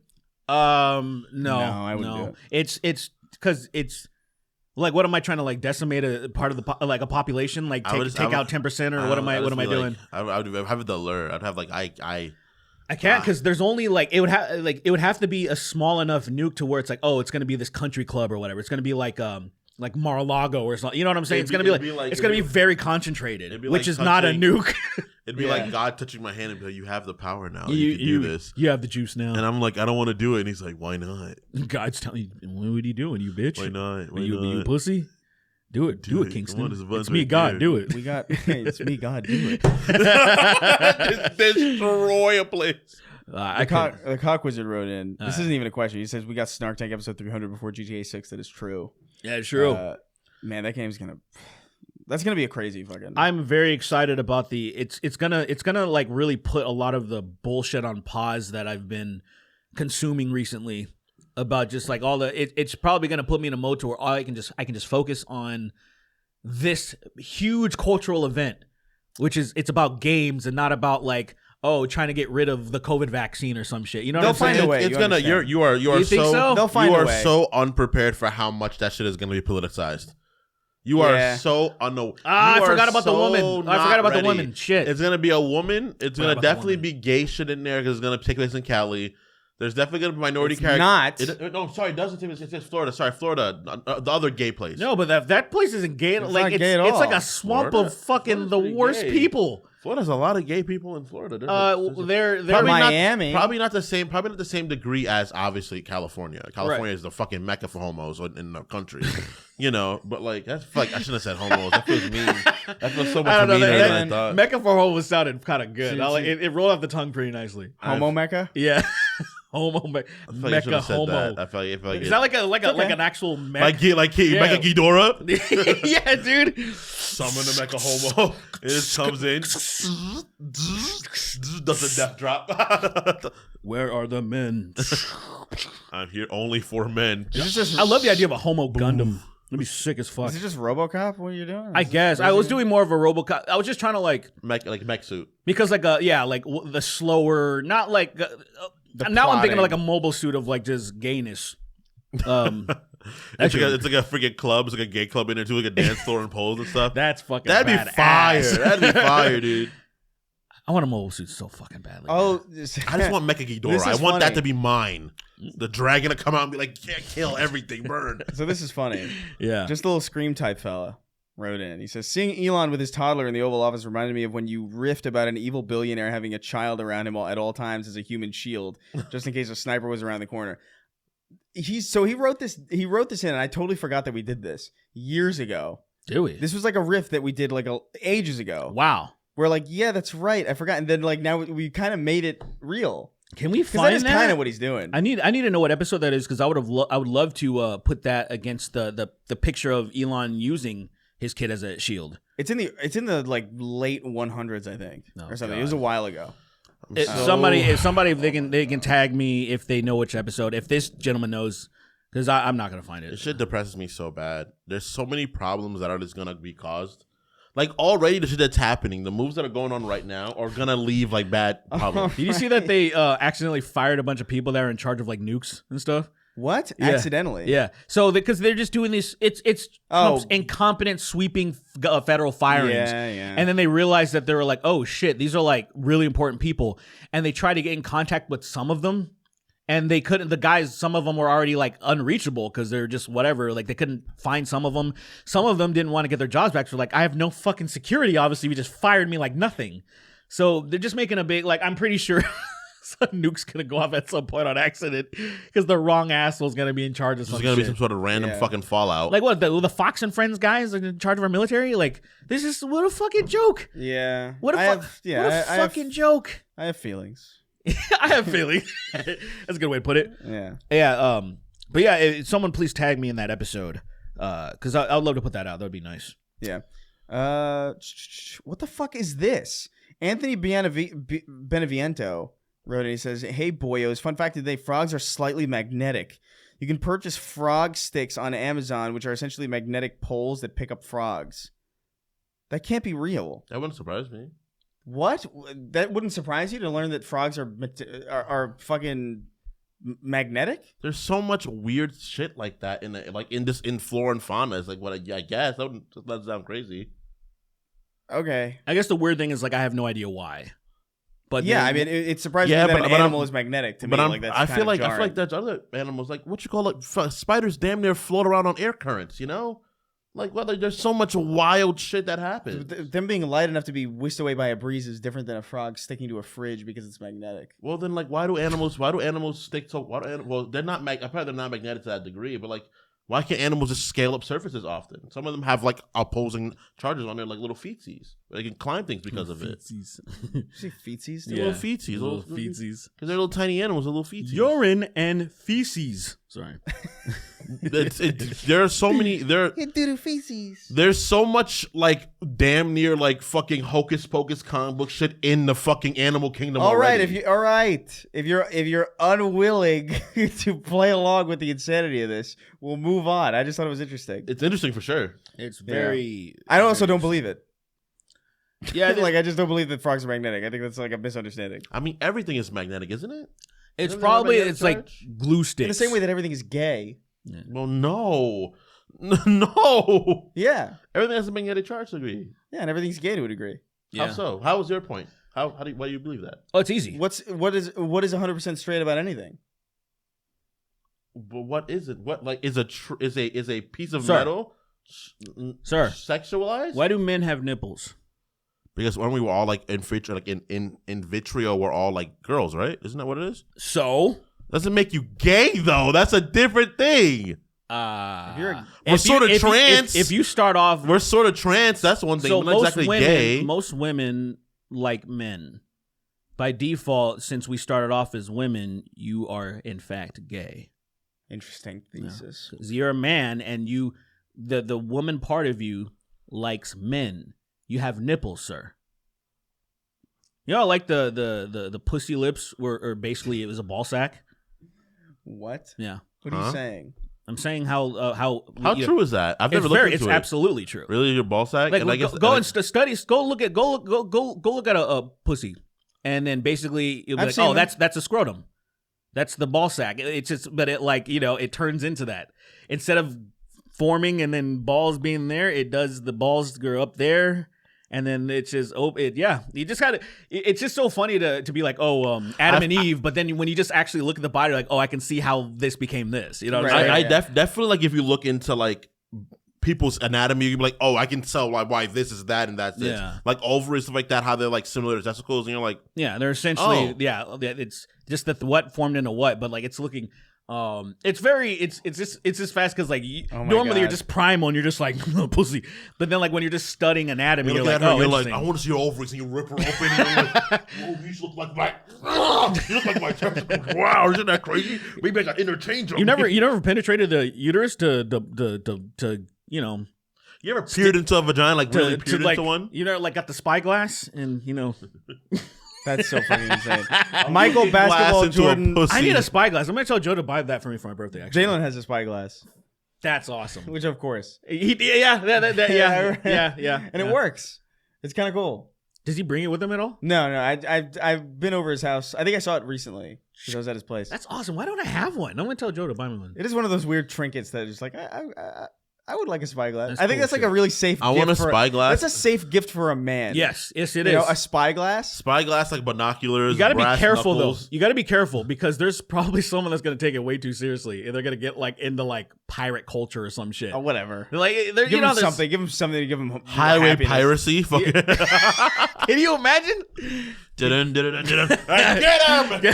No, I wouldn't do it. It's because it's like, what am I trying to like decimate a part of the like a population? Like take out 10% or what am I doing? I would have the alert. I'd have like I can't because there's only like it would have to be a small enough nuke to where it's like, oh, it's gonna be this country club or whatever. It's gonna be like Mar-a-Lago or something. You know what I'm saying? It's gonna be very concentrated, which is not a nuke. It'd be like God touching my hand and be like, "You have the power now. you You can do this." You have the juice now. And I'm like, "I don't want to do it." And he's like, "Why not? God's telling you, what are you doing, you bitch? Why not? Why you not? pussy? Do it, Do it. Kingston. Come on, there's a button It's me, right God. there. Do it. We got it's me, God, do it. Destroy a place. The cock wizard wrote in. This isn't even a question. He says we got Snark Tank episode 300 before GTA 6. That is true. Yeah, true. Man, that game's gonna. That's gonna be a crazy fucking. I'm very excited about the. It's gonna like really put a lot of the bullshit on pause that I've been consuming recently about just like all the. It's probably gonna put me in a mode to where I can just focus on this huge cultural event, which is it's about games and not about like trying to get rid of the COVID vaccine or some shit. You know They'll what I'm saying? find a way. It's gonna. You are You think so? They'll find you a are way. so unprepared for how much that shit is gonna be politicized. You are so unaware. I forgot about the woman. I forgot about the woman. Shit. It's gonna be a woman. It's gonna about the definitely woman. be gay shit in there because it's gonna take place in Cali. There's definitely gonna be minority It's characters. not. No, sorry, it doesn't. It says Florida. Sorry, Florida. The other gay place. No, but that place isn't gay. It's Like not it's gay at it's all. like a swamp Florida? of fucking Florida's the pretty worst gay. people. Florida's a lot of gay people in Florida. They're Probably Miami. probably not the same. Probably not the same degree as obviously California. California is the fucking mecca for homos in the country, you know. But like that's fuck. I shouldn't have said homos. That feels mean. That feels so I much don't know. meaner That, than I thought. Mecca for Homo sounded kind of good. See, I like, see. it rolled off the tongue pretty nicely. Homo Mecca. Yeah, Homo I feel like I should Mecca have said Homo. that. I feel like Is that like okay. an actual mech? like Yeah. Mecca Ghidorah? Yeah, dude. Summon the Mecca Homo. It just comes in. Does a death drop. Where are the men? I'm here only for men. Is this just, I love the idea of a Homo Gundam. That'd be sick as fuck. Is it just RoboCop? What are you doing? I guess I was doing more of a RoboCop. I was just trying to like Mech suit. because like the slower, not like The now I'm thinking of like plotting. a mobile suit of like just gayness. It's like a freaking club. It's like a gay club in there too, like a dance floor and poles and stuff. That's fucking. That'd be badass. fire. That'd be fire, dude. I want a mobile suit so fucking badly. Oh, man. I just want Mecha This Ghidorah. is I want that funny. to be mine. The dragon to come out and be like, yeah, kill everything, burn. so this is funny. Yeah. Just a little scream type fella wrote in. He says, seeing Elon with his toddler in the Oval Office reminded me of when you riffed about an evil billionaire having a child around him at all times as a human shield, just in case a sniper was around the corner. He wrote this in, and I totally forgot that we did this years ago. Do we? This was like a riff that we did like ages ago. Wow. We're like, yeah, that's right. I forgot. And then like now we kind of made it real. Can we Because that find is kind of what he's doing. I need to know what episode that is because I would love to put that against the picture of Elon using his kid as a shield. It's in the like late 100s, I think, Oh, or something. God. It was a while ago. If somebody, if they can tag me if they know which episode. If this gentleman knows, because I'm not gonna find This it. shit depresses me so bad. There's so many problems that are just gonna be caused. Like already the shit that's happening, the moves that are going on right now are gonna leave like bad problems. Did you see that they accidentally fired a bunch of people that are in charge of like nukes and stuff? What? Yeah. Accidentally? Yeah. So because they're just doing this, it's Trump's incompetent sweeping federal firings. Yeah. And then they realized that they were like, oh shit, these are like really important people. And they tried to get in contact with some of them. And they couldn't, the guys, some of them were already like unreachable because they're just whatever. Like they couldn't find some of them. Some of them didn't want to get their jobs back. So like, I have no fucking security. Obviously, we just fired me like nothing. So they're just making a big, like, I'm pretty sure some nuke's going to go off at some point on accident because the wrong asshole's going to be in charge of There's some gonna be shit. some sort of random fucking fallout. Like what, the Fox and Friends guys are in charge of our military? Like, this is, what a fucking joke. Yeah. What a, fucking joke. I have feelings. I have feelings. That's a good way to put it. Yeah. Yeah. But yeah, someone please tag me in that episode, because I'd love to put that out. That would be nice. Yeah. What the fuck is this? Anthony Beneviento wrote it. He says, "Hey boyos, fun fact today: frogs are slightly magnetic. You can purchase frog sticks on Amazon, which are essentially magnetic poles that pick up frogs. That can't be real. That wouldn't surprise me. What? That wouldn't surprise you to learn that frogs are fucking magnetic? There's so much weird shit like that in flora and fauna. It's like what I guess that doesn't sound crazy. Okay. I guess the weird thing is like I have no idea why. But yeah, then- I mean, it surprises Yeah, me that but an animal I'm- is magnetic to me. But Like, that's I kinda feel like jarring. there's other animals like what you call it. Spiders damn near float around on air currents. You know, like there's so much wild shit that happens. Them being light enough to be whisked away by a breeze is different than a frog sticking to a fridge because it's magnetic. Well, then, like, why do animals stick to? Well, they're not. Apparently, they're not magnetic to that degree. But like, why can't animals just scale up surfaces often? Some of them have like opposing charges on their like little feetsies. They can climb things because of it. You see feetsies? Little feetsies, Little feetsies. Because they're little tiny animals, little feetsies. Urine and feces. Sorry. There are so many. There's so much like damn near like fucking hocus pocus comic book shit in the fucking animal kingdom. All right, already. if you're unwilling to play along with the insanity of this, we'll move on. I just thought it was interesting. It's interesting for sure. It's very. I also don't believe it. Yeah, like I just don't believe that frogs are magnetic. I think that's like a misunderstanding. I mean, everything is magnetic, isn't it? it's Isn't probably everybody it's like charge? glue sticks. In the same way that everything is gay. Yeah. Well, no. Yeah. Everything has a magnetic charge degree. Yeah, and everything's gay to a degree. Yeah. How so? How was your point? Why do you believe that? Oh, it's easy. What is 100% straight about anything? But what is it? What like is a piece of Sir. metal? Sir. Sexualized? Why do men have nipples? Because when we were all like in vitro, we're all like girls, right? Isn't that what it is? So, Doesn't make you gay though. That's a different thing. We're sort of trans. If you start off, We're sort of trans. That's one thing. so We're not exactly gay. most women like men. By default, since we started off as women, you are in fact gay. Interesting thesis. 'Cause you're a man, and the woman part of you likes men. You have nipples, sir. You know, like the pussy lips or basically it was a ball sack. What? Yeah, What are you saying? I'm saying how True is that? I've never it's looked very, into it's it. absolutely true. Really, your ball sack? Like, And I guess go and study. Go look at a pussy, and then basically you'll be I've like, seen oh, them. that's a scrotum. That's the ball sack. It's just, but it like it turns into that instead of forming and then balls being there. It does the balls go up there. And then it's just you just gotta. It's just so funny to be like, Adam and Eve, but then when you just actually look at the body, like, oh, I can see how this became this. You know what I'm saying? I definitely like if you look into like people's anatomy, you'd be like, oh, I can tell why this is that and that's this. Yeah. Like ovaries, stuff like that, how they're like similar to testicles, and you're like, Yeah, they're essentially Oh. It's just that the what formed into what, but like it's looking. It's just fast because like Oh my normally you're God. just primal and you're just like pussy, but then like when you're just studying anatomy, you you're look like, at her, oh, you're like, I interesting. want to see your ovaries, and you rip her open, and you're like, whoa, these look like my, you look like my testicles. Wow, isn't that crazy? Maybe I got interchange them. You never penetrated the uterus to you know. You ever peered into a vagina, like really to peered like, into one? You know, like got the spyglass and That's so fucking insane. Glass Michael Basketball into a Jordan. pussy. I need a spyglass. I'm gonna tell Joe to buy that for me for my birthday. Actually, Jalen has a spyglass, that's awesome. which of course, Yeah, yeah, and it works. It's kind of cool. Does he bring it with him at all? No, I've been over his house. I think I saw it recently because I was at his place. That's awesome. Why don't I have one? I'm gonna tell Joe to buy me one. It is one of those weird trinkets that is like I would like a spyglass. That's I think cool that's like shit. a really safe. I gift want a for spyglass. That's a safe gift for a man. Yes, it you is. know, a spyglass. Spyglass, like binoculars. You got to be brass careful knuckles. though. You got to be careful because there's probably someone that's going to take it way too seriously, and they're going to get like into like pirate culture or some shit. Oh, whatever. Like, Give you know, him there's- something. Give him something to give him Highway happiness. piracy. Fucking Can you imagine? Get him!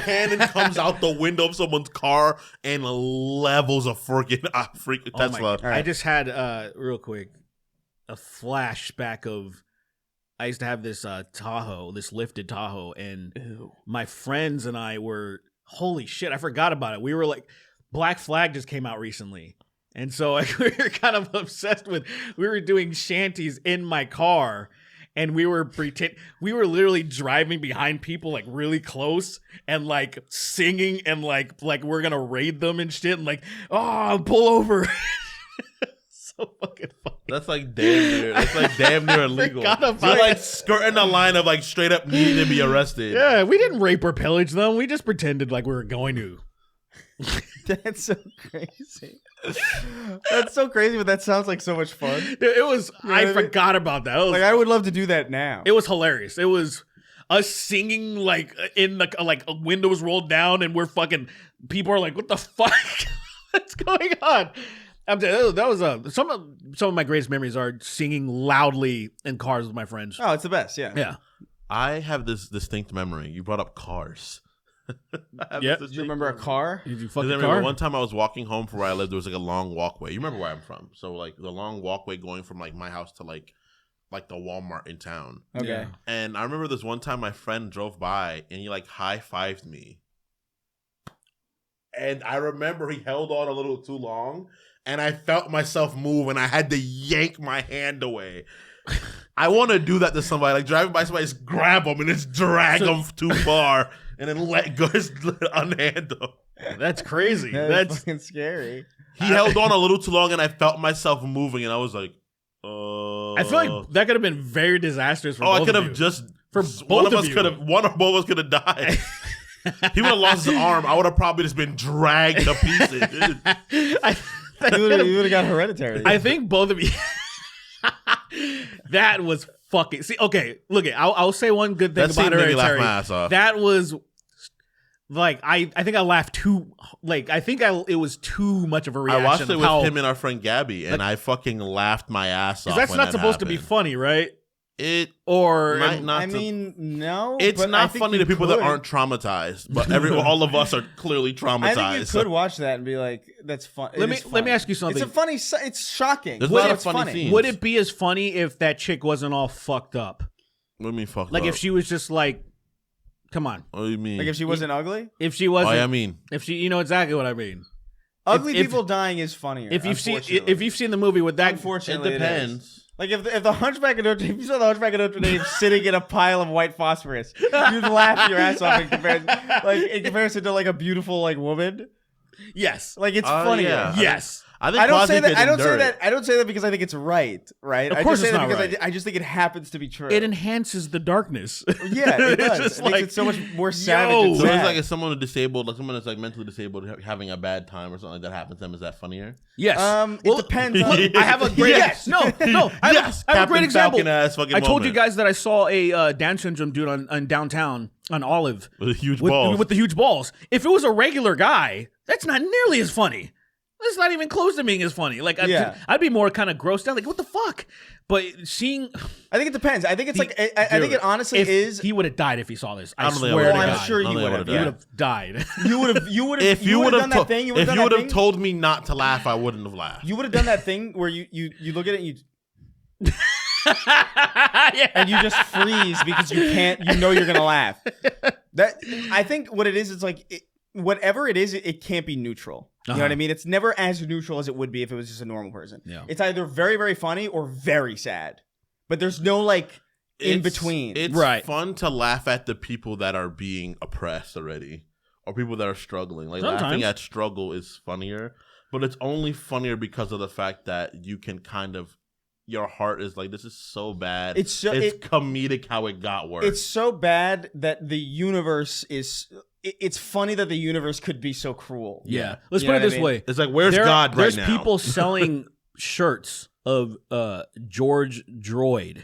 Cannon comes out the window of someone's car and levels a freaking Tesla. right. I just had real quick a flashback of I used to have this Tahoe, this lifted Tahoe, and my friends and I were holy shit, I forgot about it. We were like Black Flag just came out recently. And so like, we were kind of obsessed with we were doing shanties in my car. And we were literally driving behind people like really close and like singing and like we're gonna raid them and shit and like, oh, pull over. So fucking funny. That's like damn near illegal. forgot about You're like it. skirting the line of like straight up needing to be arrested. Yeah, we didn't rape or pillage them. We just pretended like we were going to. That's so crazy. That's so crazy, but that sounds like so much fun. Dude, it was. I forgot about that. Like I would love to do that now. It was hilarious. It was us singing like in the like windows rolled down, and we're fucking. People are like, "What the fuck? What's going on?" I'm telling you, that was some of my greatest memories are singing loudly in cars with my friends. Oh, it's the best. Yeah. Yeah. I have this distinct memory. You brought up cars. Yeah. Do you remember a car? Did you fuck I the remember car? one time I was walking home from where I lived. There was like a long walkway. You remember where I'm from? So like the long walkway going from like my house to like the Walmart in town. Okay. Yeah. And I remember this one time my friend drove by and he like high-fived me. And I remember he held on a little too long, and I felt myself move, and I had to yank my hand away. I want to do that to somebody, like driving by somebody, just grab them and just drag them too far, and then let go, just unhand them. That's crazy. That's fucking scary. He held on a little too long, and I felt myself moving, and I was like, I feel like that could have been very disastrous for both I could of have you. just For one both of of us you. could have one or both of us could have died. He would have lost his arm. I would have probably just been dragged to pieces. You would have got hereditary. I think both of you. That was fucking. See, okay, look it. I'll say one good thing That scene about made me laugh Hereditary. my ass off. That was like I think I laughed too. Like I think it was too much of a I reaction. watched it of with how, him and our friend Gabby, and I fucking laughed my ass off. That's when not that supposed to be happened. funny, right? It Or might not. I mean, no. It's but I not think funny you to people that could. aren't traumatized, but all of us are clearly traumatized. I think you could watch that and be like, "That's fun." Let me ask you something. It's a funny. It's shocking. There's but a lot of it's funny scenes. Would it be as funny if that chick wasn't all fucked up? What do you mean fucked Like up? if she was just like, come on. What do you mean? Like if she wasn't ugly. If she wasn't, I mean, if she, you know exactly what I mean. Ugly if- people dying is funnier. If you've seen, unfortunately. if you've seen the movie with that, it unfortunately, depends. Like if the Hunchback of Notre Dame, if you saw the Hunchback of Notre Dame sitting in a pile of white phosphorus, you'd laugh your ass off in comparison to like a beautiful like woman. yes, Like it's funnier. Yeah. yes. I think I don't say Quasi that. could I don't say endure that. it. I don't say that because I think it's right. Right. Of I course just say it's that not because right. I just think it happens to be true. It enhances the darkness. Yeah, it It's does. just It makes like, it so much more savage. yo. and So it's sad. like if someone is disabled, like someone is like mentally disabled, having a bad time or something like that happens to them. Is that funnier? Yes. It depends. On, I have a great Yes. no. I have a Captain great example. Falcon ass fucking I told you moment. guys that I saw a Down syndrome dude on downtown on Olive With a huge with, balls. with the huge balls. If it was a regular guy, that's not nearly as funny. That's not even close to being as funny. Like I'd be more kind of grossed out. Like what the fuck? But seeing, I think it depends. I think it's like I think it honestly if is. he would have died if he saw this. I I don't think I swear to would've God, died. sure I don't he think I would've, he yeah. would have died. You would have If you would have done that thing. You would have done that thing. told me not to laugh, I wouldn't have laughed. You would have done that thing where you look at it and you Yeah. and you just freeze because you know you're gonna laugh. That I think what it is like whatever it is, it can't be neutral. You know what I mean? It's never as neutral as it would be if it was just a normal person. Yeah. It's either very, very funny or very sad. But there's no like in between. It's Right. fun to laugh at the people that are being oppressed already, or people that are struggling. Like Sometimes. laughing at struggle is funnier, but it's only funnier because of the fact that you can kind of, your heart is like, this is so bad. It's so- it's comedic how it got worse. It's so bad that the universe is. It's funny that the universe could be so cruel. Yeah. Let's You put know it what I this mean? way. It's like, where's God right there's now? people selling shirts of George Droid.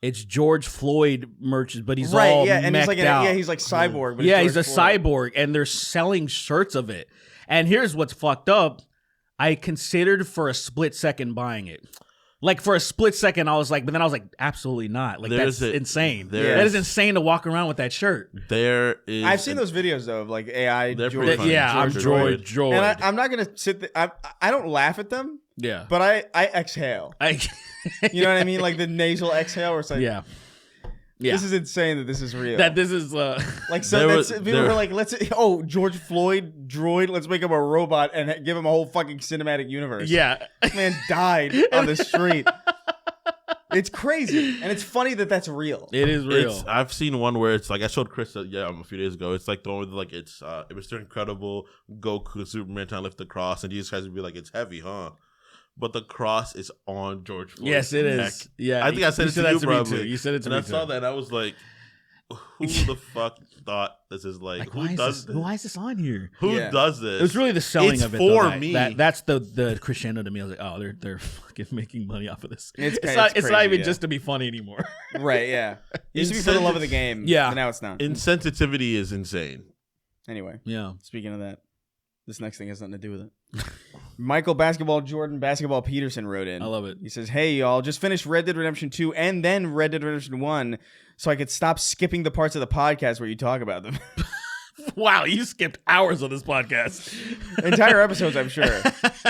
It's George Floyd merch, but he's all yeah, and he's like out. he's like cyborg. But Yeah, it's he's a George Floyd. cyborg, and they're selling shirts of it. And here's what's fucked up. I considered for a split second buying it. Like for a split second, I was like, but then I was like, absolutely not. Like that's insane. That is insane to walk around with that shirt. There is. I've seen those videos though of like AI. They're George- pretty funny. Yeah, I'm George Droid. And I'm not gonna sit. I don't laugh at them, Yeah. but I exhale. You know what I mean? Like the nasal exhale, where it's like, yeah. this is insane that this is real. That this is Like so, There that's, was- people there- were like, George Floyd droid, let's make him a robot and give him a whole fucking cinematic universe. yeah. Man died on the street. It's crazy, and it's funny that that's real. It is real. I've seen one where it's like I showed Chris a few days ago. It's like the one with like it was Mr. Incredible, Goku, Superman trying to lift the cross, and Jesus Christ would be like, it's heavy, huh? But the cross is on George Floyd's Yes, it neck. is. Yeah, I think I said it to that you, me probably. too. You said it to and me I saw too. that, and I was like, who the fuck thought this is like who does this? Why is this on here? Who Yeah. does this? It was really the selling It's of it. for though, me. That's the crescendo to me. I was like, oh, they're fucking making money off of this. It's not crazy, even yeah. just to be funny anymore. Right? Yeah. It used to be for the love of the game. Yeah. But now it's not. Insensitivity is insane. Anyway, Yeah. speaking of that, this next thing has nothing to do with it. Michael Basketball Jordan Basketball Peterson wrote in. I love it. He says, "Hey y'all, just finished Red Dead Redemption 2 and then Red Dead Redemption 1, so I could stop skipping the parts of the podcast where you talk about them. Wow, you skipped hours of this podcast. Entire episodes, I'm sure.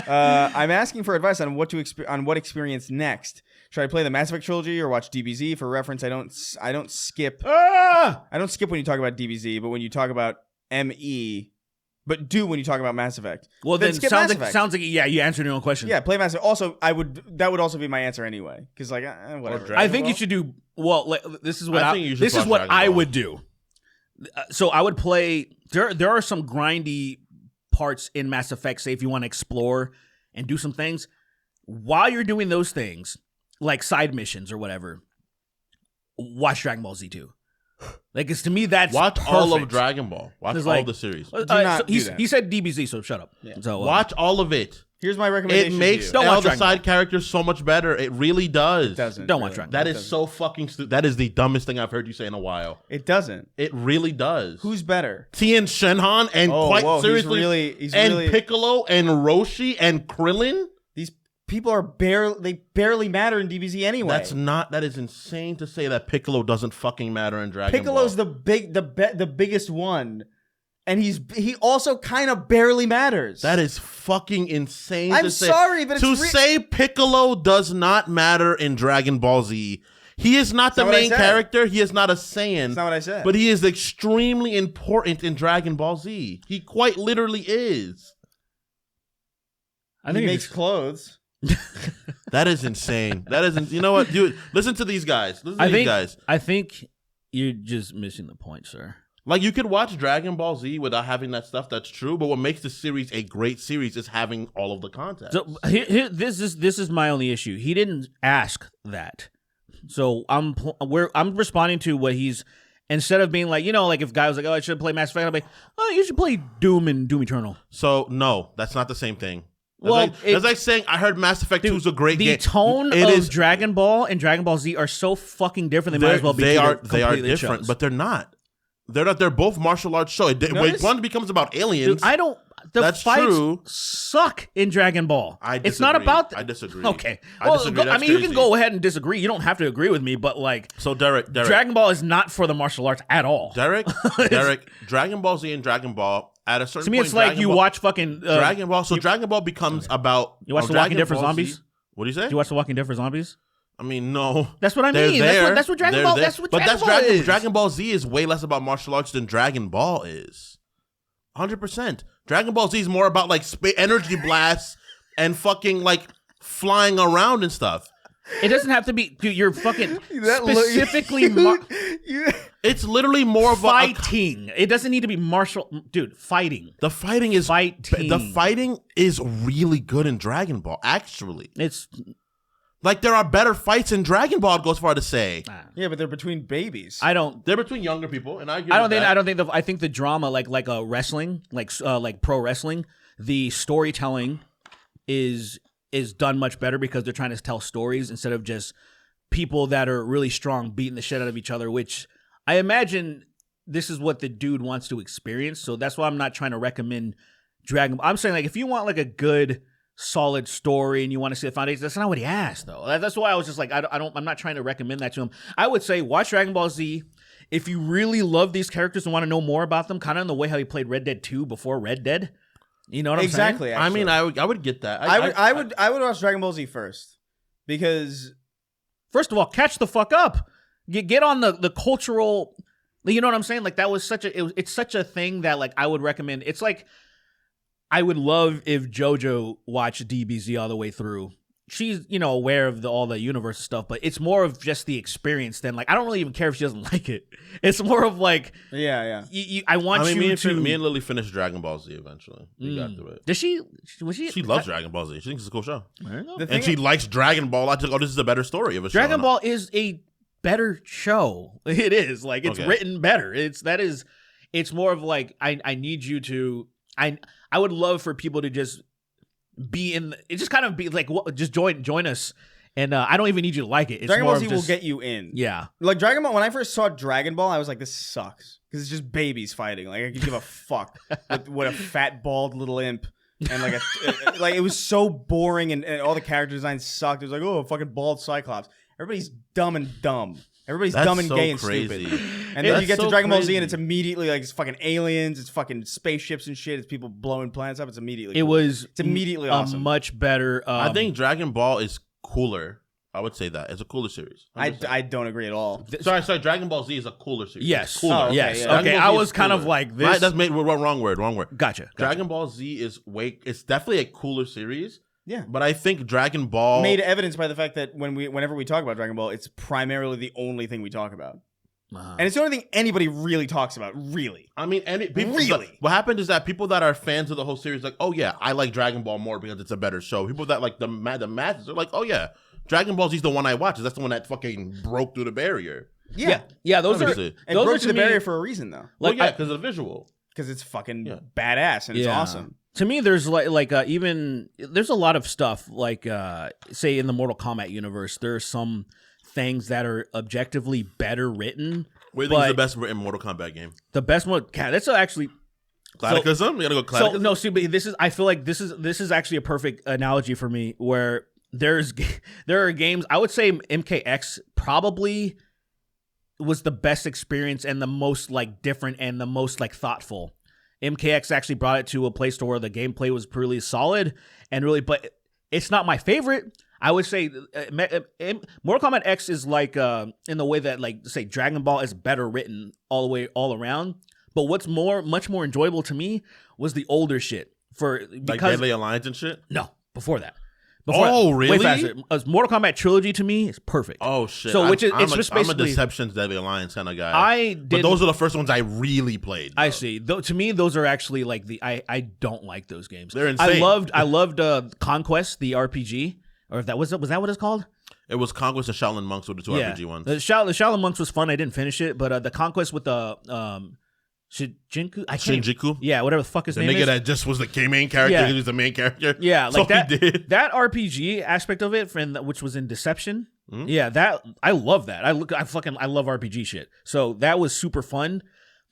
I'm asking for advice on what experience next. Should I play the Mass Effect trilogy or watch DBZ? For reference, I don't skip. Ah! I don't skip when you talk about DBZ, but when you talk about ME, but do when you talk about Mass Effect. Well, then skip sounds Mass like Effect. you answered your own question. Yeah, play Mass Effect. Also, that would also be my answer anyway, because like whatever. I think you should do well. Like, this is what I think you should this is watch what Dragon I Ball. would do. So I would play. There are some grindy parts in Mass Effect. Say if you want to explore and do some things while you're doing those things, like side missions or whatever. Watch Dragon Ball Z 2. Like, it's to me that's Watch perfect. all of Dragon Ball. Watch It's all like- the series. not do that. He said DBZ, so shut up. Yeah. So Watch all of it. Here's my recommendation. It makes Don't all watch the Dragon side characters so much better. It really does. It doesn't. Don't watch Dragon That It is doesn't. so fucking stupid. That is the dumbest thing I've heard you say in a while. It doesn't. It really does. Who's better? Tien Shenhan and quite whoa, seriously, he's and really. Piccolo and Roshi and Krillin. These people are barely matter in DBZ anyway. That is insane to say that Piccolo doesn't fucking matter in Dragon Piccolo's Ball. the biggest one, and he also kind of barely matters. That is fucking insane I'm to say. sorry, but to it's say Piccolo does not matter in Dragon Ball Z. He is not the not what I main said. character. He is not a Saiyan. That's not what I said. But he is extremely important in Dragon Ball Z. He quite literally is. I he think makes clothes. That is insane. That isn't. You know what, dude? Listen to these guys. Listen to these guys. I think you're just missing the point, sir. Like, you could watch Dragon Ball Z without having that stuff. That's true. But what makes the series a great series is having all of the content. So this is my only issue. He didn't ask that, so I'm responding to what he's, instead of being like, like if guy was like, oh, I should play Mass Effect, I'll be, oh, you should play Doom and Doom Eternal. So no, that's not the same thing. Well, That's like saying I heard Mass Effect 2 is a great game. The tone It of is- Dragon Ball and Dragon Ball Z are so fucking different. They might as well be. They are completely different, shows. but they're not. They're not. They're both martial arts show. Notice- One becomes about aliens. Dude, I don't. The That's fights true. suck in Dragon Ball. I It's not disagree. about. I disagree. Okay. I Well, disagree. I That's mean, you can crazy. go ahead and disagree. You don't have to agree with me, but like, So Derek, Dragon Ball is not for the martial arts at all. Derek, Dragon Ball Z and Dragon Ball at a certain To me, point. it's like Dragon you Ball, watch fucking Dragon Ball. So Dragon Ball becomes about. You watch The Dragon Walking Dead for Ball Z- zombies? What do you say? Do you watch The Walking Dead for zombies? I mean, no. That's what I They're mean. there. That's what Dragon They're Ball. there. That's what But Dragon that's Ball is. Dragon Ball Z is way less about martial arts than Dragon Ball is. 100%. Dragon Ball Z is more about like energy blasts and fucking like flying around and stuff. It doesn't have to be. Dude, you're fucking That look- specifically you- It's literally more of a fighting. It doesn't need to be martial. Dude, fighting. the fighting is Fighting. The fighting is really good in Dragon Ball. Actually, It's. like there are better fights in Dragon Ball. I'd go as far to say yeah, but they're between babies. I don't. they're between younger people, and I agree I with don't think. that. I don't think. I think the drama, like wrestling, like pro wrestling, the storytelling is done much better because they're trying to tell stories instead of just people that are really strong beating the shit out of each other. Which I imagine this is what the dude wants to experience. So that's why I'm not trying to recommend Dragon Ball. I'm saying like if you want like a good solid story and you want to see the foundation, that's not what he asked though. That's why I was just like I'm not trying to recommend that to him. I would say watch Dragon Ball Z if you really love these characters and want to know more about them, kind of in the way how he played Red Dead 2 before Red Dead. You know what I'm saying? exactly. I mean, I would get that. I would watch Dragon Ball Z first because First of all, catch the fuck up. Get on the cultural. You know what I'm saying? Like that was such a. It's such a thing that like I would recommend. It's like I would love if JoJo watched DBZ all the way through. She's aware of all the universe stuff, but it's more of just the experience than like I don't really even care if she doesn't like it. It's more of like yeah. I want you to. me and Lily finished Dragon Ball Z eventually. We got through it. Does she? Was she? She loves Dragon Ball Z. She thinks it's a cool show. The And she likes Dragon Ball. I took, this is a better story of a show. Dragon Ball is a better show. It is like it's Okay. written better. It's more of like I need you to I would love for people to just be in. It just kind of be like just join us, and I don't even need you to like it. It's Dragon more Ball of Z will just- get you in. Yeah, Like Dragon Ball, when I first saw Dragon Ball, I was like, this sucks. Because it's just babies fighting. Like, I could give a fuck what a fat, bald little imp. And like, like it was so boring and all the character designs sucked. It was like, oh, a fucking bald Cyclops. Everybody's dumb and dumb. Everybody's That's dumb and so gay and crazy. stupid. And then That's you get to so Dragon Ball Z crazy. and it's immediately like it's fucking aliens, it's fucking spaceships and shit. It's people blowing planets up. It's immediately it cool. was. It's immediately a awesome. much better. I think Dragon Ball is cooler I would say that it's a cooler series. I don't agree at all. Sorry. Dragon Ball Z is a cooler series. Yes. It's cooler. Oh, okay, yes. yeah. Okay. I was kind of like this. Right, that's made wrong word. Gotcha. Dragon Ball Z is it's definitely a cooler series. Yeah. But I think Dragon Ball Made evidence by the fact that whenever we talk about Dragon Ball, it's primarily the only thing we talk about. And it's the only thing anybody really talks about, really. I mean, what happened is that people that are fans of the whole series, like, oh yeah, I like Dragon Ball more because it's a better show. People that like the masses are like, oh yeah, Dragon Ball Z is the one I watch. That's the one that fucking broke through the barrier. Yeah. Those Obviously. It those broke are through the barrier for a reason, though. Well, yeah, because of the visual. Because it's fucking badass and it's awesome. To me, there's even there's a lot of stuff like say in the Mortal Kombat universe, there are some things that are objectively better written. What do you think is the best written Mortal Kombat game? The best one, that's actually Cataclysm. You gotta go Cataclysm. So no, see, but I feel like this is actually a perfect analogy for me where there are games. I would say MKX probably was the best experience and the most like different and the most like thoughtful. MKX actually brought it to a place to where the gameplay was really solid and really, but it's not my favorite. I would say Mortal Kombat X is like in the way that like say Dragon Ball is better written all around. But what's much more enjoyable to me was the older shit Like Deadly Alliance and shit. No, before that. Really? Way faster. Mortal Kombat Trilogy to me is perfect. Oh shit! So it's just basically I'm a Deception's Deadly Alliance kind of guy. But those are the first ones I really played. I see. To me, those are actually like I don't like those games. They're insane. I loved Conquest, the RPG. Or if that was that what it's called? It was Conquest and Shaolin Monks were the two RPG ones. The Shaolin Monks was fun. I didn't finish it, but the Conquest with the Shinjuku. Yeah, whatever the fuck his name is. The nigga that just was the main character. Yeah. He was the main character. Yeah, like that. That RPG aspect of it, which was in Deception. Mm-hmm. Yeah, that I love that. I love RPG shit. So that was super fun.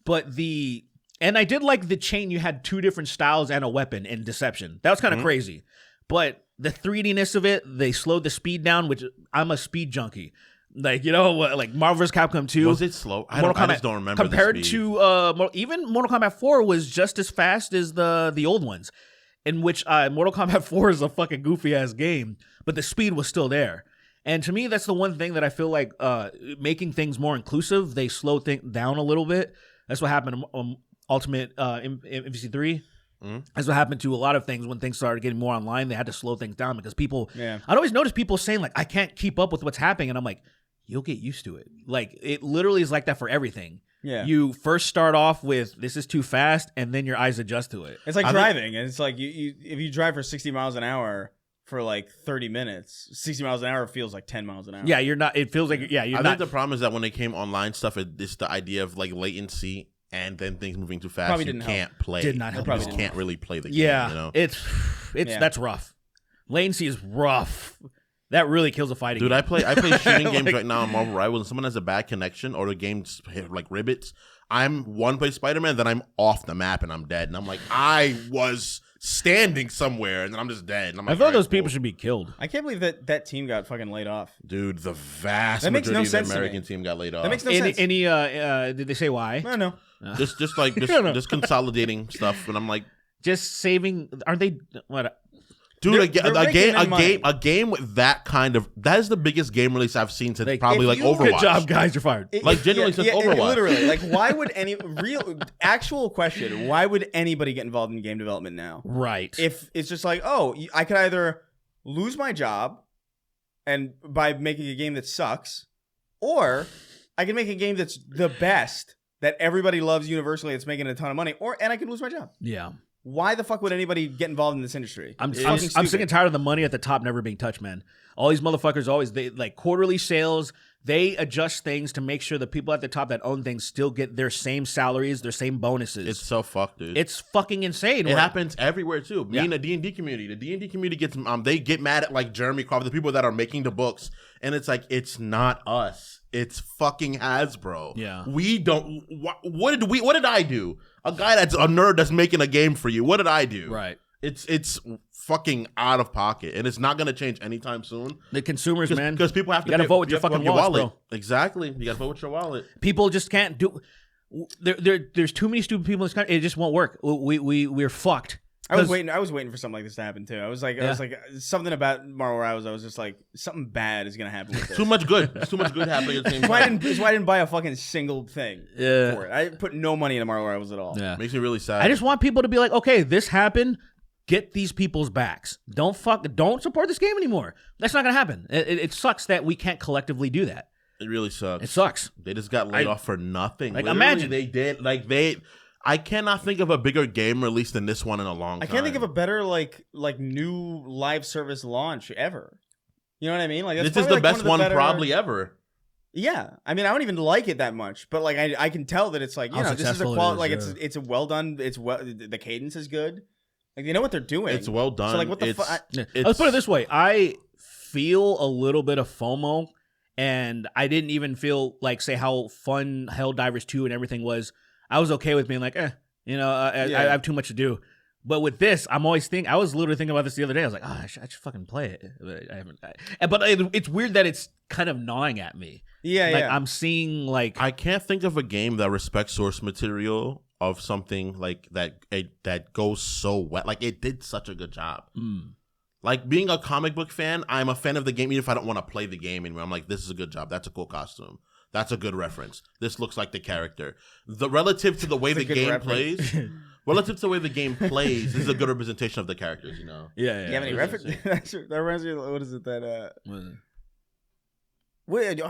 But I did like the chain. You had two different styles and a weapon in Deception. That was kind of crazy. But the 3D-ness of it, they slowed the speed down, which I'm a speed junkie. Like, you know, like Marvel vs. Capcom 2. Was it slow? I just don't remember. Compared to even Mortal Kombat 4 was just as fast as the old ones, in which Mortal Kombat 4 is a fucking goofy-ass game, but the speed was still there. And to me, that's the one thing that I feel like making things more inclusive, they slow things down a little bit. That's what happened to Ultimate MVC3. Mm-hmm. That's what happened to a lot of things when things started getting more online. They had to slow things down because people. Yeah. I'd always notice people saying like, "I can't keep up with what's happening," and I'm like, "You'll get used to it." Like it literally is like that for everything. Yeah. You first start off with this is too fast, and then your eyes adjust to it. It's like driving, and it's like if you drive for 60 miles an hour for like 30 minutes, 60 miles an hour feels like 10 miles an hour. Yeah, you're not. It feels like you're not. I think the problem is that when they came online stuff, it's the idea of like latency. And then things moving too fast, you can't play. Did not help. You just can't really play the game. Yeah, you know? it's that's rough. Latency is rough. That really kills a fighting game. I play shooting games right now on Marvel Rivals, and someone has a bad connection or the game's like rivets. I'm one play Spider-Man, then I'm off the map and I'm dead. And I'm like, I was standing somewhere and then I'm just dead. And I'm like, I feel like those people should be killed. I can't believe that team got fucking laid off. Dude, the vast majority of the American team got laid off. That makes no sense. Did they say why? No. Just consolidating stuff, and I'm like, just saving. Aren't they? What? Dude, a game with that is the biggest game release I've seen since probably like Overwatch. Good job, guys. You're fired. Genuinely since Overwatch. Literally, like, why would actual question? Why would anybody get involved in game development now? Right. If it's just like, oh, I could either lose my job, and by making a game that sucks, or I can make a game that's the best that everybody loves universally. It's making a ton of money, and I can lose my job. Yeah. Why the fuck would anybody get involved in this industry? I'm sick and tired of the money at the top never being touched, man. All these motherfuckers they like quarterly sales. They adjust things to make sure the people at the top that own things still get their same salaries, their same bonuses. It's so fucked, dude. It's fucking insane. It happens everywhere too. Me and the D&D community. The D&D community gets they get mad at like Jeremy Crawford, the people that are making the books, and it's like it's not us. It's fucking Hasbro. Yeah. We don't. What did I do? A guy that's a nerd that's making a game for you. What did I do? Right. It's fucking out of pocket, and it's not going to change anytime soon. The consumers, man, because people have to. You got to vote with your fucking wallet, bro. Exactly. You got to vote with your wallet. People just can't do. There's too many stupid people in this country. It just won't work. We're fucked. I was waiting for something like this to happen too. I was like something about Marvel Rivals. I was just like, something bad is gonna happen with this. Too much good. There's too much good happening at the same That's time. why I didn't buy a fucking single thing for it. I put no money into Marvel Rivals at all. Yeah. Makes me really sad. I just want people to be like, okay, this happened. Get these people's backs. Don't support this game anymore. That's not gonna happen. It sucks that we can't collectively do that. It really sucks. It sucks. They just got laid off for nothing. Like, Literally, imagine. they did. I cannot think of a bigger game release than this one in a long time. I can't think of a better like new live service launch ever. You know what I mean? Like, this is the best one probably ever. Yeah, I mean, I don't even like it that much, but like I can tell that it's like, you know, this is a quality. Like it's a well done. The cadence is good. Like, they know what they're doing. It's well done. So like, what the fuck? Let's put it this way: I feel a little bit of FOMO, and I didn't even feel like, say, how fun Helldivers 2 and everything was. I was okay with being like, I have too much to do. But with this, I was literally thinking about this the other day. I was like, I should fucking play it. But I haven't. But it's weird that it's kind of gnawing at me. Yeah, like, yeah. I'm seeing like, I can't think of a game that respects source material of something like that goes so well. Like, it did such a good job. Like, being a comic book fan, I'm a fan of the game even if I don't want to play the game anymore. I'm like, this is a good job. That's a cool costume. That's a good reference. This looks like the character. Relative to the way the game plays, this is a good representation of the characters, you know? Yeah. Do you have any references? That reminds me of, what is it that... Wait,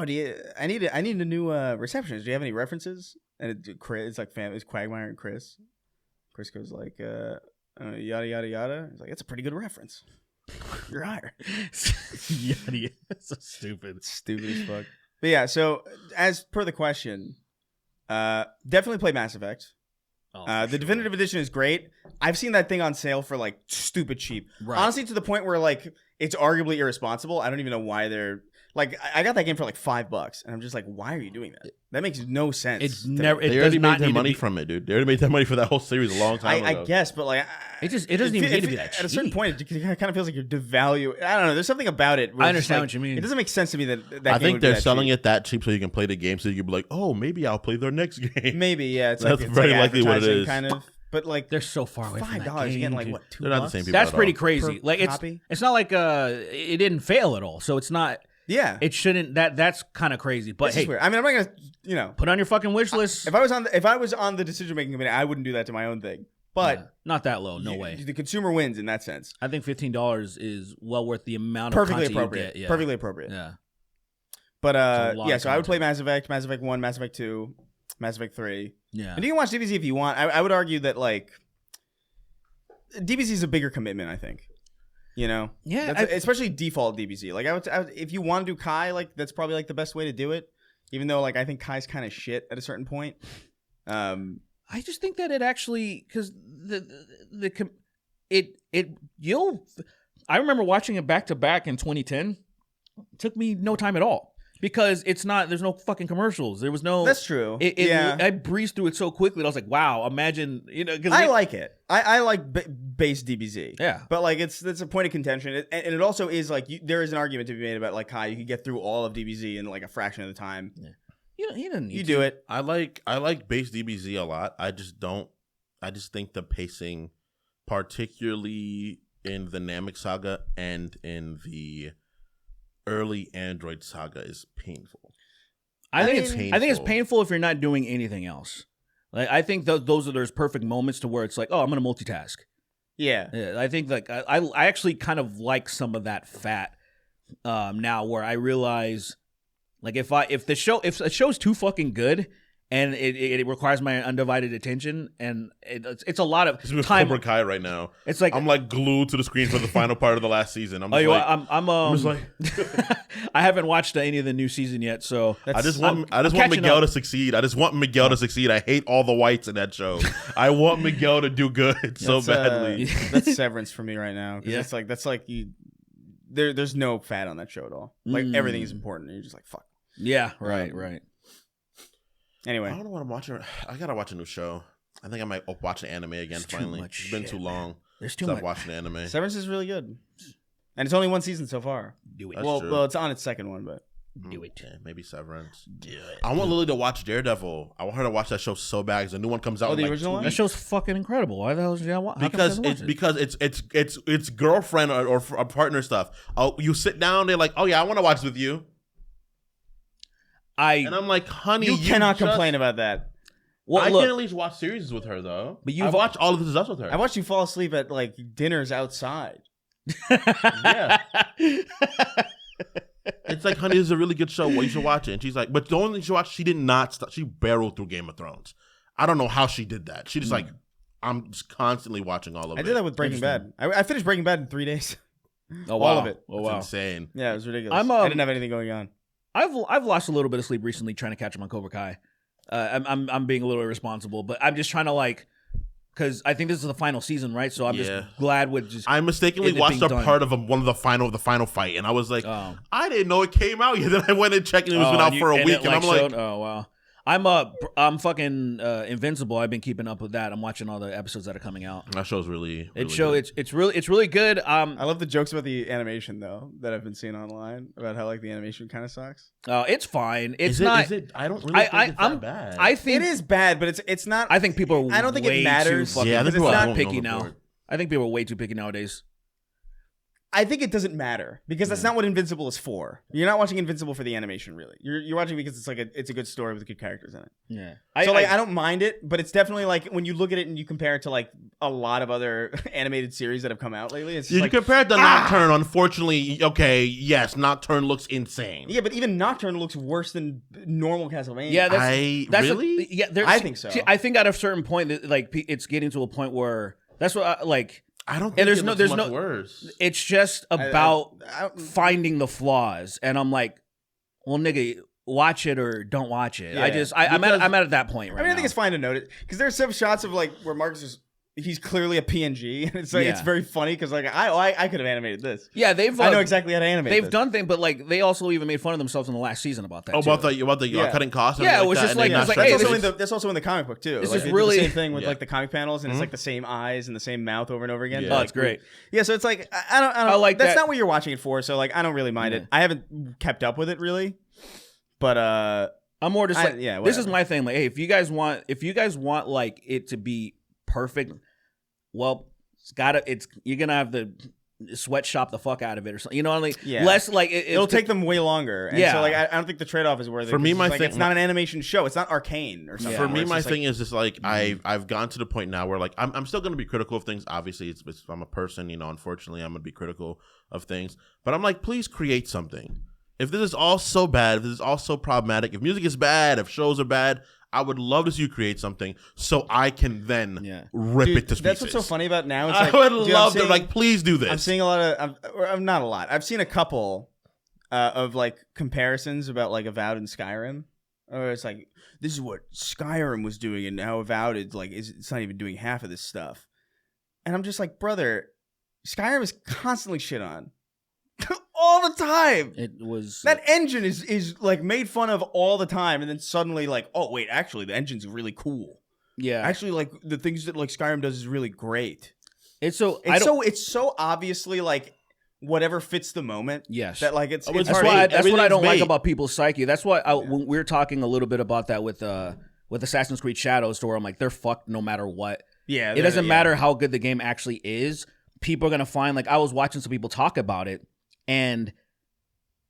I need a new receptionist. Do you have any references? And it's like it's Quagmire and Chris. Chris goes like, yada yada yada. He's like, that's a pretty good reference. You're hired. Yada, so stupid. Stupid as fuck. But yeah, so as per the question, definitely play Mass Effect. The definitive edition is great. I've seen that thing on sale for like stupid cheap. Right. Honestly, to the point where like it's arguably irresponsible. I don't even know why they're like. I got that game for like $5, and I'm just like, why are you doing that? That makes no sense. It's never. They already made their money from it, dude. They already made that money for that whole series a long time ago. I guess, but like, it doesn't even need to be that cheap. At a certain point, it kind of feels like you're devaluing. I don't know. There's something about it. I understand what you mean. It doesn't make sense to me that I think they're selling it that cheap so you can play the game, so you can be like, oh, maybe I'll play their next game. Maybe, yeah. That's very likely what it is. Kind of. But like, they're so far away from that $5 game, again, like dude. what? $2? They're not the same people. That's at pretty all. crazy. Like it's not like it didn't fail at all. So it's not. Yeah, it shouldn't. That's kind of crazy. But hey, weird. I mean, I'm not gonna put on your fucking wish list. If I was on the decision making committee, I wouldn't do that to my own thing. But not that low. No way. The consumer wins in that sense. I think $15 is well worth the amount of perfectly content appropriate. you get. Yeah. Perfectly appropriate. Yeah. But so I would play Mass Effect, Mass Effect 1, Mass Effect 2, Mass Effect 3. Yeah. And you can watch DBZ if you want. I would argue that like DBZ is a bigger commitment, I think. You know? Yeah. Especially default DBZ. Like I would if you want to do Kai, like that's probably like the best way to do it. Even though like I think Kai's kind of shit at a certain point. I just think that it actually, because I remember watching it back to back in 2010. It took me no time at all. Because there's no fucking commercials. There was no. That's true. I breezed through it so quickly that I was like, wow, imagine, I like it. I like base DBZ. Yeah. But like, it's a point of contention. And it also is like, there is an argument to be made about like how you could get through all of DBZ in like a fraction of the time. Yeah. You didn't need to. Do it. I like base DBZ a lot. I just think the pacing, particularly in the Namek saga and in the early Android saga, is painful. I think it's painful if you're not doing anything else. Like I think those are those perfect moments to where it's like, oh, I'm gonna multitask. Yeah. I think like I actually kind of like some of that fat now, where I realize like if a show's too fucking good and it requires my undivided attention, and it's a lot of time. Cobra Kai right now. It's like I'm like glued to the screen for the final part of the last season. I'm just like I haven't watched any of the new season yet, so I just want Miguel to succeed. I just want Miguel to succeed. I hate all the whites in that show. I want Miguel to do good so badly. That's Severance for me right now. Yeah. That's like you. There's no fat on that show at all. Like everything is important. And you're just like fuck. Yeah. Right. Anyway, I don't know what I'm watching. I gotta watch a new show. I think I might watch an anime again. Finally, it's been too long. There's too much. much. I've watched an anime. Severance is really good, and it's only one season so far. Do it. Well, it's on its second one, but Do it. Yeah, maybe Severance. Do it. I want Lily to watch Daredevil. I want her to watch that show so bad because the new one comes out. Oh, the in original one? That show's fucking incredible. Why the hell did you watch? Because it's girlfriend or partner stuff. Oh, you sit down. They're like, oh yeah, I want to watch this with you. And I'm like, honey, you cannot complain about that. Well, I can at least watch series with her though. But I've watched all of This Is Us with her. I watched you fall asleep at like dinners outside. Yeah. It's like, honey, this is a really good show. Well, you should watch it. And she's like, but the only thing she watched, she did not stop. She barreled through Game of Thrones. I don't know how she did that. She just like, I'm just constantly watching all of it. I did that with Breaking Bad. I finished Breaking Bad in 3 days. Oh, wow. All of it. Oh, That's wow. insane. Yeah, it was ridiculous. I didn't have anything going on. I've lost a little bit of sleep recently trying to catch up on Cobra Kai. I'm being a little irresponsible, but I'm just trying to like, because I think this is the final season, right? So I'm just glad with just. I mistakenly watched a part of one of the final fight, and I was like, I didn't know it came out yet. Then I went and checked, and it was been out for a week, and I'm like, oh wow. I'm fucking Invincible. I've been keeping up with that. I'm watching all the episodes that are coming out. That show's really it's really good. I love the jokes about the animation though that I've been seeing online about how like the animation kind of sucks. It's fine. It's I not. I don't really think it's that bad. I think it is bad, but it's not. I think people are. I don't think it matters. Yeah, because it's it's not picky now. I think people are way too picky nowadays. I think it doesn't matter because that's not what Invincible is for. You're not watching Invincible for the animation, really. You're watching because it's a good story with good characters in it. Yeah. I don't mind it, but it's definitely like when you look at it and you compare it to like a lot of other animated series that have come out lately. It's just you compare it to Nocturne. Unfortunately, okay, yes, Nocturne looks insane. Yeah, but even Nocturne looks worse than normal Castlevania. Yeah, that's really. I think so. I think at a certain point, that, like it's getting to a point where that's what like. I don't think there's much worse. It's just about finding the flaws, and I'm like, well, nigga, watch it or don't watch it. Yeah. I'm at that point right now. I think it's fine to note it because there's some shots of like where Marcus is. He's clearly a PNG, and it's like it's very funny because like I could have animated this. Yeah, I know exactly how to animate. They've done things, but like they also even made fun of themselves in the last season about that. Oh, about the cutting costs. Yeah, it was just like that's also in the comic book too. This is really the same thing with like the comic panels, and it's like the same eyes and the same mouth over and over again. Yeah. Oh, it's great. Yeah, so it's like I don't like that's that. not what you're watching it for. So like I don't really mind it. I haven't kept up with it really, but I'm more just like yeah. This is my thing. Like, hey, if you guys want like it to be perfect. Well, you're gonna have to sweatshop the fuck out of it or something. You know what I mean? Yeah. Less like it'll take them way longer. And so like I don't think the trade off is worth it. For me, my thing, it's not an animation show. It's not Arcane or something. For me, my thing is just like I've gone to the point now where like I'm still gonna be critical of things. Obviously, I'm a person. You know, unfortunately, I'm gonna be critical of things. But I'm like, please create something. If this is all so bad, if this is all so problematic, if music is bad, if shows are bad, I would love to see you create something so I can then rip it to pieces. That's what's so funny about now. It's like, I would love to, like, please do this. I'm seeing a lot of, not a lot. I've seen a couple of like comparisons about like Avowed and Skyrim. Or it's like, this is what Skyrim was doing and now Avowed is like, it's not even doing half of this stuff. And I'm just like, brother, Skyrim is constantly shit on. All the time. It was that engine is like made fun of all the time, and then suddenly like, oh wait, actually the engine's really cool. Yeah, actually, like the things that like Skyrim does is really great. It's so obviously like whatever fits the moment. Yes, that like it's that's what I don't like about people's psyche. That's why when we were talking a little bit about that with Assassin's Creed Shadows, to where I'm like, they're fucked no matter what. Yeah, it doesn't matter how good the game actually is. People are gonna find, like, I was watching some people talk about it. And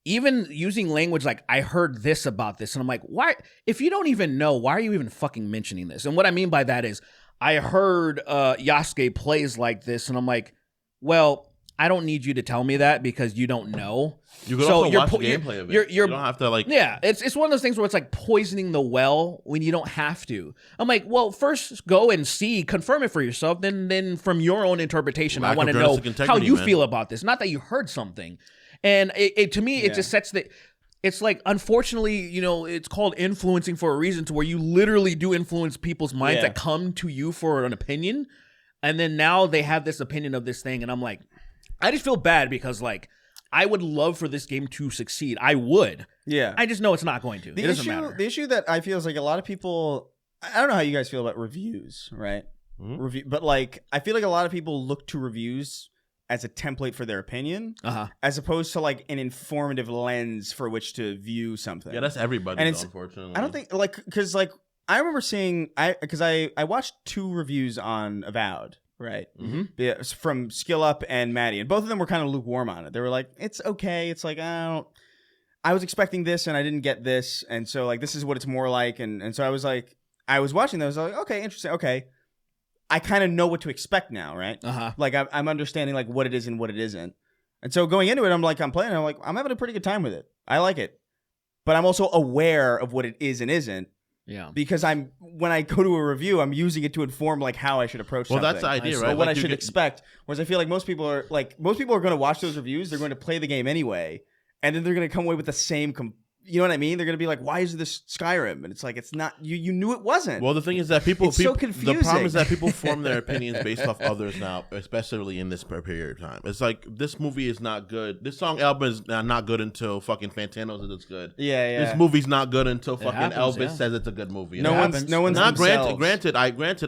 even using language like, I heard this about this. And I'm like, why? If you don't even know, why are you even fucking mentioning this? And what I mean by that is, I heard Yasuke plays like this. And I'm like, well, I don't need you to tell me that because you don't know. You can also watch the gameplay of it. You don't have to like... Yeah, it's one of those things where it's like poisoning the well when you don't have to. I'm like, well, first go and see, confirm it for yourself. Then from your own interpretation, I want to know how you feel about this. Not that you heard something. And to me, it just sets the... It's like, unfortunately, you know, it's called influencing for a reason, to where you literally do influence people's minds that come to you for an opinion. And then now they have this opinion of this thing. And I'm like, I just feel bad because, like, I would love for this game to succeed. I would. Yeah. I just know it's not going to. It doesn't matter. The issue that I feel is like a lot of people, I don't know how you guys feel about reviews, right? Mm-hmm. But like, I feel like a lot of people look to reviews as a template for their opinion, as opposed to like an informative lens for which to view something. Yeah, that's everybody, And though, unfortunately. I don't think like because like I remember seeing I watched 2 reviews on Avowed, right? Yeah, from Skill Up and Maddie, and both of them were kind of lukewarm on it. They were like, it's okay. It's like I was expecting this and I didn't get this, and so like this is what it's more like, and so I was watching those. I was like, okay, interesting. Okay, I kind of know what to expect now, right? Like I'm understanding like what it is and what it isn't, and so going into it, I'm playing. I'm like, I'm having a pretty good time with it. I like it, but I'm also aware of what it is and isn't. Yeah. Because when I go to a review, I'm using it to inform like how I should approach something. Well, that's the idea, right? Or what Like, I should expect. Whereas I feel like most people are going to watch those reviews. They're going to play the game anyway, and then they're going to come away with the same. You know what I mean? They're going to be like, "Why is this Skyrim?" And it's like, it's not. You knew it wasn't. Well, the thing is that people. It's so confusing. The problem is that people form their opinions based off others now, especially in this period of time. It's like this movie is not good. This song album is not good until fucking Fantano says it's good. Yeah. This movie's not good until fucking happens, Elvis yeah. says it's a good movie. No one's Not themselves. granted.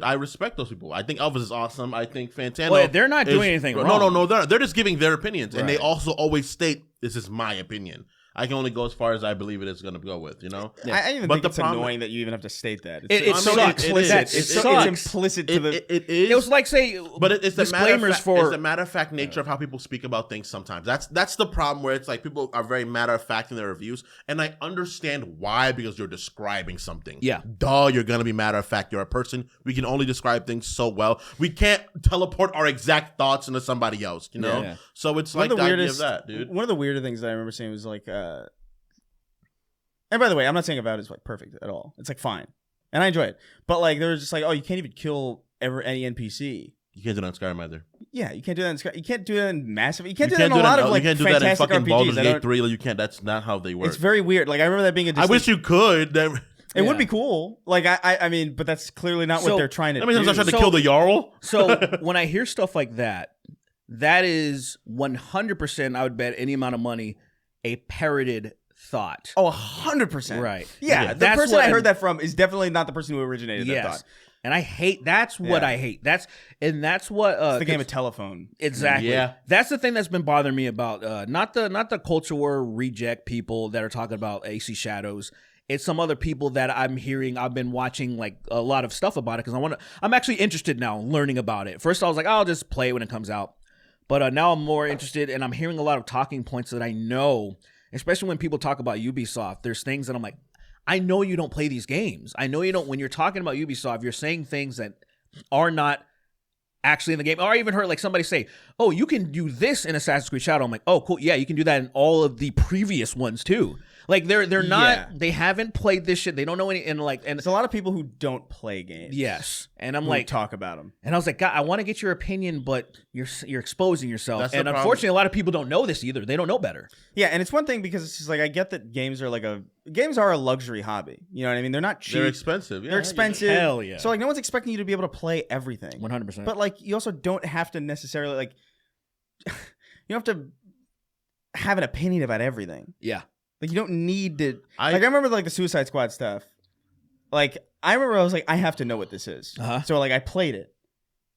I respect those people. I think Elvis is awesome. I think Fantano. Well, they're not is- doing anything wrong. No. They're just giving their opinions, and they Right. also always state this is my opinion. I can only go as far as I believe it is going to go with, you know? I even But think the it's problem- annoying that you even have to state that. It so sucks. implicit. It It's sucks. implicit to the. It is. It was like say But it's the disclaimers it's the matter of fact nature of how people speak about things sometimes. That's the problem where it's like people are very matter of fact in their reviews. And I understand why, because you're describing something. Yeah. Duh, you're going to be matter of fact. You're a person. We can only describe things so well. We can't teleport our exact thoughts into somebody else, you know? Yeah. So it's One like of the the idea of weirdest, that, dude. One of the weirder things that I remember seeing was like, and by the way, I'm not saying Avowed is like perfect at all. It's like fine, and I enjoy it. But like, there was just like, oh, you can't even kill any NPC. You can't do that in Skyrim either. Yeah, you can't do that in Sky. You can't do that in Massive. You can't do that in a lot of like you can't do that in fantastic fucking Baldur's RPGs. I Gate don't- 3. You can't. That's not how they work. It's very weird. Like I remember that being a. I wish you could. It Yeah. would be cool. Like I mean, but that's clearly not So- what they're trying to I mean, do. I'm trying to So- kill the Jarl. So when I hear stuff like that, that is 100%. I would bet any amount of money a parroted thought. Oh, 100%. Right. Yeah, the That's person what- I heard that from is definitely not the person who originated that thought. And I hate. That's what Yeah. I hate. That's what. It's the game of telephone. Exactly. Yeah. That's the thing that's been bothering me about not the culture war reject people that are talking about AC Shadows. It's some other people that I'm hearing. I've been watching like a lot of stuff about it because I'm actually interested now learning about it. First I was like, I'll just play it when it comes out. But now I'm more interested, and I'm hearing a lot of talking points that I know, especially when people talk about Ubisoft. There's things that I'm like, I know you don't play these games. I know you don't. When you're talking about Ubisoft, you're saying things that are not actually in the game. Or I even heard like somebody say, oh, you can do this in Assassin's Creed Shadow. I'm like, oh, cool. Yeah, you can do that in all of the previous ones too. Like they're not. Yeah. They haven't played this shit. They don't know any. And There's a lot of people who don't play games. yes. And I'm who like, talk about them. and I was like, God, I want to get your opinion, but you're exposing yourself. That's the And problem. unfortunately, a lot of people don't know this either. They don't know better. Yeah, and it's one thing because it's just like I get that games are a luxury hobby. You know what I mean? They're not cheap. They're expensive. Yeah, They're I get it. expensive. Hell yeah. So like no one's expecting you to be able to play everything. 100%. But like you also don't have to necessarily like you don't have to have an opinion about everything. yeah. Like you don't need to. I remember like the Suicide Squad stuff. Like I remember I was like I have to know what this is. Uh-huh. So like I played it.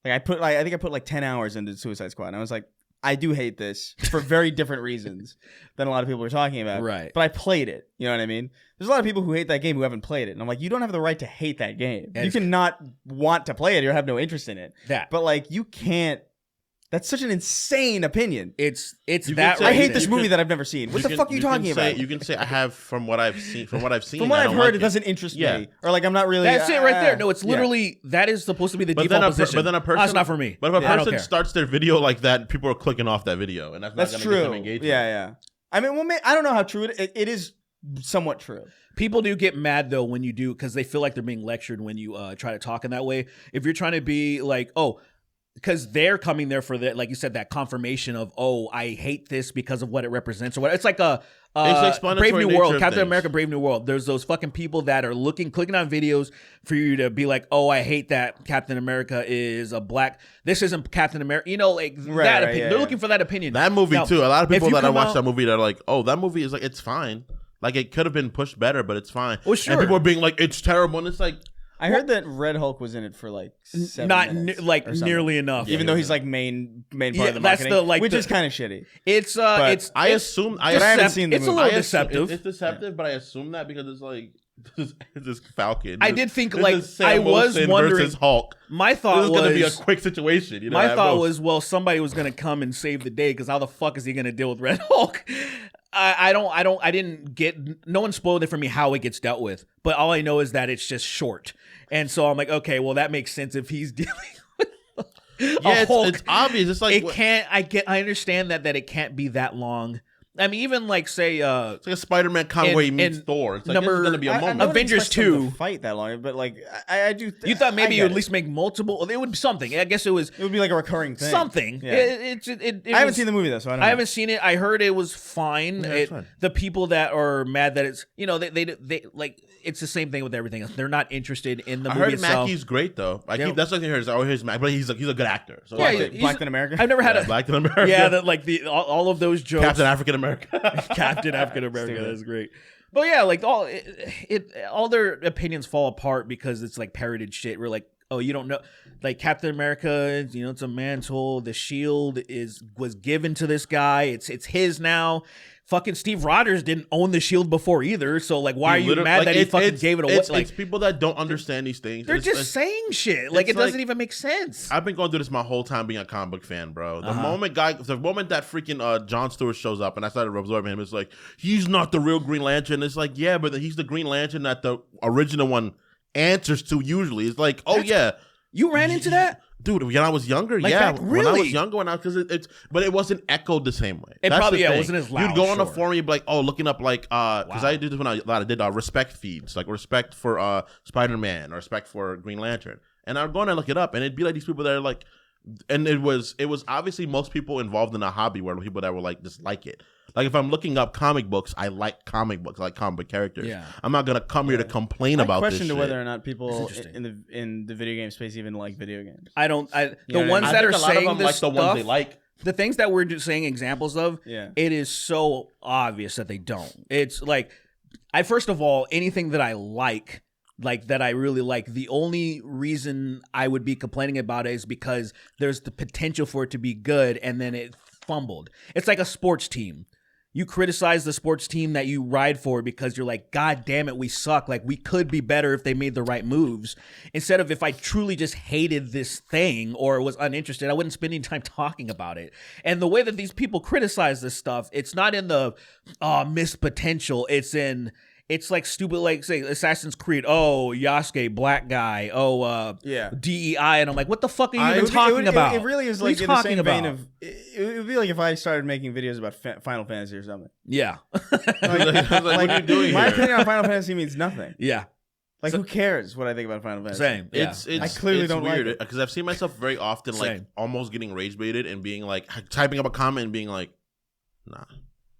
Like I think I put like 10 hours into Suicide Squad, and I was like I do hate this for very different reasons than a lot of people are talking about. Right. But I played it. You know what I mean? There's a lot of people who hate that game who haven't played it, and I'm like, you don't have the right to hate that game. And you can not want to play it or have no interest in it. That. But like you can't. That's such an insane opinion. It's You that. can say- I right hate there. this you movie can- that I've never seen. What the fuck are you talking about? You can say I have from what I've seen. From what I've seen. From what I I've don't heard, like it doesn't interest Yeah. me, or like I'm not really. That's it right there. No, it's yeah. literally that is supposed to be the But default then, position. but then a person. That's not for me. But if a I don't person care. starts their video like that, people are clicking off that video, and that's not That's going to get them true. engaged. Yeah. I mean, well, I don't know how true it is. Somewhat true. People do get mad though when you do because they feel like they're being lectured when you try to talk in that way. If you're trying to be like, oh, because they're coming there for that, like you said, that confirmation of, oh, I hate this because of what it represents or what. It's like a explanatory Brave New nature World, of Captain things. America, Brave New World. There's those fucking people that are clicking on videos for you to be like, oh, I hate that Captain America is a black. This isn't Captain America. You know, like that right, opinion. yeah, They're yeah. looking for that opinion. That movie Now, too. A lot of if people you that I come watched out- that movie, they're like, "Oh, that movie is like it's fine. Like it could have been pushed better, but it's fine." Well, sure. And people are being like, "It's terrible," and it's like, I heard that Red Hulk was in it for like 7 not minutes like or something. nearly enough. Even though he's like main part of the that's marketing, the, like, which the- is kind of shitty. It's But I assume But I haven't seen the it's a movie. little I assume- deceptive. It's deceptive, but I assume that because it's like this Falcon. I did think, This like, is Sam I was Wilson wondering- versus Hulk. My This thought is going to be a was quick situation. You know, my at thought most. was, well, somebody was gonna come and save the day because how the fuck is he gonna deal with Red Hulk? I didn't get. No one spoiled it for me how it gets dealt with, but all I know is that it's just short, and so I'm like, okay, well, that makes sense if he's dealing with a Hulk. it's obvious. It's like It can't. I understand that it can't be that long. I mean, even like say, it's like a Spider-Man comic where he meets Thor. It's like number- this is going to be a I moment. wouldn't Avengers expect them 2. to fight that long, but like I do. you thought maybe I you get would at it. least make multiple. It would be something. I guess it was It would be like a recurring thing. something. Yeah. It I haven't was- seen the movie though, so I don't know. I haven't seen it. I heard it was fine. Yeah, it's fine. The people that are mad that it's they like it's the same thing with everything else. They're not interested in the I movie heard itself. Mackey's great though. Yeah. That's what I heard. Is I heard Mackey, but he's a good actor. So Yeah, like, he's- Black in America. I've never had a Black in America. yeah, all of those jokes. Captain African America. Captain African America. Stupid. That's great. But yeah, like all their opinions fall apart because it's like parroted shit. We're like, oh, you don't know, like Captain America. It's a mantle. The shield was given to this guy. It's his now. Fucking Steve Rogers didn't own the shield before either. So like, why are you mad that he fucking gave it away? It's Like people that don't understand these things. they're It's- just saying shit. Like it it's like- doesn't even make sense. I've been going through this my whole time being a comic book fan, bro. The moment that freaking John Stewart shows up and I started absorbing him, it's like, he's not the real Green Lantern. It's like, yeah, but he's the Green Lantern that the original one answers to usually. It's like, oh yeah. You ran into that? Dude, when I was younger, Like yeah. back- When I was really? younger, but it wasn't echoed the same way. It That's probably- the yeah, it thing. wasn't as loud, You'd go on a sure. forum, you'd be like, oh, looking up like, because Wow. I did this when I did respect feeds, like respect for Spider-Man or respect for Green Lantern, and I'd go and look it up, and it'd be like these people that are like, and it was obviously most people involved in a hobby were people that were like just like it. Like if I'm looking up comic books, I like comic books, I like comic book characters. Yeah. I'm not gonna come here to complain I about question this to whether shit. or not people interesting. in the video game space even like video games. I don't. know The what I ones mean? I that think are a lot of saying them this like the stuff, ones they like. the things that we're just saying examples of, Yeah. it is so obvious that they don't. It's like, first of all, anything that I like that I really like, the only reason I would be complaining about it is because there's the potential for it to be good and then it fumbled. It's like a sports team. You criticize the sports team that you ride for because you're like, God damn it, we suck. Like, we could be better if they made the right moves. Instead of if I truly just hated this thing or was uninterested, I wouldn't spend any time talking about it. And the way that these people criticize this stuff, it's not in the missed potential. It's like stupid, like say Assassin's Creed. Oh, Yasuke, black guy. Oh, Yeah. DEI, and I'm like, what the fuck are you It even would- talking about? It really is What are like you in the talking same vein about? of. It would be like if I started making videos about Final Fantasy or something. Yeah, Like, what are you doing My here? opinion on Final Fantasy means nothing. yeah, Like, who cares what I think about Final Fantasy? same. Yeah. It's I clearly it's don't like weird it. because I've seen myself very often like Same. almost getting rage baited and being like typing up a comment and being like, nah,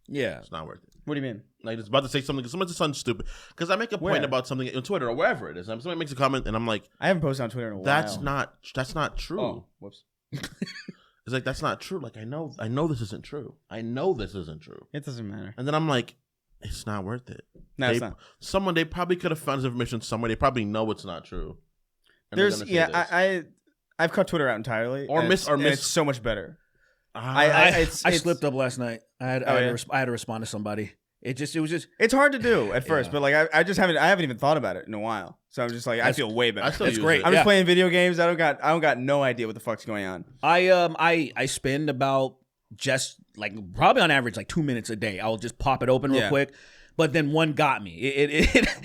yeah. it's not worth it. What do you mean? Like it's about to say something because someone just sounds stupid. Because I make a point Where? about something on Twitter or wherever it is. And somebody makes a comment and I'm like, I haven't posted on Twitter in a while. that's not true. Oh, whoops. It's like that's not true. Like I know this isn't true. I know this isn't true. It doesn't matter. And then I'm like, it's not worth it. No, it's not. They probably could have found this information somewhere. They probably know it's not true. And they're There's gonna say this. I've cut Twitter out entirely. and it's so much better. I it's- slipped up last night. I had to respond to somebody. It was just It's hard to do at first, Yeah. but like I haven't even thought about it in a while. So I'm just like I feel way better. I still That's use great. it. I'm Yeah. just playing video games. I don't got no idea what the fuck's going on. I spend about just like probably on average like 2 minutes a day. I'll just pop it open real Yeah. quick. But then one got me.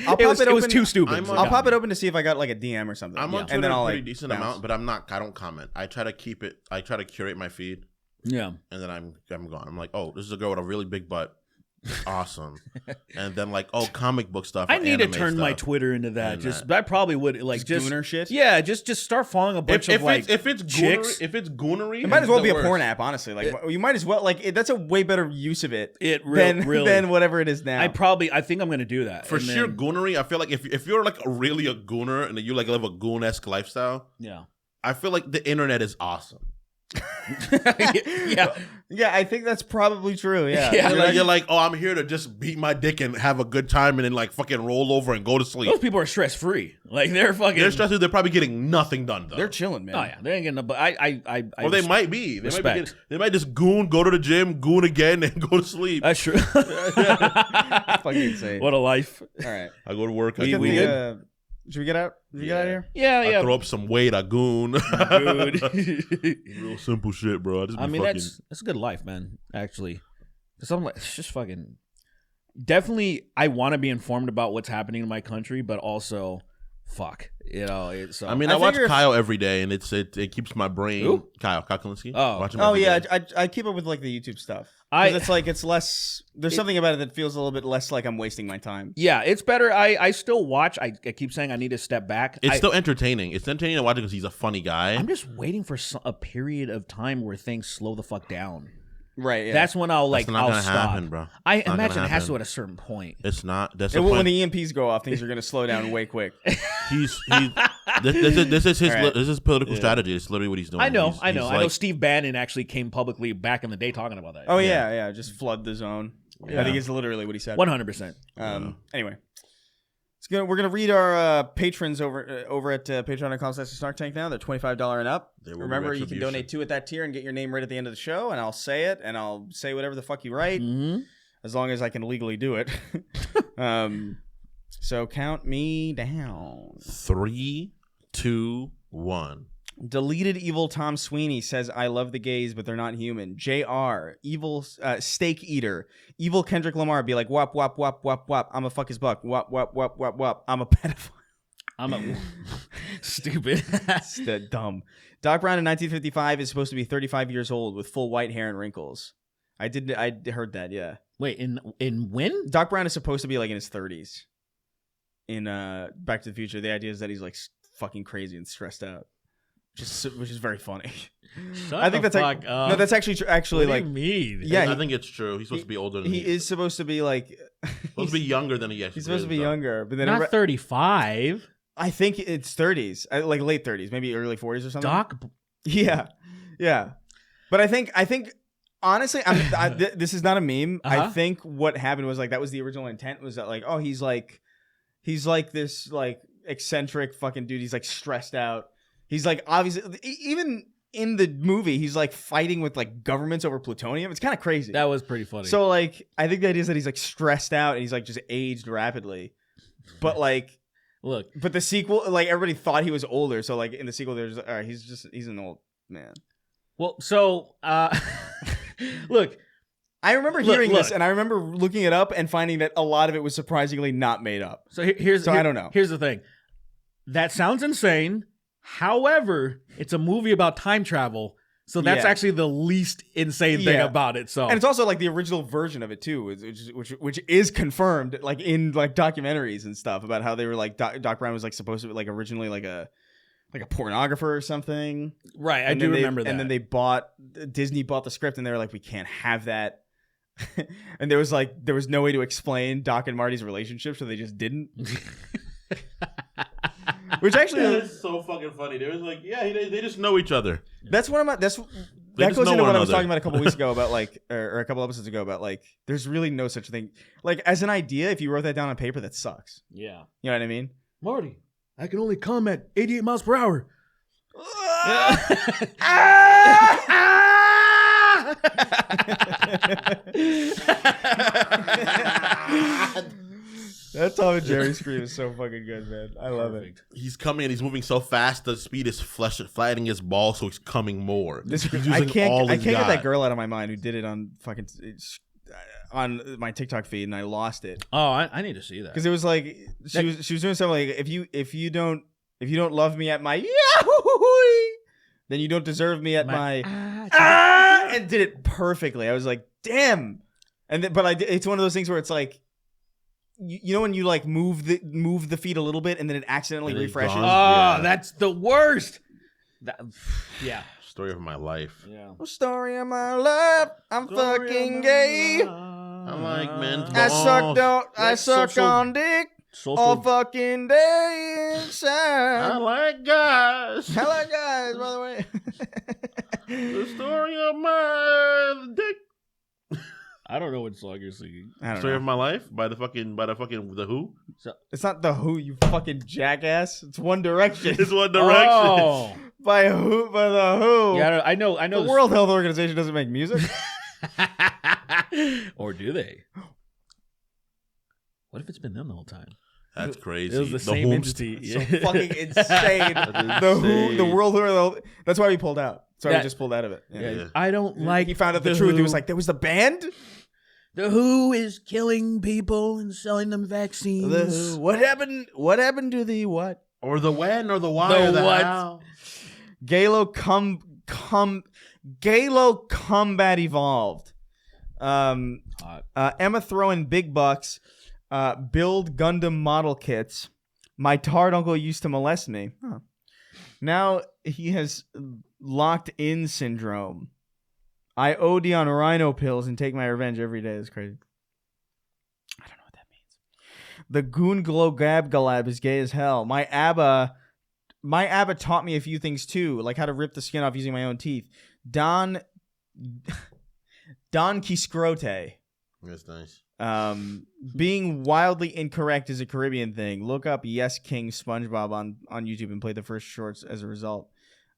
I'll It was pop it was open- too stupid. I'm so on- it I'll got pop me. it open to see if I got like a DM or something. I'm on and Twitter then a I'll pretty like decent bounce. amount, but I don't comment. I try to keep it. I try to curate my feed, Yeah. and then I'm gone. I'm like, oh, this is a girl with a really big butt. Awesome. And then like, oh, comic book stuff. I or need to anime turn my stuff. Twitter into that. And Just that. I probably would like just gooner shit? Yeah, just start following a bunch of like if it's chicks. goonery, if it's goonery, It might as well it's be the a porn worst. app, honestly. Like you might as well like that's a way better use of it Really. than whatever it is now. I think I'm gonna do that For and sheer then- goonery, I feel like if you're like really a gooner and you like live a goon-esque lifestyle, Yeah. I feel like the internet is awesome. Yeah. Yeah, I think that's probably true. Yeah. Yeah. You're like, oh, I'm here to just beat my dick and have a good time and then like fucking roll over and go to sleep. Those people are stress free. Like they're fucking. They're stressed. They're probably getting nothing done though. They're chilling, man. Oh yeah, they ain't getting. But I. Or they might be. Respect. They might just goon, go to the gym, goon again, and go to sleep. That's true. Fucking insane. What a life. All right. I go to work. Look I at goon. the, should we get out? Should we get out of here? Yeah, I yeah. throw up some weight. I goon. Dude. Real simple shit, bro. I mean, that's a good life, man. Actually, I'm like, it's just fucking. Definitely, I want to be informed about what's happening in my country, but also, fuck, you know. So I mean, I watch Kyle every day, and it keeps my brain. Who? Kyle Kalinske. Oh. Watch him Oh every yeah, day. I keep up with like the YouTube stuff. It's like it's less. There's something about it that feels a little bit less like I'm wasting my time. Yeah, it's better. I still watch. I keep saying I need to step back. It's still entertaining. It's entertaining to watch because he's a funny guy. I'm just waiting for a period of time where things slow the fuck down. Right. Yeah. That's when I'll That's not I'll gonna stop. happen, bro. I It's not imagine gonna it has to happen. at a certain point. It's not. That's the when point. the EMPs go off, things are going to slow down way quick. This is his All right. this is political strategy. It's literally what he's doing. I know. He's I know like- Steve Bannon actually came publicly back in the day talking about that. Oh yeah. Just flood the zone. Yeah. I think it's literally what he said. 100%. Anyway, we're gonna read our patrons over at patreon.com/Snark Tank now. They're $25 and up. There will be Remember, you can retribution. donate $2 at that tier and get your name right at the end of the show, and I'll say it, and I'll say whatever the fuck you write, Mm-hmm. as long as I can legally do it. So count me down. 3, 2, 1. Deleted evil Tom Sweeney says, I love the gays, but they're not human. JR, evil steak eater. Evil Kendrick Lamar, be like, wop, wop, wop, wop, wop. I'm a fuck his buck. Wop, wop, wop, wop, wop. I'm a pedophile. I'm a stupid. It's dumb. Doc Brown in 1955 is supposed to be 35 years old with full white hair and wrinkles. I heard that, yeah. Wait, in when? Doc Brown is supposed to be like in his 30s. In Back to the Future, the idea is that he's like fucking crazy and stressed out. Which is very funny. I think that's like no, that's actually actually what like do you mean? yeah. I think it's true. He's supposed to be older than He is supposed to be like supposed to be younger than he actually he's supposed to be is, though. younger, but then Not 35. I think it's 30s, like late 30s, maybe early 40s or something. Doc. Yeah. But I think honestly, this is not a meme. I think what happened was like that was the original intent was that like he's like this like eccentric fucking dude. He's like stressed out. He's like obviously even in the movie he's like fighting with like governments over plutonium. It's kind of crazy. That was pretty funny. So like I think the idea is that he's like stressed out and he's like just aged rapidly. But like look, but the sequel, like everybody thought he was older. So like in the sequel, there's he's an old man. well, so look, I remember hearing this, and I remember looking it up and finding that a lot of it was surprisingly not made up. so here's I don't know. Here's the thing. That sounds insane. However, it's a movie about time travel, so that's Yeah. actually the least insane thing Yeah. about it. So And it's also like the original version of it too, which is confirmed like in like documentaries and stuff about how they were like Doc Brown was like supposed to be like originally like a pornographer or something. right, I And do then remember that. And then Disney bought the script and they were like, we can't have that. And there was no way to explain Doc and Marty's relationship, so they just didn't. Which actually It's so fucking funny. They was like, yeah, they just know each other. that's one of my that just goes know into one what I was another. talking about a couple weeks ago about like or a couple episodes ago about like there's really no such thing. Like as an idea, if you wrote that down on paper, that sucks. yeah, You know what I mean? Marty, I can only come at 88 miles per hour. That Tom and Jerry scream is so fucking good, man. I love it. He's coming and he's moving so fast. The speed is flattening his ball, so he's coming more. This, He's I using can't all get he's got. that girl out of my mind who did it on fucking on my TikTok feed, and I lost it Oh, I need to see that. because it was like she was doing something like if you don't love me at my Yahoo, then you don't deserve me at my and did it perfectly. I was like, damn. And then, but it's one of those things where it's like, you know when you like move the feet a little bit and then it accidentally And it's refreshes. gone. Oh, Yeah. that's the worst. Yeah. Story of my life. Yeah. Story of my life. I'm fucking gay. I like men's I balls. suck on dick all fucking day I inside. like guys. Hello guys, by the way. The story of my dick. I don't know what song you're singing. I don't Story know. of my life by the Who. It's not the Who, you fucking jackass. It's One Direction. It's One Direction. Oh. By the Who. Yeah, I know. The World Health Organization doesn't make music. Or do they? What if it's been them the whole time? That's crazy. It was the same Whomst- entity. So fucking insane. The Who, the World Health. That's why we pulled out. So Yeah. we just pulled out of it. Yeah. Yeah. I don't like. He found out the truth. Who. He was like, "There was the band. The Who is killing people and selling them vaccines. The Who. What happened? What happened to the what? Or the when, or the why, The or the what? how. Galo Combat Evolved. Emma throwing big bucks. Build Gundam model kits. My tard uncle used to molest me. Huh. Now he has locked in syndrome. I OD on rhino pills and take my revenge every day. That's crazy. I don't know what that means. The Goon Glow Gab Galab is gay as hell. My ABBA taught me a few things too, like how to rip the skin off using my own teeth. Don Quiscrote. That's nice. Being wildly incorrect is a Caribbean thing. Look up Yes King SpongeBob on YouTube and play the first shorts as a result.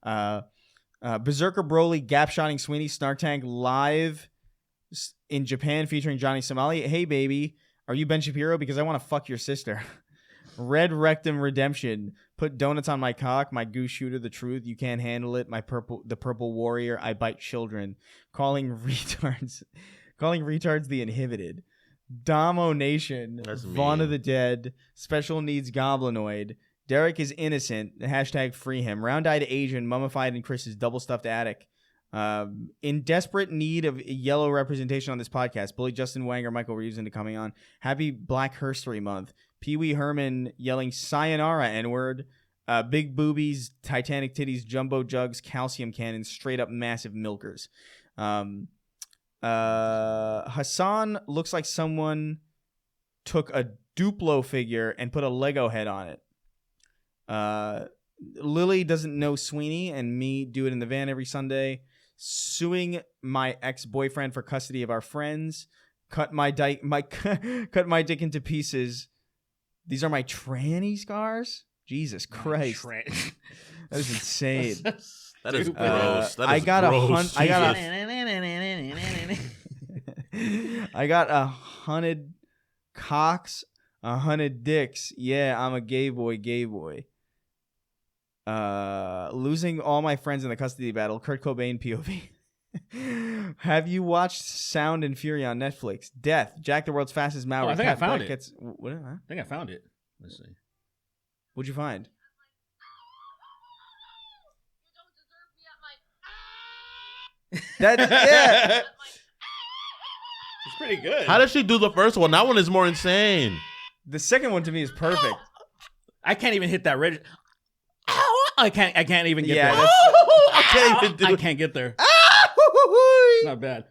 Berserker Broly gap-shotting Sweeney Snark Tank live in Japan featuring Johnny Somali. Hey baby, are you Ben Shapiro? Because I want to fuck your sister. Red Rectum Redemption. Put donuts on my cock. My goose shooter. The truth. You can't handle it. The purple warrior. I bite children. Calling retards the inhibited. Domo Nation. That's Vaughn mean. of the Dead. Special Needs Goblinoid. Derek is innocent. Hashtag free him. Round-eyed Asian. Mummified in Chris's double-stuffed attic. In desperate need of yellow representation on this podcast. Bully Justin Wang or Michael Reeves into coming on. Happy Black History Month. Pee Wee Herman yelling sayonara N-word. Big boobies, Titanic titties, jumbo jugs, calcium cannons, straight up massive milkers. Hassan looks like someone took a Duplo figure and put a Lego head on it. Lily doesn't know Sweeney and me do it in the van every Sunday. Suing my ex-boyfriend for custody of our friends. Cut my dick into pieces. These are my tranny scars? Jesus Christ. That is insane. That is Stupid. gross. That is I got gross. I got Jesus. I got 100 cocks, 100 dicks. Yeah, I'm a gay boy. Losing all my friends in the custody battle. Kurt Cobain POV. Have you watched Sound and Fury on Netflix? Death. Jack the World's Fastest Maori. I think I Cat found Black it. Gets, what, huh? I think I found it. Let's see. What'd you find? That yeah. It's pretty good. How does she do the first one? That one is more insane. The second one to me is perfect. I can't even hit that register. I can't even get Yeah, there. I can't even do I it. can't get there. It's not bad.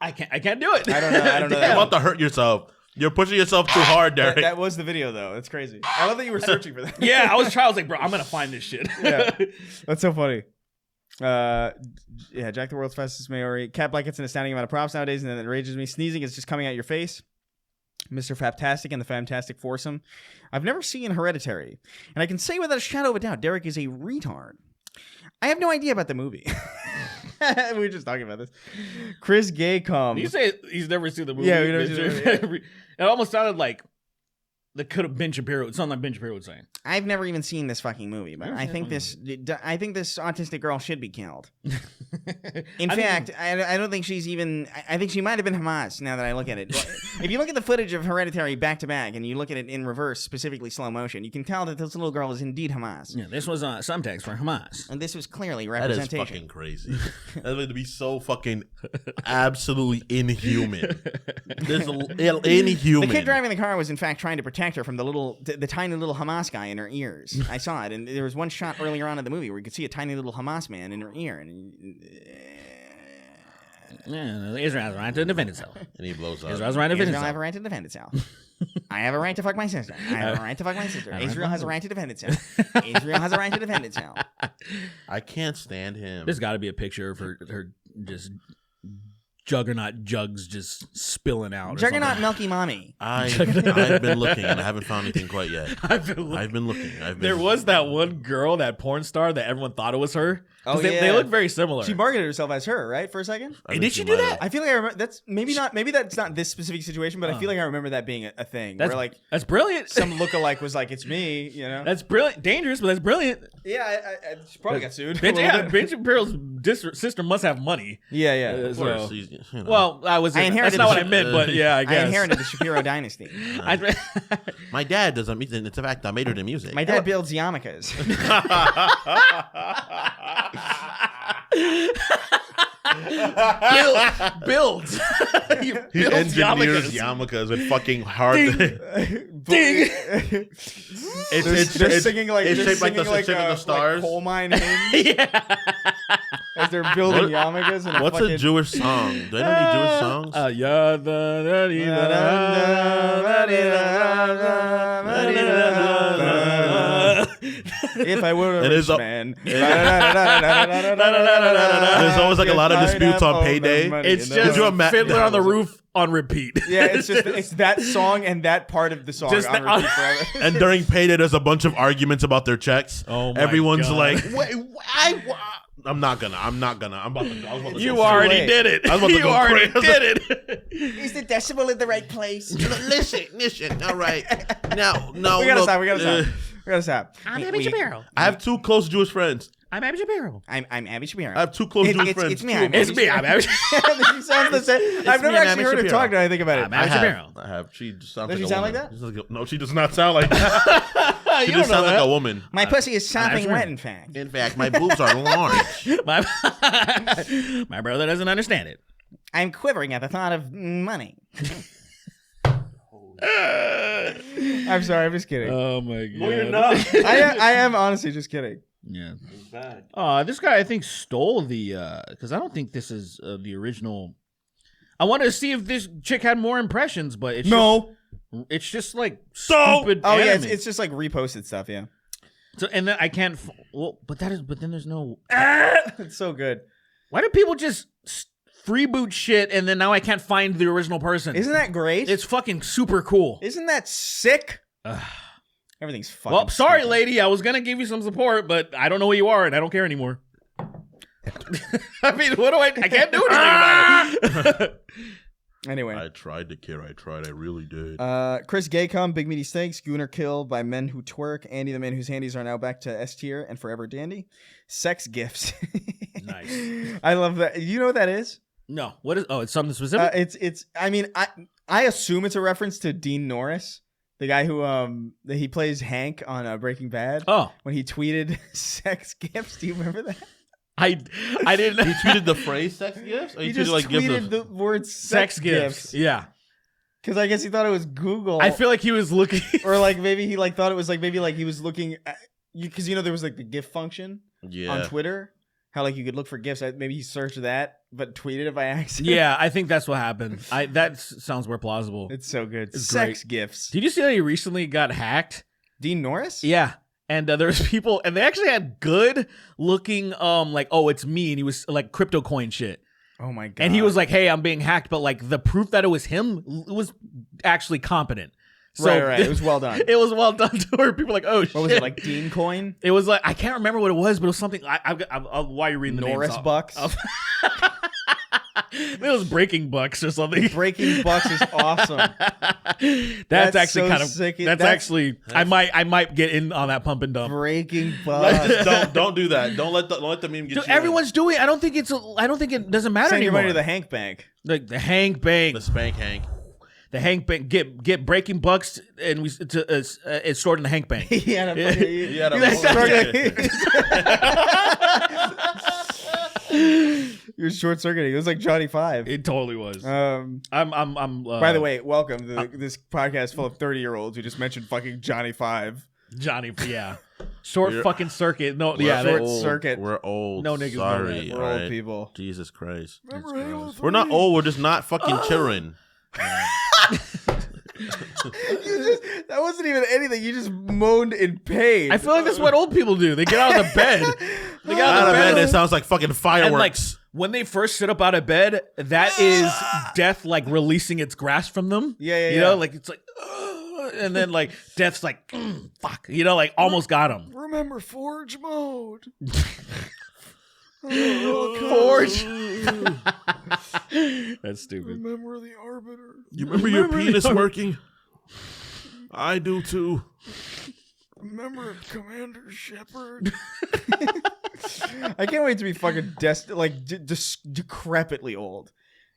I can't do it. I don't know. You're that about to hurt yourself. You're pushing yourself too hard, Derek. That was the video though. That's crazy. I love that you were searching for that. Yeah, I was like, bro, I'm gonna find this shit. Yeah. That's so funny. Yeah, Jack the World's Fastest Maori. Cat Black gets an astounding amount of props nowadays, and then it rages me. Sneezing is just coming out your face. Mr. Fantastic and the Fantastic Foursome. I've never seen Hereditary, and I can say without a shadow of a doubt, Derek is a retard. I have no idea about the movie. We were just talking about this. Chris Gaycom. You say he's never seen the movie. Yeah, we never seen the movie, It almost sounded like that could have Ben Shapiro. It sounded like Ben Shapiro would say. I've never even seen this fucking movie, but Never I seen think it. I think this autistic girl should be killed. In I mean, fact, I don't think she's even. I think she might have been Hamas. Now that I look at it, if you look at the footage of Hereditary back to back, and you look at it in reverse, specifically slow motion, you can tell that this little girl is indeed Hamas. yeah, this was some text for Hamas. And this was clearly That is representation. fucking crazy. That would be so fucking absolutely inhuman. There's inhuman. The kid driving the car was in fact trying to protect her from the tiny little Hamas guy in her ears. I saw it, and there was one shot earlier on in the movie where you could see a tiny little Hamas man in her ear, and Yeah, Israel's right to defend itself. And he blows up. Israel's right to defend Israel have itself. a right to defend itself. I have a right to fuck my sister. I have a right to fuck my sister. Israel has a right to defend itself. Israel has a right to defend itself. I can't stand him. There's got to be a picture of her just juggernaut jugs just spilling out. Juggernaut Milky Mommy. I've been looking and I haven't found anything quite yet. I've been looking. There was that one girl, that porn star that everyone thought it was her. Oh, they look very similar. She marketed herself as her, right? For a second. Did she do that? I feel like I remember. That's maybe not. Maybe that's not this specific situation, but I feel like I remember that being a thing. That's where like that's brilliant. some lookalike was like, "It's me," you know. That's brilliant, dangerous, but that's brilliant. Yeah, she probably got sued. Ben Shapiro's sister must have money. Yeah. Of course, So- you know. Well, that's inherited not what the- I meant, but yeah, I guess. I inherited the Shapiro dynasty. My dad does music. It's a fact. I majored in music. My dad builds yarmulkes. Builds. He builds engineers yarmulkes. yarmulkes with fucking hard. Ding. It's They're singing like it's they're shaped like singing the shape of the stars. Like coal mine hymns Yeah. as they're building yarmulkes. And What's a Jewish song? Do I know any Jewish songs? Yeah, If I were a It rich is a- man. There's always like a lot of disputes on payday. It's Could just you imagine- Fiddler on the Roof on repeat. Yeah, it's that song and that part of the song Just on that- repeat forever. And during payday, there's a bunch of arguments about their checks. Oh my Everyone's God. like, "Wait, I'm not gonna. I'm about to. I was about to You go already late. did it. I was about to You go already crazy. did it. Is the decibel in the right place? listen. All right. Now, no. We gotta look, stop. We gotta stop. I'm Abby Shapiro. I have two close Jewish friends. I'm Abby Shapiro. I'm Abby Shapiro. I have two close Jewish friends. It's me. Two of I'm them. It's me. I'm Abby. She sounds the same. I've never me, I'm actually Abby heard her Shapiro. talk. Now I think about it. I'm I Abby have. Shapiro. I have. She just sounds Does like she a sound woman. like that? No, she does not sound like that. She You just don't sounds know like that. a woman. My pussy is sopping Shapiro. wet. In fact, In fact, my boobs are large. My brother doesn't understand it. I'm quivering at the thought of money. I'm sorry. I'm just kidding. Oh my god. No, you're not. I am honestly just kidding. Yeah. This guy I think stole the because I don't think this is the original. I wanted to see if this chick had more impressions, but it's it's just like stupid. Oh yeah, anime. it's just like reposted stuff. Yeah, So and then I can't. But then there's no. it's so good. Why do people just freeboot shit and then now I can't find the original person? Isn't that great? It's fucking super cool. Isn't that sick? Everything's fucking. Well, sorry, stupid. lady. I was gonna give you some support, but I don't know who you are, and I don't care anymore. I mean, what do I can't do anything about it. Anyway, I tried to care. I really did. Chris Gaycom, Big Meaty Steaks, Gooner Kill by Men Who Twerk, Andy the Man Whose Handies Are Now Back to S Tier and Forever Dandy, Sex Gifts. Nice. I love that. You know what that is? No, what is? Oh, it's something specific. It's. I mean, I assume it's a reference to Dean Norris, the guy who he plays Hank on Breaking Bad. Oh, When he tweeted sex gifts, do you remember that? I didn't. He tweeted the phrase "sex gifts." Or He he just tweeted like gifts tweeted of the word sex gifts. Yeah, because I guess he thought it was Google. I feel like he was looking. or like maybe he like thought it was like maybe like he was looking at, because you know there was like the GIF function on Twitter. How like you could look for gifts. Maybe he searched that, but tweeted it by accident. Yeah, I think that's what happened. That sounds more plausible. It's so good. It's Sex great. gifts. Did you see that he recently got hacked? Dean Norris? Yeah. And there's people, and they actually had good looking, like, oh, it's me. And he was like crypto coin shit. Oh my God. And he was like, hey, I'm being hacked. But like the proof that it was him was actually competent. So right. It was well done. It was well done to where people were like, oh, shit. What was it, like Dean Coin? It was like, I can't remember what it was, but it was something. Why are you reading the Norris names? Bucks? It was Breaking Bucks or something. Breaking Bucks is awesome. That's actually so kind of sick. That's actually I might get in on that pump and dump. Breaking Bucks. don't do that. Don't let the meme get Dude, you. everyone's doing it. I don't think it doesn't matter Send your anymore. money to the Hank Bank. Like the Hank Bank. the spank Hank. The Hank Bank. Get Breaking Bucks and it's stored in the Hank Bank. He had a fucking- He had a He was short circuiting. It was like Johnny Five. It totally was. I'm. By By the way, welcome to this podcast full of 30-year-olds who just mentioned fucking Johnny Five. Johnny, yeah, short We're- fucking circuit. No, We're yeah, short old. circuit. We're old. No niggas know Sorry. that. We're all old right? people. Jesus Christ. Remember Halo 3? We're not old. We're just not fucking children. That wasn't even anything. You just moaned in pain. I feel like that's what old people do. They get out of the bed. They get out of the bed. It sounds like fucking fireworks. And like when they first sit up out of bed, that is death like releasing its grasp from them. Yeah. You know, like it's like, and then like death's like, fuck. You know, like almost got him. Remember Forge mode. Forge. That's stupid. Remember the Arbiter. You remember your penis working? I do too. Remember Commander Shepard. I can't wait to be fucking decrepitly old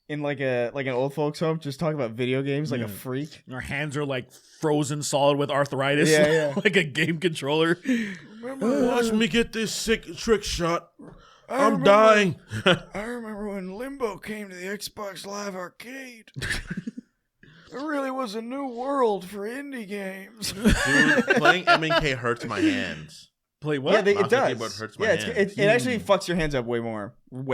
in like an old folks home, just talking about video games like a freak. Our hands are like frozen solid with arthritis. Yeah. Like a game controller. Remember, watch me get this sick trick shot. I'm dying. I remember when Limbo came to the Xbox Live Arcade. It really was a new world for indie games. Dude, playing M&K hurts my hands. Play what? Yeah, it Mouse and does. keyboard hurts my Yeah, hands. it actually fucks your hands up way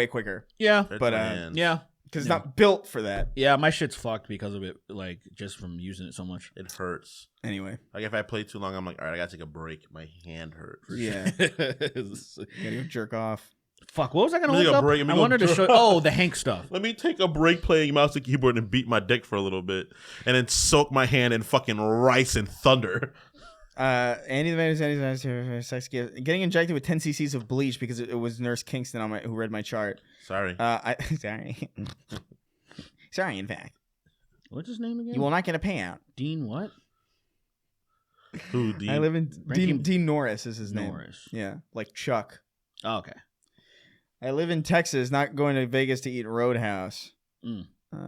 quicker. Yeah. Hurts but, my hands. Yeah. Because it's not built for that. Yeah, my shit's fucked because of it, like, just from using it so much. It hurts. Anyway. Like, if I play too long, I'm like, all right, I gotta take a break. My hand hurts. Yeah. Gotta jerk off. Fuck, what was I going to Let me look take a up? break. Let me I go wanted to jerk show... off. Oh, the Hank stuff. Let me take a break playing mouse and keyboard and beat my dick for a little bit. And then soak my hand in fucking rice and thunder. Andy the Man sex gift. Getting injected with 10 cc's of bleach because it was Nurse Kingston who read my chart. Sorry. Sorry. Sorry, in fact. What's his name again? You will not get a payout. Dean what? Who, Dean? I live in... Dean Norris is his name. Norris. Yeah, like Chuck. Oh, okay. I live in Texas, not going to Vegas to eat Roadhouse. Mm.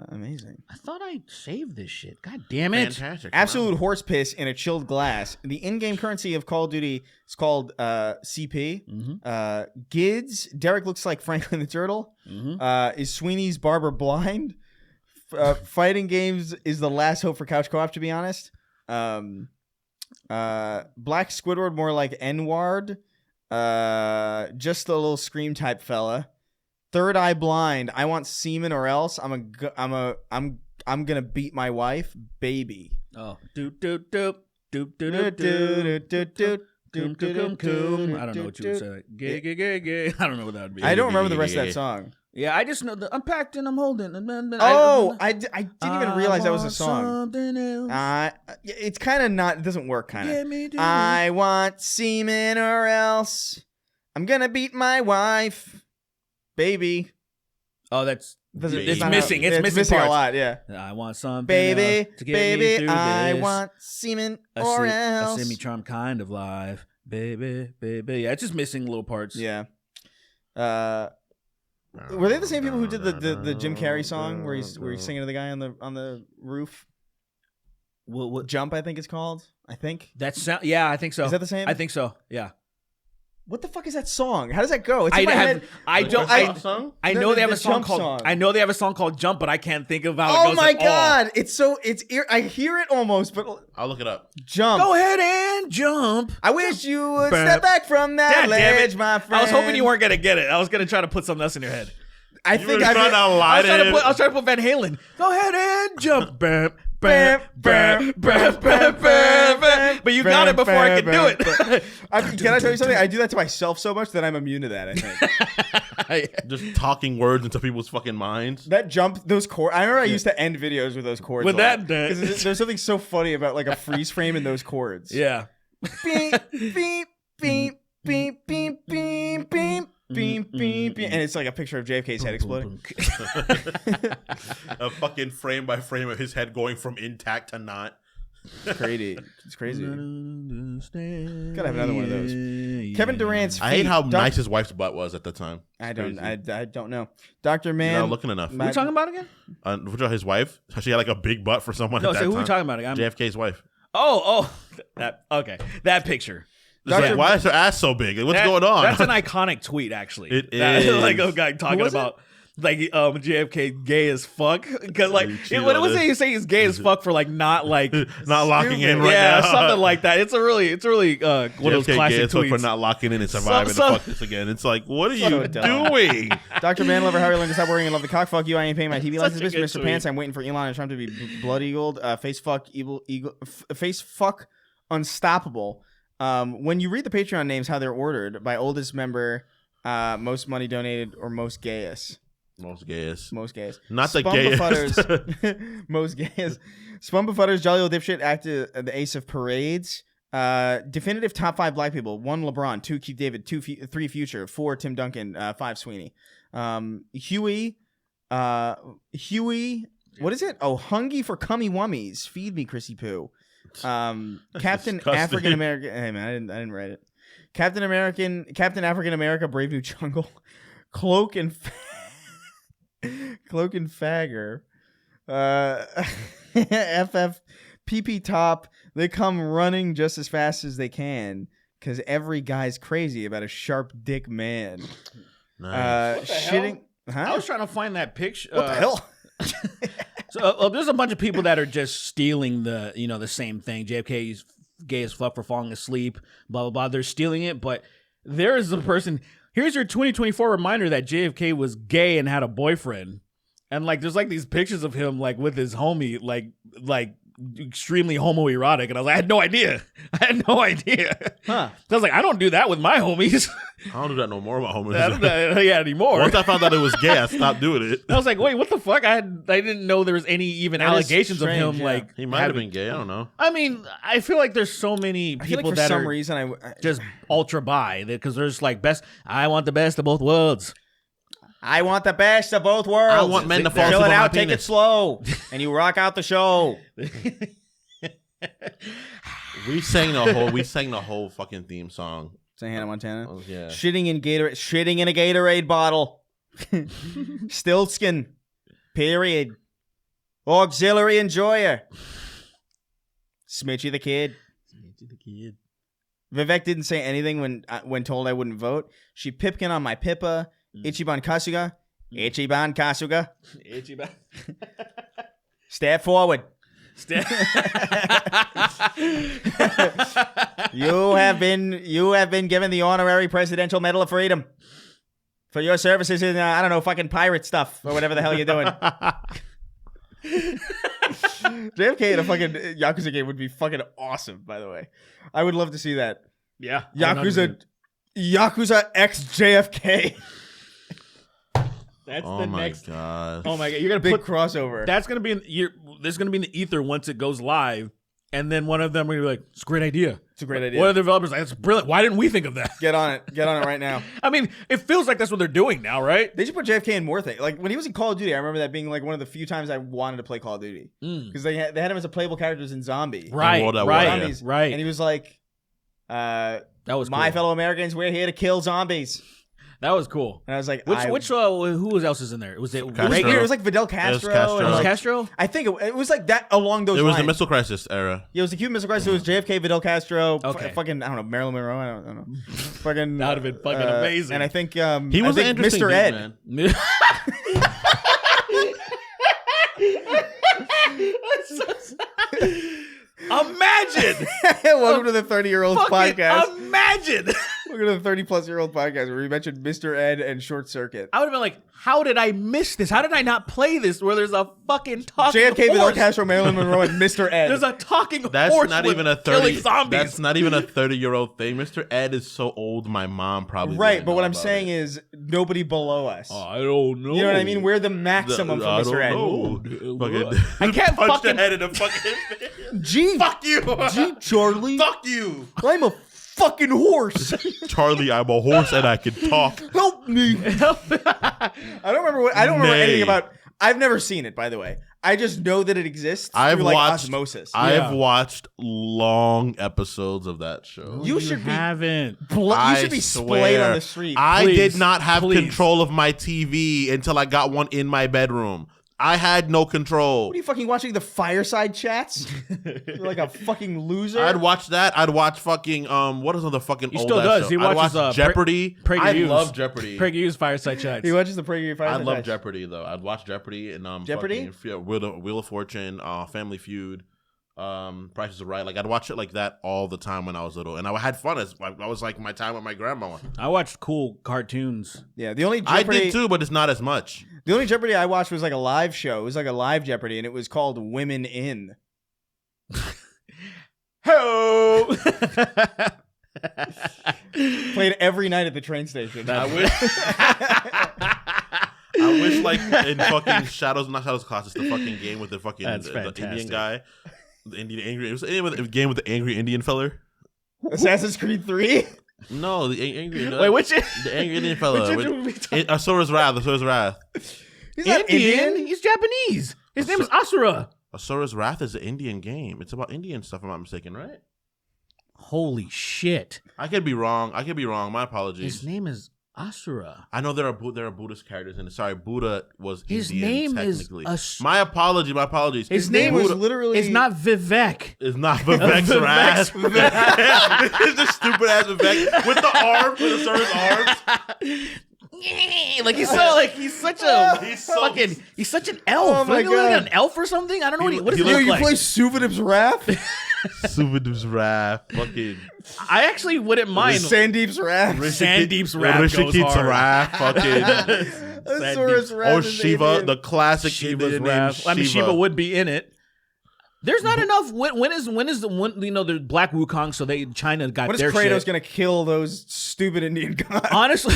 Amazing. I thought I saved this shit. God damn it. Fantastic. Absolute Wow. horse piss in a chilled glass. The in-game currency of Call of Duty is called CP. Mm-hmm. Gids. Derek looks like Franklin the Turtle. Mm-hmm. Is Sweeney's barber blind? Fighting games is the last hope for couch co-op, to be honest. Black Squidward, more like N-Ward. Just a little scream type fella. Third Eye Blind. I want semen or else I'm gonna beat my wife, baby. Oh, doop doop doop doop doop doop doop. Coom, coom, coom. I don't know what you would say. Gay, gay, gay, gay. I don't know what that would be. I don't remember the rest of that song. Yeah, I just know that I'm packed and I'm holding. I didn't even realize that was a song. Something else. It's kind of not. It doesn't work. Kind Get of. me to I want semen or else I'm gonna beat my wife, baby. Oh, that's It's not missing. how- It's missing a parts. lot. Yeah. I want something Baby, else to get me baby, through I this. want semen a or else. semi-charm kind of life, baby, baby. Yeah, it's just missing little parts. Yeah. Were they the same people who did the Jim Carrey song where he's singing to the guy on the roof? What? Jump, I think it's called. I think. Yeah, I think so. Is that the same? I think so. Yeah. What the fuck is that song? How does that go? It's in my head. I know they have a song Jump called. song. I know they have a song called Jump, but I can't think of how it Oh goes. my at all. god! I hear it almost, but I'll look it up. jump. Go ahead and jump. I wish you would step back from that God damn ledge, it. my friend. I was hoping you weren't gonna get it. I was gonna try to put something else in your head. I You were think I trying to lie I was to him. trying to put Van Halen. Go ahead and jump. Bam, Bam, bam, bam, bam, bam, bam. But you got it before I could do it. Can I tell you something? I do that to myself so much that I'm immune to that. I think Just talking words into people's fucking minds. that jump, those chords. I remember I used to end videos with those chords. With a lot. that- because there's something so funny about like a freeze frame in those chords. Yeah. Beep beep beep beep beep beep beep. Beep, beep, beep. And it's like a picture of JFK's head exploding. A fucking frame by frame of his head going from intact to not. It's crazy. It's crazy. Gotta Gotta have another one of those. Kevin Durant's feet. I hate how nice his wife's butt was at the time. I It's don't. crazy. I don't know. Dr. Man. You're not looking enough. What are we talking about again? His wife? How she had like a big butt for someone No, at that so who are time. we talking about again? JFK's wife. Oh, that okay. That picture. It's like, why is her ass so big? What's going on? That's an iconic tweet, actually. It That- is. like a guy talking was it? about JFK gay as fuck because like cheat what on was it. it? You say he's gay as fuck for like not like Not locking in right yeah, now. something like that. It's really one of those JFK classic gay as fuck tweets. for not locking in and surviving So- to fuck this again. It's like, what are you dumb. doing? Dr. Manlover, how are you learning to stop worrying and love the cock? Fuck you, I ain't paying my TV Such license. a good Mr. tweet. Pants, I'm waiting for Elon and Trump to be blood eagled. Face fuck face fuck unstoppable. When you read the Patreon names, how they're ordered by oldest member, most money donated, or most gayest. Most gayest. Most gayest. Not the Spumbafutters. Most gayest. Spumbafutters, jolly old dipshit, acted the ace of parades. Definitive top 5 black people: 1 LeBron, 2 Keith David, 3 Future, 4 Tim Duncan, 5 Sweeney. Huey, what is it? Oh, Hungy for Cummy Wummies. Feed me, Chrissy Poo. Captain disgusting. African American. Hey man, I didn't write it. Captain African America, Brave New Jungle, Cloak and Fagger, FF PP Top. They come running just as fast as they can because every guy's crazy about a sharp dick man. Nice. What the Shitting. hell? Huh? I was trying to find that picture. What the hell? So there's a bunch of people that are just stealing the same thing. JFK is gay as fuck for falling asleep. Blah blah blah. They're stealing it, but there is a person. Here's your 2024 reminder that JFK was gay and had a boyfriend. And like, there's like these pictures of him like with his homie, like extremely homoerotic. And I was like, I had no idea. Huh? I was like, I don't do that with my homies. I don't do that no more, my I don't homies. do that anymore. Once I found out it was gay, I stopped doing it. I was like, wait, what the fuck? I didn't know there was any even That is allegations of strange, him yeah. like He might have having- been gay. I don't know. I mean, I feel like there's so many I feel people like for that some are reason I just ultra bi because there's like I want the best of both worlds. I want the best of both worlds. I want men to fall Chill asleep it on my out, take it penis. slow, and you rock out the show. We sang the whole fucking theme song. Say Hannah Montana. Oh, yeah. Shitting in a Gatorade bottle. Stiltskin. Period. Auxiliary enjoyer. Smitchy the kid. Vivek didn't say anything when told I wouldn't vote. She pipkin on my pippa. Ichiban Kasuga. Ichiban Kasuga. Step forward. You have been given the honorary Presidential Medal of Freedom for your services in I don't know, fucking pirate stuff or whatever the hell you're doing. JFK in a fucking Yakuza game would be fucking awesome, by the way. I would love to see that. Yeah, Yakuza X JFK. That's Oh the my next. god. Oh my god, you're gonna Big put crossover. that's gonna be this is gonna be in the ether once it goes live, and then one of them will be like, "It's a great idea." It's a great idea. One of the developers like, "That's brilliant. Why didn't we think of that?" Get on it right now. I mean, it feels like that's what they're doing now, right? They should put JFK in more things. Like when he was in Call of Duty, I remember that being like one of the few times I wanted to play Call of Duty because they had him as a playable character in Zombie. Right, World at War, right, yeah. Zombies. right. And he was like, That was "My cool. fellow Americans, we're here to kill zombies." That was cool. And I was like, Who else is in there? Was it Castro. Reagan? It was like Fidel Castro. Castro. and, Was like, Castro? I think it was like that along those It was lines. the Missile Crisis era. Yeah, it was the Cuban Missile Crisis. It was JFK, Fidel Castro, Okay. fucking I don't know, Marilyn Monroe. I don't know. Fucking That would have been fucking amazing. And I think He was I an think interesting Mr. dude, Ed. man. Imagine. Welcome to the 30-year-old Fucking podcast. imagine. Welcome to the 30-plus-year-old podcast where we mentioned Mr. Ed and Short Circuit. I would have been like, how did I miss this? How did I not play this where there's a fucking talking JFK, Fidel horse? Castro, Marilyn Monroe, and Mr. Ed. There's a talking That's horse not with even a killing 30. zombies. That's not even a 30-year-old thing. Mr. Ed is so old. My mom probably right, didn't but know what I'm about saying it. is nobody below us. I don't know. You know what I mean? We're the maximum I for don't Mr. Ed. know. I can't punch fucking- the head in the fucking. Gee, Fuck you. gee, Charlie. Fuck you. I'm a fucking horse. Charlie, I'm a horse and I can talk. Help me. I don't remember anything Nay. about. I've never seen it, by the way. I just know that it exists I've through like watched- osmosis. I've watched long episodes of that show. You should be haven't. you should be I splayed swear, on the street. I Please, did not have please. control of my TV until I got one in my bedroom. I had no control. What are you fucking watching the fireside chats? You're like a fucking loser. I'd watch that. I'd watch fucking what is the fucking He old still does. show? He I'd watches watch Jeopardy. I PragerU's. love Jeopardy. PragerU's Fireside Chats. He watches the PragerU I fireside love chats. Jeopardy though. I'd watch Jeopardy and Jeopardy? fucking, Wheel of Fortune, Family Feud, Price is Right. Like I'd watch it like that all the time when I was little, and I had fun. As I was like my time with my grandma. I watched cool cartoons. Yeah, the only I Jeopardy, did too, but it's not as much. The only Jeopardy I watched was like a live show. It was like a live Jeopardy, and it was called Women In. Ho! Played every night at the train station. I wish like in fucking not Shadows Class, it's the fucking game with the fucking That's the fantastic. Indian guy, the Indian angry. It was a game with the angry Indian feller. Assassin's Creed 3? No, the angry. Wait, which the angry Indian fella? which are we talking- Asura's Wrath. Asura's Wrath. He's not Indian. He's Japanese. His name is Asura. Asura's Wrath is an Indian game. It's about Indian stuff, if I'm not mistaken, right? Holy shit. I could be wrong. My apologies. His name is Asura. I know there are Buddhist characters in it. Sorry, Buddha was His Indian, name is technically. As- My apologies. His His name was Buddha literally... It's not Vivek. is not Vivek's Wrath. It's just stupid ass Vivek with the arms, with Asura's arms. Like he's such a he's such an elf. Oh my Like, like God. an elf or something. I don't know what He does he Yo, look you like. play Suvadib's Wrath? Suvadu's Wrath. Fucking I actually wouldn't mind. Sandeep's Wrath? Sandeep's Wrath goes Rishikeet's hard. Wrath. Fucking Asura's Wrath or is Shiva, Indian. the classic Shiva's Indian name Wrath. I mean, Shiva. Shiva would be in it. There's not enough. When is the one? You know, the Black Wukong. So China got When is their Kratos shit. gonna kill those stupid Indian gods? Honestly.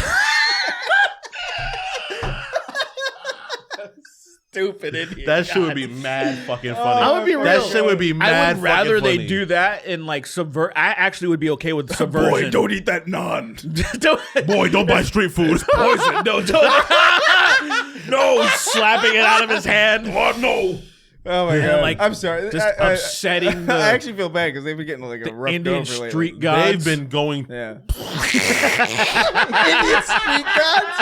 Stupid Indian. That shit would God. be mad fucking funny. I would be real. That shit would be mad. I would rather fucking they funny. do that and like subvert. I actually would be okay with subversion. Boy, don't eat that naan. Boy, don't buy street food. Poison. No, don't. No, slapping it out of his hand. Oh no. Oh my god! like, I'm sorry. just upsetting the I actually feel bad because they've been getting like a rough Indian go for lately. street gods. They've been going. Yeah. Indian street gods.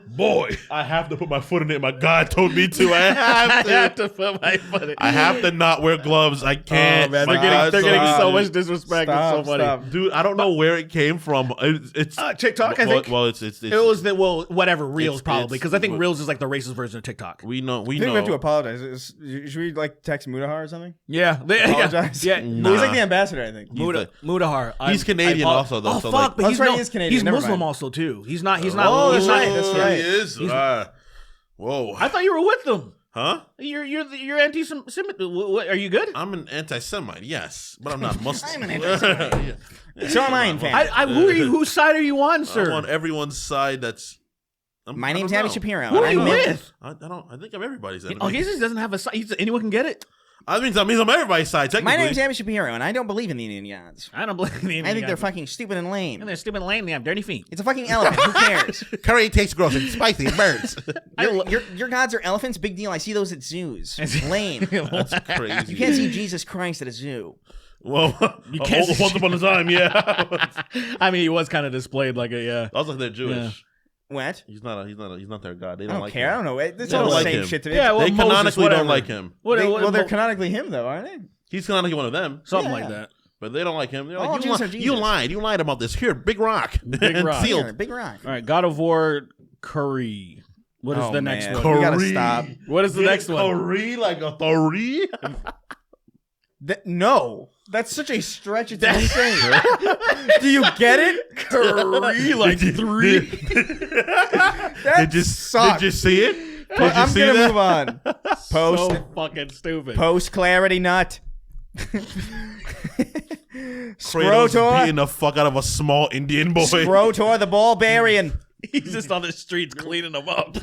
Boy, I have to put my foot in it. My God told me to. I have to. put my foot in. I have to not wear gloves. I can't. Oh, man, My they're getting, God they're told getting me so to. much disrespect. Stop, It's so funny. stop. Dude, I don't know where it came from. It's TikTok, I think. Well, it's It was whatever Reels it's- probably because I think it's- Reels is like the racist version of TikTok. we know. I think we have to apologize. Should we like text Mudahar or something? Yeah, Apologize. Yeah, Nah. He's like the ambassador, I think. Mudahar. He's Canadian also, though, Oh so, fuck, like- but Oh, he's that's right, no, he is Canadian. he's Never Muslim mind. also too. He's not. He's not. Oh, he's that's not. right, that's right. He is. Whoa. I thought you were with them. Huh? You're anti-Semitic. What, are you good? I'm an anti-Semite, yes, but I'm not Muslim. I'm an anti-Semite. So am I, in fact. Who are you? Whose side are you on, sir? I'm on everyone's side. My name's Abby Shapiro. Who and are I'm you mid- with? I think I'm everybody's enemy. Oh, he doesn't have a side. Anyone can get it. That means I'm everybody's side. My Technically, name's Abby Shapiro, and I don't believe in the Indian gods. I don't believe the I think they're fucking stupid and lame. And they're stupid and lame. They have dirty feet. It's a fucking elephant. Who cares? curry tastes gross and spicy. It burns. Your gods are elephants? Big deal. I see those at zoos. Lame. That's crazy. You can't see Jesus Christ at a zoo. Well, You can't see- once upon a time, yeah. I mean, he was kind of displayed like a yeah. I was like, they're Jewish. What? He's not their god. They I don't don't like care. I him. don't know. It's They all don't the like same him. shit to me. Yeah, well, They Moses, canonically whatever. don't like him. They're canonically him, though, aren't they? He's canonically one of them, Something Yeah. like that. but they don't like him. They're All like, Jews are you Jesus. lied. You lied about this. Here, big rock. Big And rock. sealed. Yeah, big rock. All right, God of War Curry. What is Oh, the next man. one? We gotta Curry. stop. What is the next one? Curry, like a three. No. That's such a stretch. It's insane. Do you get it? Curry like three. That Did you sucks. Did you see it? Did you I'm see gonna that? move on. Post So fucking stupid. post clarity nut. Kratos Scrotor. beating the fuck out of a small Indian boy. Scrotor the barbarian. He's just on the streets cleaning them up.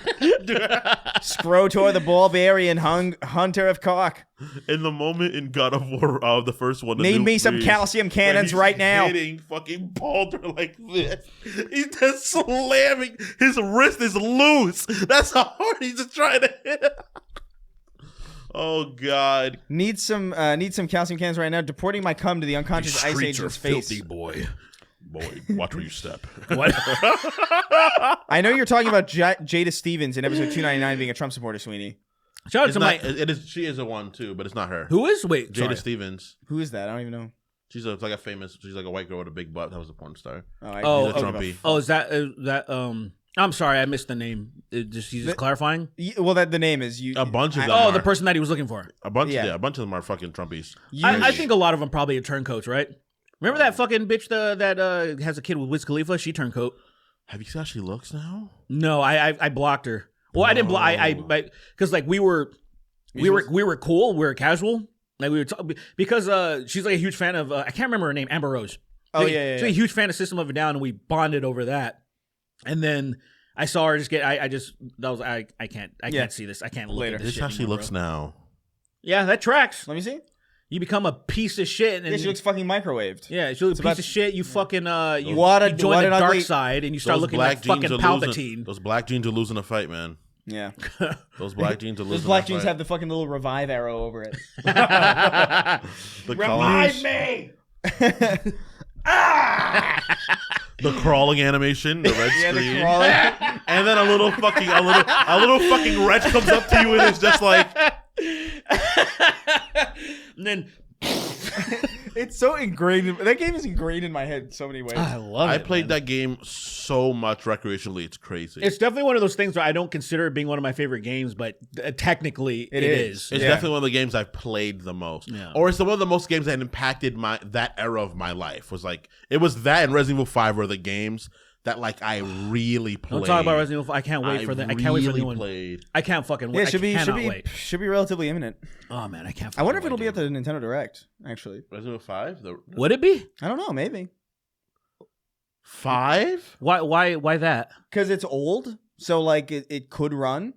Scrotor the barbarian hunter of cock. In the moment in God of War, the first one. the Need new me some three, calcium where cannons he's right now. Hitting fucking Baldur like this. He's just slamming. His wrist is loose. That's how hard he's just trying to hit him. Oh God. Need some calcium cans right now. Deporting my cum to the unconscious ice agent's face. Boy, watch where you step. What? I know you're talking about Jada Stevens in episode 299 being a Trump supporter, Sweeney. Shout out It's to not, my. it is. She is a one too, but it's not her. Who is? Wait, Jada sorry. Stevens. Who is that? I don't even know. She's like a famous. She's like a white girl with a big butt. That was a porn star. Oh, She's a Trumpy. Oh, is that? I'm sorry, I missed the name. She's just clarifying. Well, the name is you. A bunch of them. Oh, are. the person that he was looking for. A bunch. Yeah. A bunch of them are fucking Trumpies. I think a lot of them probably are turncoats, right? Remember that fucking bitch that has a kid with Wiz Khalifa? She turncoat. Have you seen how she looks now? No, I blocked her. Well, I didn't block. I because like we were cool. We were casual. Like we were because she's like a huge fan of I can't remember her name. Amber Rose. Oh Like, yeah. She's a huge fan of System of a Down, and we bonded over that. And then I saw her just get. I can't see this. I can't look Later. at this This is shit how she anymore, looks bro. now. Yeah, that tracks. Let me see. You become a piece of shit, and Yeah, she looks fucking microwaved. yeah, she looks a about- piece of shit. You fucking you What a- join what the an dark ugly- side, and you start Those looking black like fucking jeans are Palpatine. losing. Those black jeans are losing a fight, man. Yeah. Those black jeans are losing. Those black a jeans fight. have the fucking little revive arrow over it. the Revive colors. me. The crawling animation, the red Yeah, the screen, crawling. and then a little fucking wretch comes up to you and it's just like, And then It's so ingrained. That game is ingrained in my head in so many ways. I love it. I played man. that game so much recreationally, it's crazy. It's definitely one of those things where I don't consider it being one of my favorite games, but technically it is. It's Yeah. definitely one of the games I've played the most. Yeah. Or it's one of the most games that impacted that era of my life. It was that and Resident Evil 5 were the games that like I really played. Don't talk about Resident Evil. I can't wait for that. I can't wait for the new one. Played. I can't fucking wait. Yeah, it I cannot wait. should be relatively imminent. Oh man, I can't. I wonder if fucking it'll be wait, at the Nintendo Direct. Actually, Resident Evil 5? dude. Would it be? I don't know. Maybe 5? Why that? because it's old, so like it could run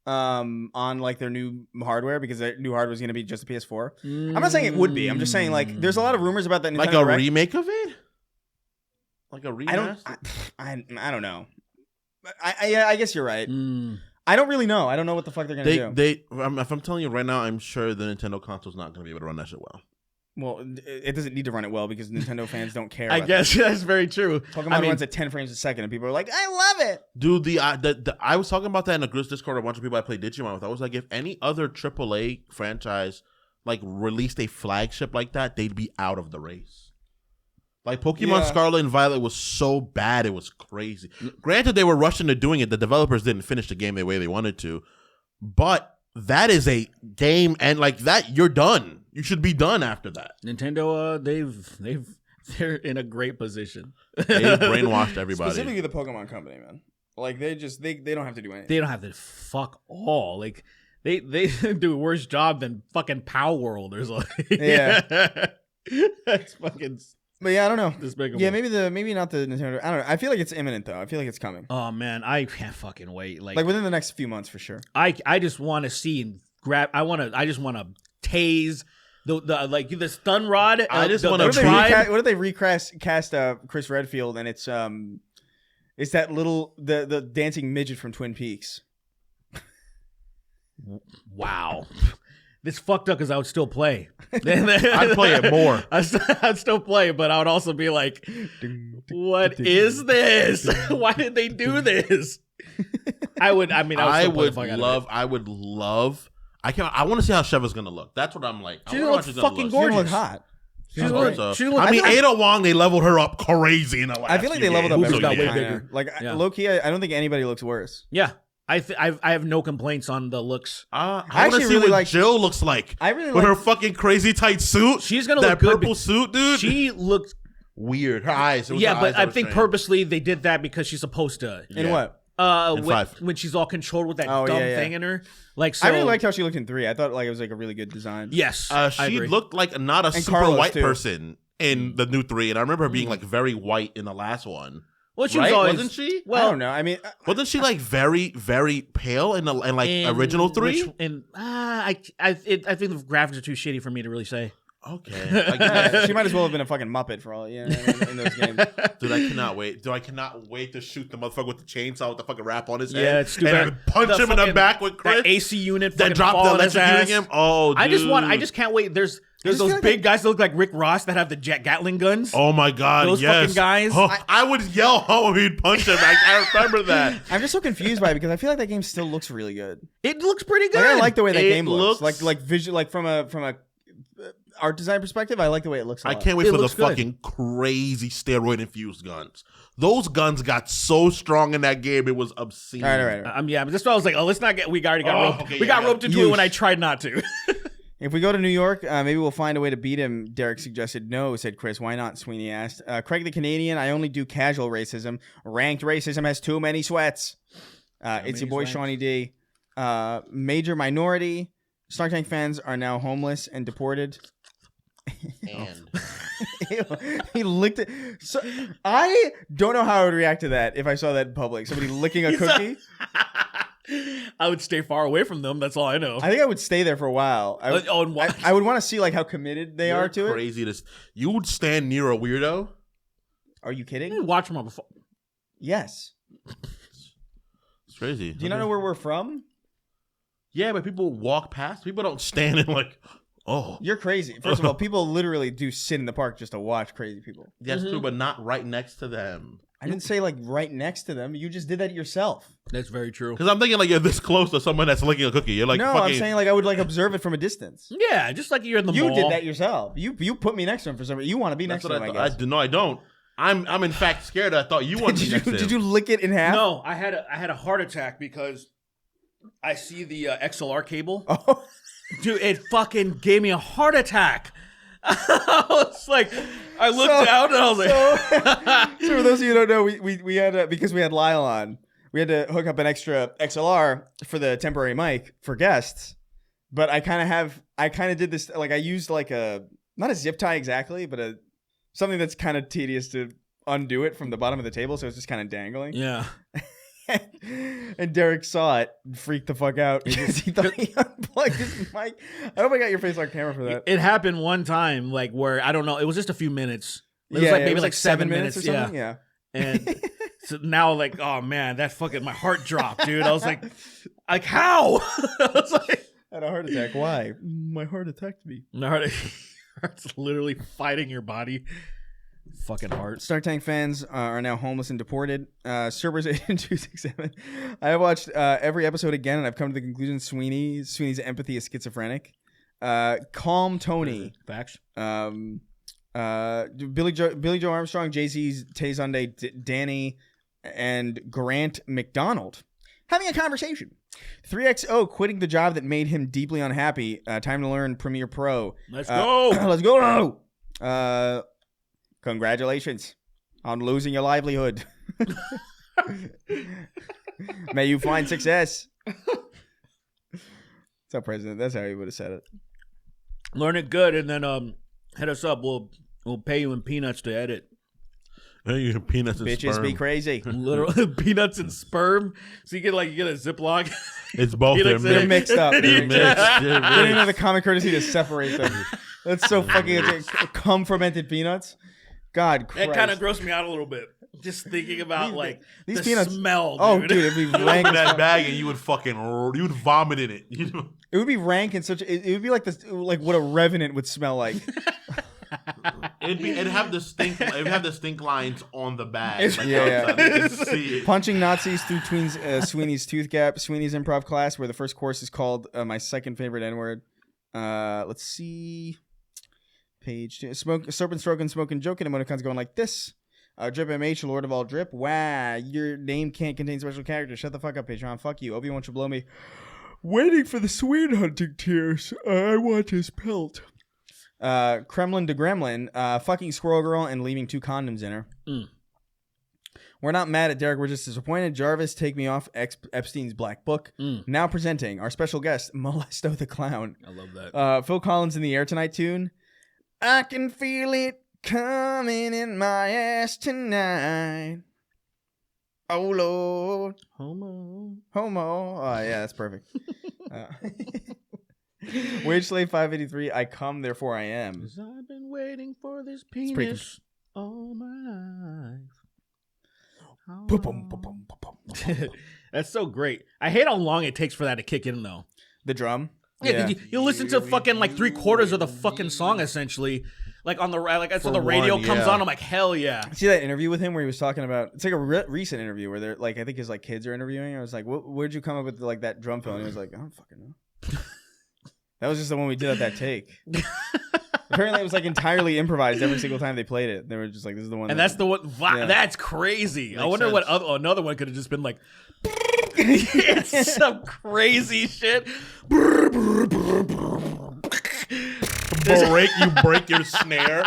on like their new hardware because their new hardware is going to be just the PS4. I'm not saying it would be. I'm just saying like there's a lot of rumors about that Nintendo Like a Direct. remake of it? Like a remaster? I don't know. I guess you're right. Mm. I don't really know. I don't know what the fuck they're gonna do. If I'm telling you right now, I'm sure the Nintendo console's not going to be able to run that shit well. Well, it doesn't need to run it well because Nintendo fans don't care. I about guess that's very true. that. Pokemon I mean, runs at 10 frames a second, and people are like, "I love it." Dude, I was talking about that in a Grizz Discord. A bunch of people I played Digimon with. I was like, if any other AAA franchise like released a flagship like that, they'd be out of the race. Like Pokemon Yeah. Scarlet and Violet was so bad, it was crazy. Granted, they were rushing to doing it. The developers didn't finish the game the way they wanted to, but that is a game, and like that, you're done. You should be done after that. Nintendo, they're in a great position. They brainwashed everybody. Specifically, the Pokemon Company, man. Like they don't have to do anything. They don't have to fuck all. Like they do a worse job than fucking Power World or something. Yeah. That's fucking But yeah, I don't know. despicable. Yeah, maybe not the Nintendo. I don't know. I feel like it's imminent though. I feel like it's coming. Oh man, I can't fucking wait. Like Like within the next few months for sure. I just want to see and grab. I just want to tase the like the stun rod. I just the- wanna the What if they tribe. what if they recast Chris Redfield and it's that little the dancing midget from Twin Peaks. Wow. This fucked up because I would still play. I'd play it more. I'd still play, but I would also be like, "What is this? Why did they do this?" I would love. I would love. I want to see how Sheva's gonna look. That's what I'm like. I She wanna looks watch she's gonna fucking look. She doesn't look gorgeous. hot. She I look- hope so. she look- I mean, I feel Ada Wong, they leveled her up crazy in the last I feel like few they leveled up games. Boobs got everybody. way kinda. bigger. Like Yeah. low key, I don't think anybody looks worse. Yeah, I have no complaints on the looks. I want actually to see really what like- Jill looks like I really with like. her fucking crazy tight suit. She's gonna that look good. purple suit, dude. She looked. Weird. Her eyes. It was Yeah, her but eyes that I were think strange. purposely they did that because she's supposed to. In Yeah. what? In 5. When she's all controlled with that Oh, dumb yeah, yeah. thing in her. Like, so, I really liked how she looked in 3. I thought like it was like a really good design. Yes, I She agree. looked like not a And super Carlos, white too. person in the new 3, and I remember her being like very white in the last one. Well, she Right? was always, Wasn't she? I don't know. I mean, Wasn't she like very, very pale in the in original 3? I think the graphics are too shitty for me to really say. Okay. I Yeah, guess. she might as well have been a fucking Muppet for all in those games. Dude, I cannot wait. Dude, I cannot wait to shoot the motherfucker with the chainsaw with the fucking wrap on his head. Yeah, it's stupid. And punch him in the back with Chris. That AC unit Then fucking drop fall the on his ass. electrocuting him. Oh, dude. I just can't wait. There's just those feel like big guys that look like Rick Ross that have the Gatling guns. Oh my god, Those yes. fucking guys. Oh, I would yell when he'd punch him. I remember that. I'm just so confused by it because I feel like that game still looks really good. It looks pretty good. Like, I like the way that It game looks. looks- Like visual, like from a art design perspective, I like the way it looks. A I lot. can't wait It for the looks good. fucking crazy steroid infused guns. Those guns got so strong in that game, it was obscene. All right. Yeah, but that's why I was like, oh, let's not get. We already got roped. okay, we yeah, got yeah. roped into it when I tried not to. If we go to New York, maybe we'll find a way to beat him. Derek suggested. No, said Chris. Why not? Sweeney asked. Craig the Canadian. I only do casual racism. Ranked racism has too many sweats. It's your many boy sweats. Shawnee D. Major minority. Snark Tank fans are now homeless and deported. And Ew, he licked it. So I don't know how I would react to that if I saw that in public. Somebody licking a cookie. I would stay far away from them. That's all I know. I think I would stay there for a while. I would, Oh, and what? I would want to see like how committed they are to it. crazy. You would stand near a weirdo? Are you kidding? Watch from before. Yes. It's crazy. Do you not know where we're from? Yeah, but people walk past. People don't stand and like, oh. You're crazy. First of all, people literally do sit in the park just to watch crazy people. That's true, but not right next to them. I didn't say like right next to them. You just did that yourself. That's very true. Because I'm thinking like you're this close to someone that's licking a cookie. You're like, no, fucking, I'm saying like I would like observe it from a distance. Yeah, just like you're in the You mall. did that yourself. You put me next to him for some reason. You want to be next That's to what him, I I thought. guess. No, I don't. I'm in fact scared. I thought you wanted to be next to him. Did you lick it in half? No, I had a heart attack because I see the XLR cable. Oh. Dude, it fucking gave me a heart attack. I was like, I looked down and I was like, So for those of you who don't know, we had because we had Lyle on, we had to hook up an extra XLR for the temporary mic for guests. But I kind of did this, like I used like not a zip tie exactly, but something that's kind of tedious to undo it from the bottom of the table, so it's just kind of dangling. yeah. And Derek saw it and freaked the fuck out because he thought he unplugged his mic. I hope I got your face on camera for that. It happened one time, like where I don't know, it was just a few minutes. It was like maybe like 7 minutes or something. Yeah. Yeah. And so now, like, oh man, that fucking my heart dropped, dude. I was like how? I was like, I had a heart attack. Why? My heart attacked me. my heart's literally fighting your body. Fucking heart. Snark Tank fans are now homeless and deported. Cerberus 8267. I have watched every episode again, and I've come to the conclusion Sweeney's empathy is schizophrenic. Calm Tony. Facts. Billy Joe Armstrong, Jay-Z's Tay Zonday, Danny, and Grant McDonald having a conversation. 3XO quitting the job that made him deeply unhappy. Time to learn Premiere Pro. Let's go. Let's go. Congratulations on losing your livelihood. May you find success. So, President, that's how he would have said it. Learn it good, and then hit us up. We'll pay you in peanuts to edit. Hey, you peanuts and Bitches sperm. be crazy. Literally peanuts and sperm. So you get a Ziploc. It's both. They're mixed up. They're mixed. They didn't have the common courtesy to separate them. That's so fucking cum fermented peanuts. God Christ. That kind of grossed me out a little bit. Just thinking about these the peanuts smell. Oh, dude. dude, it'd be rank. in that bag and you would vomit in it. It would be rank and such. It would be like this, like what a revenant would smell like. It'd have the stink lines on the bag. Like, Yeah. outside, you can see it. Punching Nazis through Sweeney's tooth gap. Sweeney's improv class, where the first course is called my second favorite N-word. Let's see. Page 2. Serpent stroking, smoking, joking. Emoticons going like this. Drip MH, Lord of all drip. Wow, your name can't contain special characters. Shut the fuck up, Patreon. Fuck you. Obi-Wan should blow me. Waiting for the swede hunting tears. I want his pelt. Kremlin to Gremlin. Fucking Squirrel Girl and leaving 2 condoms in her. We're not mad at Derek. We're just disappointed. Jarvis, take me off Epstein's Black Book. Now presenting our special guest, Molesto the Clown. I love that. Phil Collins in the Air Tonight tune. I can feel it coming in my ass tonight. Oh, Lord. Homo. Homo. Oh, yeah, that's perfect. Wage Slave 583. I come, therefore I am. 'Cause I've been waiting for this pretty penis all my life. That's so great. I hate how long it takes for that to kick in, though. The drum. Yeah, 'cause you listen to fucking like 3/4 of the fucking song essentially, like on the so the radio comes on. I'm like, hell yeah. See that interview with him where he was talking about? It's like a recent interview where they're like, I think his like kids are interviewing. I was like, where'd you come up with like that drum fill? And he was like, I don't fucking know. That was just the one we did at that take. Apparently, it was like entirely improvised every single time they played it. They were just like, "This is the one." And that's the one. Wow, Yeah. that's crazy. Makes I wonder sense. what another one could have just been like. It's some crazy shit. You break your snare.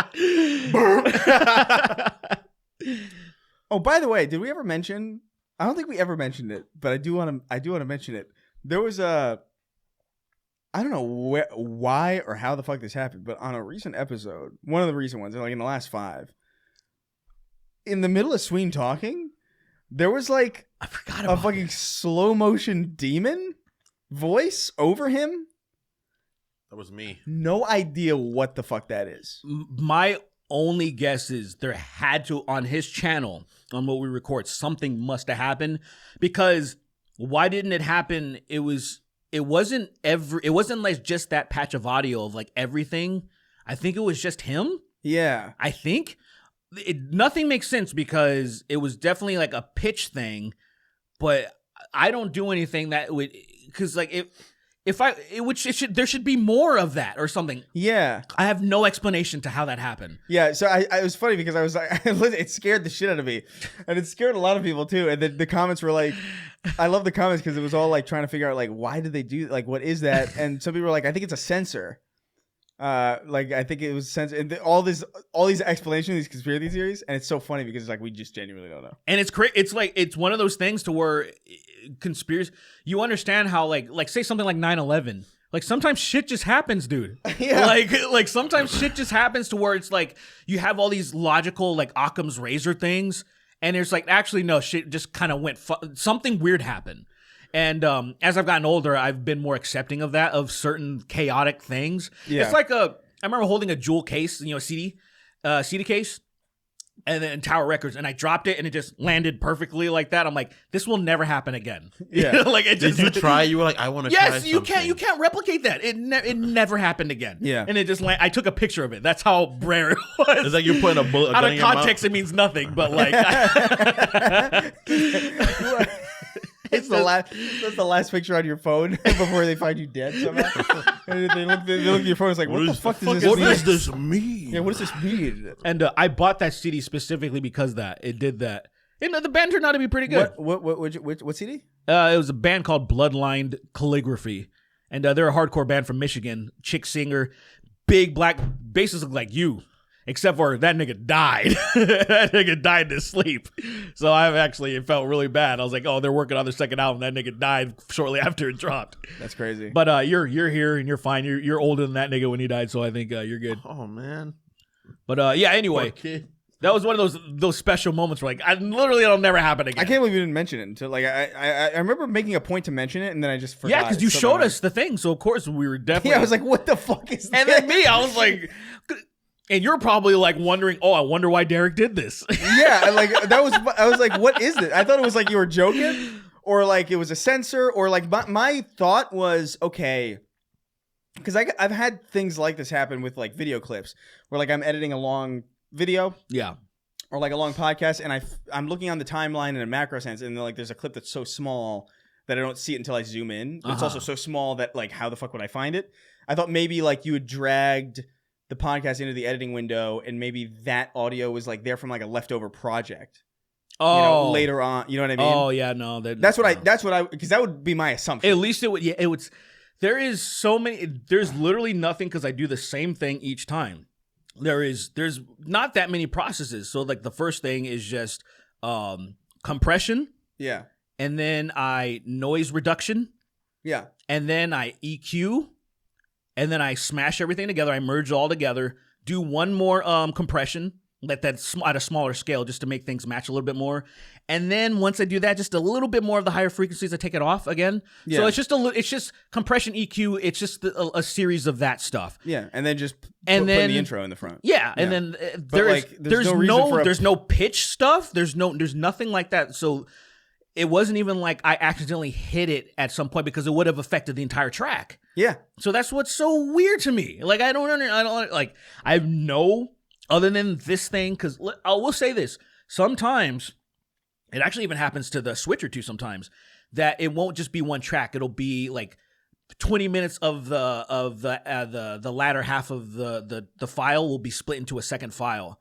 Oh, by the way, did we ever mention? I don't think we ever mentioned it, but I do want to mention it. There was a. I don't know why or how the fuck this happened, but on a recent episode, one of the recent ones, like in the last 5, in the middle of Sween talking, there was like I forgot a about fucking slow motion demon voice over him. That was me. No idea what the fuck that is. My only guess is there had to, on his channel, on what we record, something must have happened, because why didn't it happen? It wasn't like just that patch of audio of like everything. I think it was just him. Yeah. I think nothing makes sense because it was definitely like a pitch thing, but I don't do anything that would, because like there should be more of that or something. Yeah. I have no explanation to how that happened. Yeah, so it was funny because I was like, it scared the shit out of me, and it scared a lot of people too. And the comments were like, I love the comments because it was all like trying to figure out like why did they do like what is that? And some people were like, I think it's a sensor. Like I think it was sensor, and all these explanations, these conspiracy theories, and it's so funny because it's like we just genuinely don't know. And it's it's like it's one of those things to where conspiracy. You understand how like say something like 9/11. Like sometimes shit just happens, dude. Yeah. Like sometimes shit just happens to where it's like you have all these logical like Occam's razor things, and it's like actually no, shit just kind of went. Something weird happened. And as I've gotten older, I've been more accepting of that, of certain chaotic things. Yeah. It's like I remember holding a jewel case, CD case, and then Tower Records, and I dropped it, and it just landed perfectly like that. I'm like, this will never happen again. Yeah. Like it just. Did you try? You were like, I want to try Yes, you something. can't. You can't replicate that. It never happened again. Yeah. And it just I took a picture of it. That's how rare it was. It's like you're putting a bullet Out gun of in your mouth. context, it means nothing. But like, It's that's the last picture on your phone before they find you dead somehow. And they look at your phone. It's like, what the fuck does this What mean? does this mean? Yeah, what does this mean? and I bought that CD specifically because it did that. And the band turned out to be pretty good. What CD? It was a band called Bloodlined Calligraphy, and they're a hardcore band from Michigan. Chick singer, big black bassist look like you, except for that nigga died. That nigga died in his sleep. So it felt really bad. I was like, oh, they're working on their second album. That nigga died shortly after it dropped. That's crazy. But you're here and you're fine. You're older than that nigga when he died, so I think you're good. Oh man. But yeah, anyway. Poor kid. That was one of those special moments where like it'll never happen again. I can't believe you didn't mention it until like I remember making a point to mention it and then I just forgot. Yeah, because you showed us the thing, so of course we were definitely. Yeah, I was like, what the fuck is and this? then me, I was like, and you're probably like wondering, oh, I wonder why Derek did this. Yeah, like I was like, what is it? I thought it was like you were joking, or like it was a censor, or like my thought was okay, because I've had things like this happen with like video clips where like I'm editing a long video, Yeah. or like a long podcast, and I'm looking on the timeline in a macro sense, and like there's a clip that's so small that I don't see it until I zoom in. But It's also so small that like how the fuck would I find it? I thought maybe like you had dragged the podcast into the editing window, and maybe that audio was like there from like a leftover project. Oh, Later on, you know what I mean? Oh yeah, no. That's what I because that would be my assumption. At least it would. Yeah, it would. There's literally nothing because I do the same thing each time. There's not that many processes. So like the first thing is just compression, Yeah, and then I noise reduction, yeah, and then I EQ, and then I smash everything together. I merge it all together. Do one more compression, let that at a smaller scale just to make things match a little bit more, And then once I do that, just a little bit more of the higher frequencies, I take it off again. Yeah. So it's just compression EQ. It's just a series of that stuff. Yeah, and then just And put then- the intro in the front. Yeah, and Yeah. then like, there's no reason for a- there's no pitch stuff. There's nothing like that. So it wasn't even like I accidentally hit it at some point because it would have affected the entire track. Yeah, So that's what's so weird to me. Like I have no other than this thing because I will say this. Sometimes it actually even happens to the Switcher too. Sometimes that it won't just be one track. It'll be like 20 minutes of the latter half of the file will be split into a second file.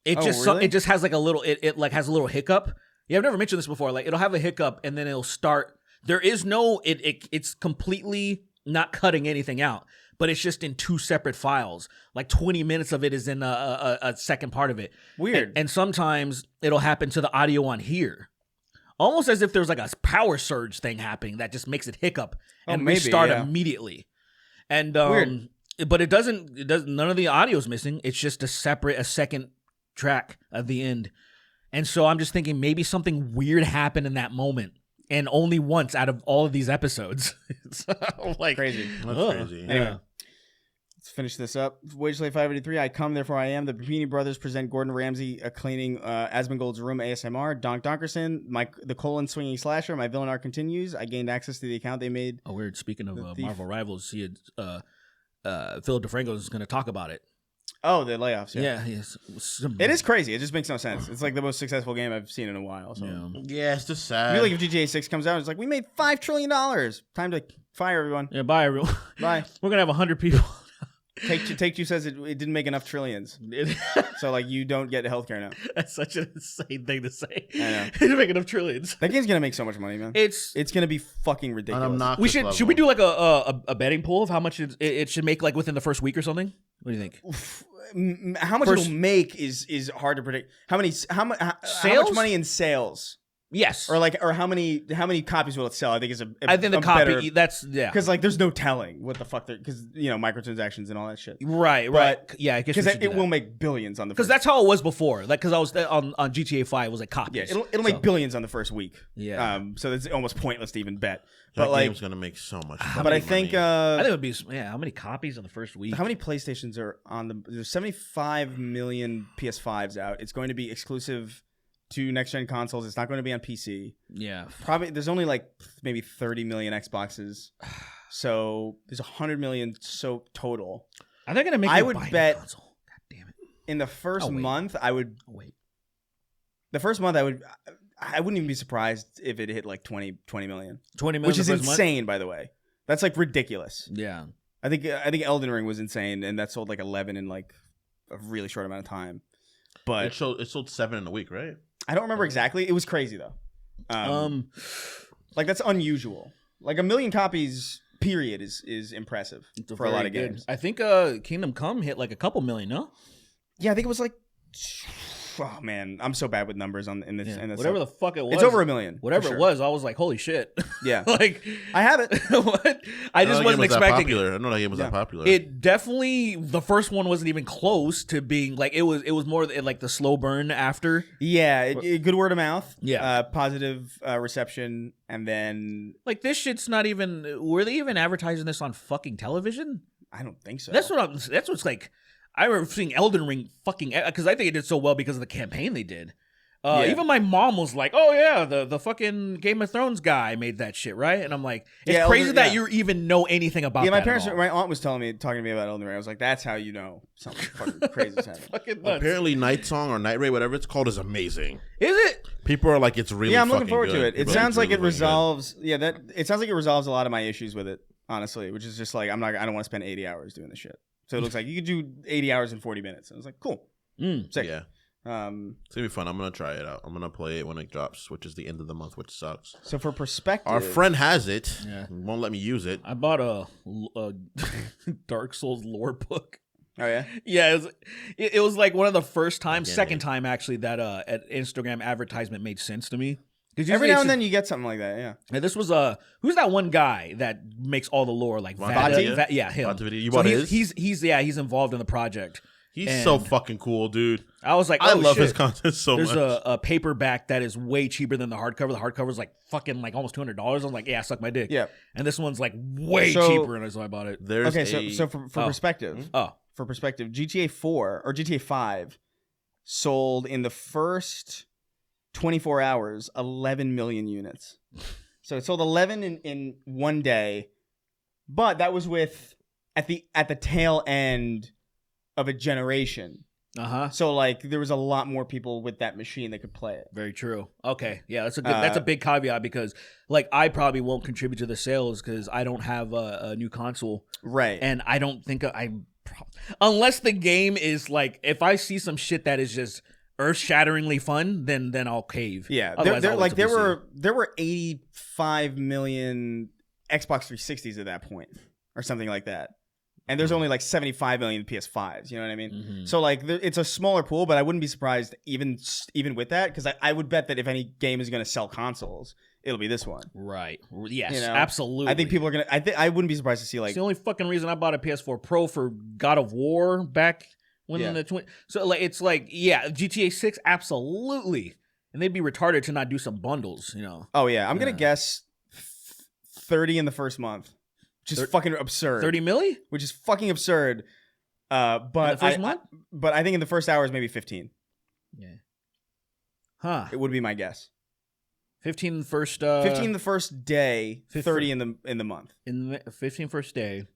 It really? it just has like a little it like has a little hiccup. Yeah, I've never mentioned this before. Like it'll have a hiccup and then it'll start. There is no it's completely not cutting anything out, but it's just in two separate files. Like 20 minutes of it is in a second part of it. weird. And sometimes it'll happen to the audio on here. Almost as if there's like a power surge thing happening that just makes it hiccup and maybe, restart yeah. immediately. And Weird. But it doesn't none of the audio is missing. It's just a second track at the end. And so I'm just thinking maybe something weird happened in that moment. And only once out of all of these episodes. So, like Crazy. That's ugh. crazy. Anyway. Yeah. Let's finish this up. Wage Slave 583. I come, therefore I am. The Papini brothers present Gordon Ramsay cleaning Asmongold's room ASMR. Donk Donkerson, the colon swinging slasher. My villain arc continues. I gained access to the account they made. Oh, weird. Speaking of The thief. Marvel Rivals, he had, Philip DeFranco is going to talk about it. Oh, the layoffs. Yeah. Yeah, yes. It is crazy. It just makes no sense. It's like the most successful game I've seen in a while. So. Yeah. Yeah, it's just I sad. feel like if GTA 6 comes out, it's like, we made $5 trillion. Time to fire everyone. Yeah, bye, everyone. Bye. We're going to have 100 people. Take Two says it didn't make enough trillions. So, like, you don't get healthcare now. That's such an insane thing to say. I know. It's making up trillions. That game's going to make so much money, man. It's It's going to be fucking ridiculous. And I'm not. we should we do like a betting pool of how much it should make like within the first week or something? What do you think? How much First- it'll make is hard to predict. How much Sales? money in sales, Yes. or how many copies will it sell? I think is I think the copy that's because like there's no telling what the fuck because microtransactions and all that shit. right. Yeah, I guess Because we should do it that. will make billions on the Because first. that's how it was before. Like because I was on GTA 5 it was like copies. Yeah, it'll make So, billions on the first week. Yeah. So it's almost pointless to even bet. That But like, game's gonna make so much. but I think I think it would be how many copies in the first week? how many PlayStations are on the? There's 75 million PS5s out. It's going to be exclusive to next gen consoles. It's not going to be on PC. Yeah. Probably there's only like maybe 30 million Xboxes. So there's 100 million total. Are they gonna make? I you would buy a bet- console? God damn it! In the first Oh, wait. month, I would. Oh, wait. The first month, I wouldn't even be surprised if it hit like 20 million, 20 million, which is the first month? insane, by the way. That's like ridiculous. Yeah. I think Elden Ring was insane, and that sold like 11 in like a really short amount of time. But it sold 7 in a week, right? I don't remember exactly. It was crazy though. Like that's unusual. Like 1 million copies, period, is impressive for a lot of games. I think Kingdom Come hit like a couple million. No. Yeah, I think it was like. Oh man, I'm so bad with numbers in this. Yeah. In this Whatever stuff. the fuck it was. It's over 1 million. Whatever for sure. it was, I was like, holy shit. Yeah, Like I have it. what? I just wasn't expecting it. I know that game was that popular. It definitely the first one wasn't even close to being like it was more like the slow burn after. Yeah, good word of mouth. Yeah. Positive reception, and then Like this shit's not even. Were they even advertising this on fucking television? I don't think so. That's what's like. I remember seeing Elden Ring fucking because I think it did so well because of the campaign they did. Yeah. Even my mom was like, "Oh yeah, the fucking Game of Thrones guy made that shit, right?" And I'm like, "It's Yeah, crazy Elden- that yeah. you even know anything about." Yeah, my that parents, at all. my aunt was talking to me about Elden Ring. I was like, "That's how you know something fucking crazy is happening." Fucking nuts. Apparently, Night Song or Night Ray, whatever it's called, is amazing. Is it? People are like, it's really. Yeah, I'm looking fucking forward to good. it. It People sounds are like it really good. resolves. Yeah, it sounds like it resolves a lot of my issues with it. Honestly, which is just like I don't want to spend 80 hours doing this shit. So it looks like you could do 80 hours in 40 minutes. And I was like, cool, sick. Yeah, it's gonna be fun. I'm gonna try it out. I'm gonna play it when it drops, which is the end of the month, which sucks. So for perspective, Our friend has it. Yeah. Won't let me use it. I bought a Dark Souls lore book. Oh yeah, Yeah, it was like one of the first times, Again, second time actually that an Instagram advertisement made sense to me. Because every now and then you get something like that. Yeah. And this was who's that one guy that makes all the lore like Vati? yeah, him. Vati, you So bought his? he's involved in the project, He's And so fucking cool, dude. I was like, I oh, love shit. his content so There's much. a paperback that is way cheaper than the hardcover. The hardcover's like fucking like almost $200. I was like, yeah, suck my dick. Yeah. And this one's like way So- cheaper, and so I bought it. There's So for Oh. perspective, Oh, GTA 4 or GTA 5 sold in the first 24 hours 11 million units. So it sold 11 in one day, but that was with at the tail end of a generation. So like there was a lot more people with that machine that could play it. Very true. Okay, yeah, that's a big caveat because like I probably won't contribute to the sales because I don't have a new console, Right. and I don't think unless the game is like if I see some shit that is just earth-shatteringly fun, then I'll cave. Yeah, Otherwise, I'll wait till PC. there were 85 million Xbox 360s at that point, or something like that, and there's only like 75 million PS5s. You know what I mean? Mhm. So like, it's a smaller pool, but I wouldn't be surprised even with that, because I would bet that if any game is going to sell consoles, it'll be this one. Right. Yes. You know? Absolutely. I think people are gonna. I wouldn't be surprised to see like. It's the only fucking reason I bought a PS4 Pro for God of War back when Yeah. in the so like it's like yeah GTA 6 absolutely, and they'd be retarded to not do some bundles, you know. Oh yeah, I'm gonna Yeah. guess 30 in the first month, which is fucking absurd. 30 milli which is fucking absurd. But in the first I- month. But I think in the first hour is maybe 15. Yeah. Huh. It would be my guess. 15 the first 15 the first day, 15 30 in the month. in the 15 first day.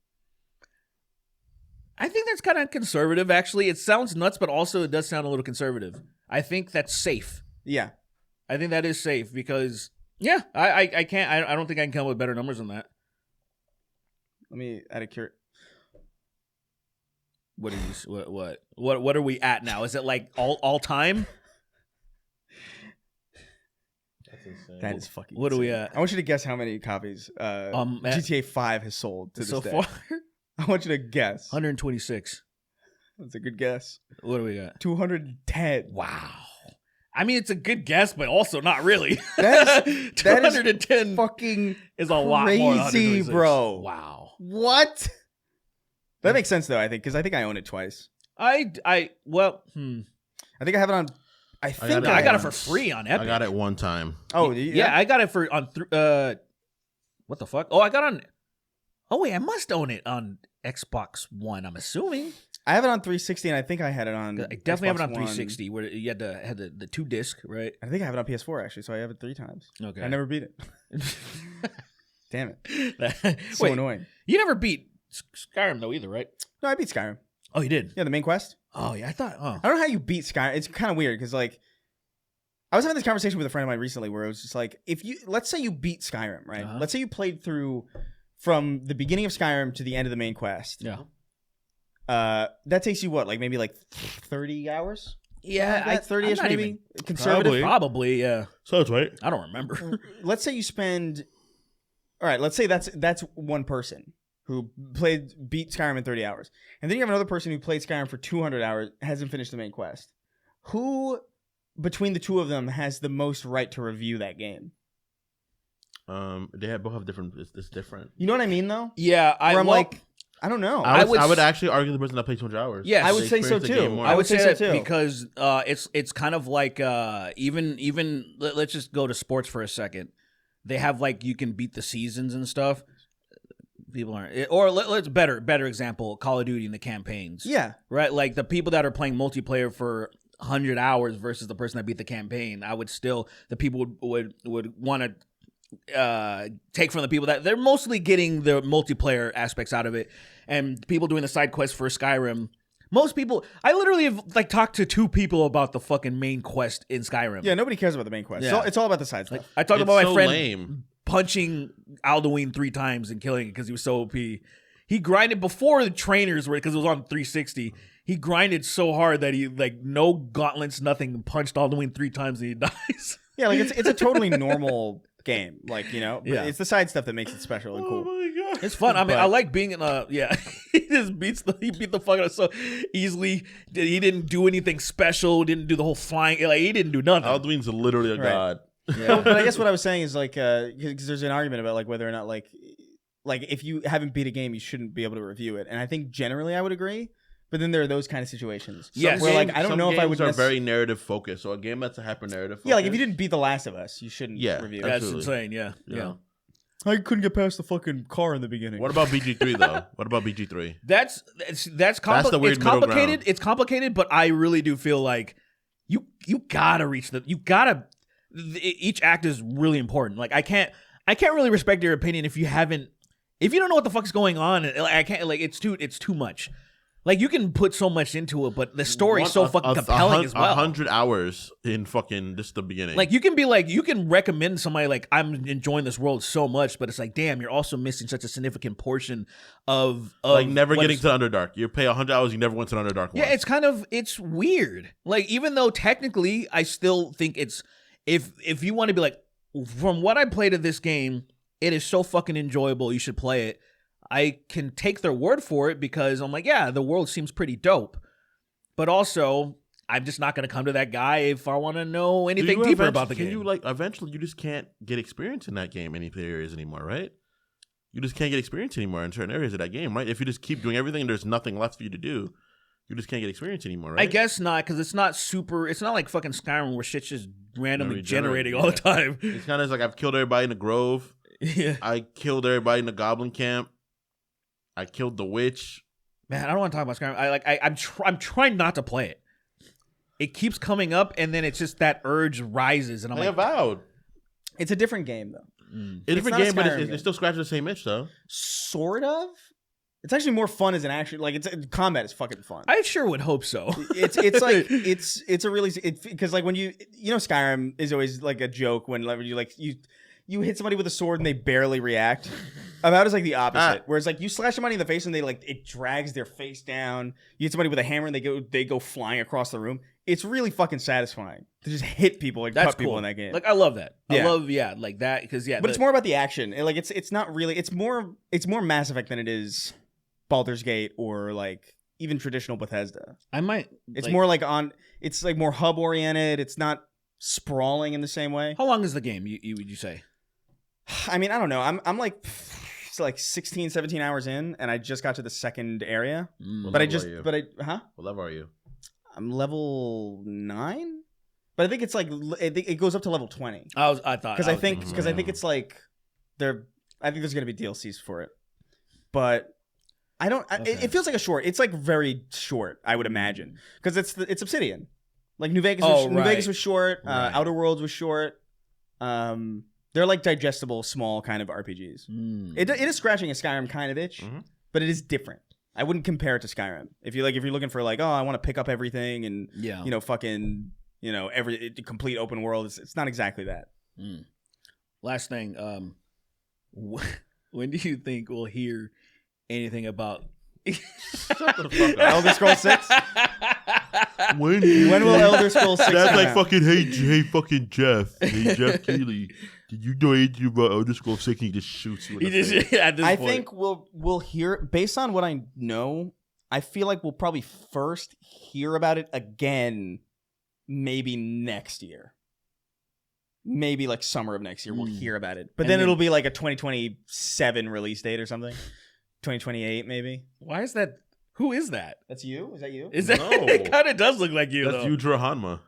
I think that's kind of conservative actually. It sounds nuts, but also it does sound a little conservative. I think that's safe. Yeah. I think that is safe because yeah, I can't I don't think I can come up with better numbers than that. Let me add a cure. What are you what are we at now? Is it like all time? That's insane. That is fucking What are we insane. at? I want you to guess how many copies GTA 5 has sold to So this day. far I want you to guess. 126. That's a good guess. What do we got? 210. Wow. I mean, it's a good guess, but also not really. That is 210 Fucking is a lot more than crazy, 126. bro. Wow. What? That makes sense though, I think, because I think I own it twice. I think I have it on. I think I got it own for free on Epic. I got it one time. Oh Yeah, I got it for on what the fuck? Oh, I got on. Oh wait, I must own it on Xbox One. I'm assuming. I have it on 360, and I think I had it on. I definitely have it on Xbox One. 360, where you had the 2 disc, right? I think I have it on PS4 actually, so I have it 3 times. Okay. I never beat it. Damn it! So Wait, annoying. you never beat Skyrim though either, right? No, I beat Skyrim. Oh, you did. Yeah, the main quest. Oh yeah, I thought. Oh, I don't know how you beat Skyrim. It's kind of weird because like, I was having this conversation with a friend of mine recently where it was just like, let's say you beat Skyrim, right? Uh-huh. Let's say you played through from the beginning of Skyrim to the end of the main quest. yeah. That takes you what, like maybe like 30 hours? Yeah, Like that, 30ish I'm not maybe. even- Conservative. Probably, yeah. So it's right. I don't remember. Let's say you spend. All right, let's say that's one person who beat Skyrim in 30 hours, and then you have another person who played Skyrim for 200 hours, hasn't finished the main quest. Who between the two of them has the most right to review that game? They both have different. It's different. You know what I mean, though? Yeah, I'm like, I don't know. I would would s- actually argue the person that played 200 hours. Yes. I would They say so experienced the game too. more. I would say so that too. because it's kind of like even let's just go to sports for a second. They have like you can beat the seasons and stuff. People aren't, or let's better example, Call of Duty and the campaigns. Yeah, Right, like the people that are playing multiplayer for 100 hours versus the person that beat the campaign. I would still the people would want to take from the people that they're mostly getting the multiplayer aspects out of it, and people doing the side quests for Skyrim. Most people, I literally have like talked to 2 people about the fucking main quest in Skyrim. yeah. Nobody cares about the main quest. Yeah. It's all about the side stuff. I talked It's about my so friend lame. punching Alduin 3 times and killing it because he was so OP. He grinded before the trainers were, because it was on 360. He grinded so hard that he like no gauntlets, nothing, punched Alduin 3 times and he dies. Yeah, like it's a totally normal game. Like, you know, but Yeah. it's the side stuff that makes it special and Oh cool. my god. It's fun. I mean, But- I like being in a he just he beat the fuck out of so easily. He didn't do anything special. Didn't do the whole flying. Like he didn't do nothing. Alduin's literally a Right. god. Well, but I guess what I was saying is like, because there's an argument about like whether or not like if you haven't beat a game, you shouldn't be able to review it. And I think generally I would agree. But then there are those kind of situations. Yes. Where like I don't Some know if I games would are very narrative focused. So a game that's a hyper narrative focus. Yeah, like if you didn't beat The Last of Us, you shouldn't Yeah, review. That's absolutely. insane. Yeah. Yeah. I couldn't get past the fucking car in the beginning. What about BG3 though? What about BG3? That's the weird it's middle complicated. ground. It's complicated, but I really do feel like you gotta reach each act is really important. Like I can't really respect your opinion if you don't know what the fuck's going on. I can't like it's too much. Like you can put so much into it, but the story's so fucking compelling as well. 100 hours in fucking just the beginning. Like you can recommend somebody like I'm enjoying this world so much, but it's like damn, you're also missing such a significant portion of like never getting to Underdark. You pay 100 hours, you never went to Underdark. Yeah, once. it's weird. Like even though technically I still think it's if you want to be like from what I played of this game, it is so fucking enjoyable. You should play it. I can take their word for it because I'm like, yeah, the world seems pretty dope. But also, I'm just not going to come to that guy if I want to know anything deeper about the game. Can you like eventually you just can't get experience in that game any areas anymore, right? You just can't get experience anymore in certain areas of that game, right? If you just keep doing everything and there's nothing left for you to do, you just can't get experience anymore, right? I guess not, because it's not like fucking Skyrim where shit's just randomly generating all the yeah. time. It's kind of like I've killed everybody in the Grove. Yeah. I killed everybody in the Goblin Camp. I killed the witch. Man, I don't want to talk about Skyrim. I'm trying not to play it. It keeps coming up, and then it's just that urge rises, and I'm I like, avowed. It's a different game though. It's a different not a game, but Skyrim game. it still scratches the same itch, though. Sort of. It's actually more fun as an action. Like combat is fucking fun. I sure would hope so. It's like it's a really because like when you know Skyrim is always like a joke when like you hit somebody with a sword and they barely react. About is like the opposite, where it's like you slash somebody in the face and they like it drags their face down. You hit somebody with a hammer and they go flying across the room. It's really fucking satisfying to just hit people, like That's cut people cool. in that game. Like I love that. Yeah. I love like that because But it's more about the action. Like it's not really. It's more Mass Effect than it is Baldur's Gate or like even traditional Bethesda. I might. It's more like it's like more hub oriented. It's not sprawling in the same way. How long is the game? Would you say? I mean, I don't know. I'm like it's like 16, 17 hours in, and I just got to the second area. What But level What level are you? I'm level 9, but I think it's like it goes up to level 20. I thought Because I think it's like I think there's gonna be DLCs for it, but I don't. It feels like a short. It's like very short, I would imagine, because it's Obsidian. Like New Vegas. New Vegas was short. Right. Outer Worlds was short. They're like digestible, small kind of RPGs. It is scratching a Skyrim kind of itch, but it is different. I wouldn't compare it to Skyrim. If you're looking for like, oh, I want to pick up everything and fucking every complete open world. It's not exactly that. Last thing, when do you think we'll hear anything about Shut the fuck up. Elder Scrolls 6? When will Elder Scrolls 6 That's come like out? fucking hey fucking Jeff. Hey Jeff Keighley. Did you know anything about Elder Scrolls 6? He just shoots you in the face. at this I point. think we'll hear, based on what I know, I feel like we'll probably first hear about it again maybe next year. Maybe like summer of next year we'll hear about it. But then it'll be like a 2027 release date or something. 2028 maybe. Why is that? Who is that? That's you? Is that you? Is that? No. It kind of does look like you. That's though. Yujiro Hanma.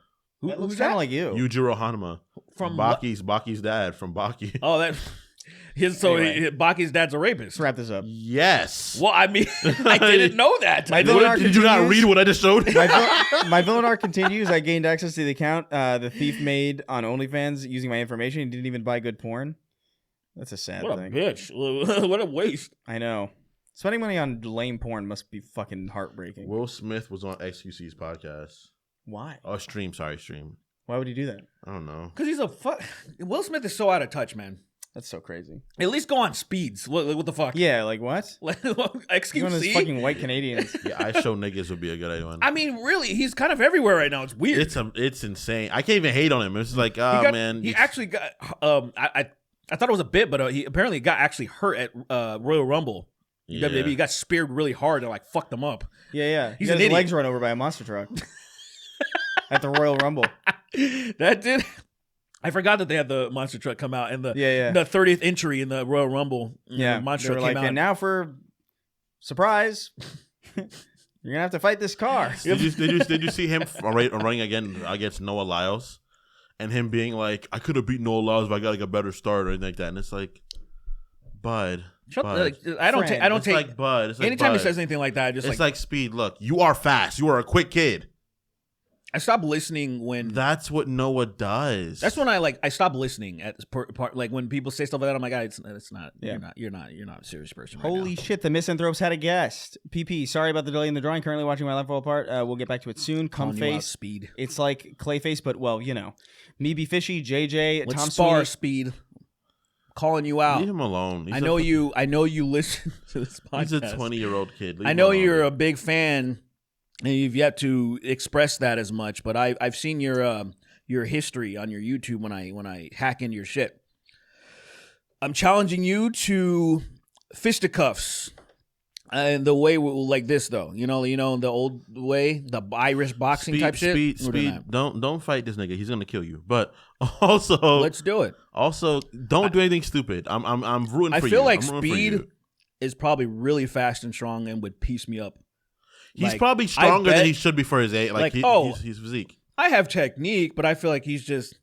That looks Who's kind that? of like you. Yujiro Hanma. From Baki's dad from Baki. Oh, that. Baki's dad's a rapist. Let's wrap this up. Yes. Well, I mean, I didn't know that. My villain arc Did you not continues. read what I just showed? My villain arc continues. I gained access to the account the thief made on OnlyFans using my information. He didn't even buy good porn. That's a sad What a thing. bitch. What a waste. I know. Spending money on lame porn must be fucking heartbreaking. Will Smith was on XQC's podcast. Why? Oh, stream. Why would he do that? I don't know. Because he's Will Smith is so out of touch, man. That's so crazy. At least go on speeds. What the fuck? Yeah, like what? Excuse One of those me. fucking white Canadians. Yeah, I show niggas would be a good one. I mean, really, he's kind of everywhere right now. It's weird. It's insane. I can't even hate on him. It's like, man. He actually got. I thought it was a bit, but he apparently got actually hurt at Royal Rumble. Yeah. WWE. He got speared really hard and like fucked him up. Yeah. He's He got an his idiot. legs run over by a monster truck at the Royal Rumble. That did. I forgot that they had the monster truck come out and the Yeah. the 30th entry in the Royal Rumble. Yeah, the monster they were truck came like, out. and now for surprise, You're gonna have to fight this car. Did you see him running again against Noah Lyles, and him being like, I could have beat Noah Lyles, but I got like a better start or anything like that. And it's like, Bud. I don't take. Like Bud. It's like anytime Bud. he says anything like that, It's like Speed. Look, you are fast. You are a quick kid. I stopped listening when. That's what Noah does. That's when I stopped listening at part. Like when people say stuff like that, I'm like, it's not. Yeah. You're not a serious person. Holy right now. shit! The Misanthropes had a guest. PP, sorry about the delay in the drawing. Currently watching my life fall apart. We'll get back to it soon. Come Calling you out, face. Speed. It's like Clayface, but well, you know, me be fishy. JJ, Let's Tom spar, Sweeney. Speed. Calling you out. Leave him alone. I know you listen to this podcast. He's a 20-year-old kid. I know you're a big fan, and you've yet to express that as much. But I've seen your history on your YouTube when I hack into your shit. I'm challenging you to fisticuffs, and the way like this though. You know the old way, the Irish boxing type shit. Speed. Don't fight this nigga. He's gonna kill you. But also, let's do it. Also, don't do anything stupid. I'm rooting for you. I feel like I'm rooting for Speed you. is probably really fast and strong and would piece me up. He's Like, probably stronger I bet- than he should be for his age. He's physique. I have technique, but I feel like he's just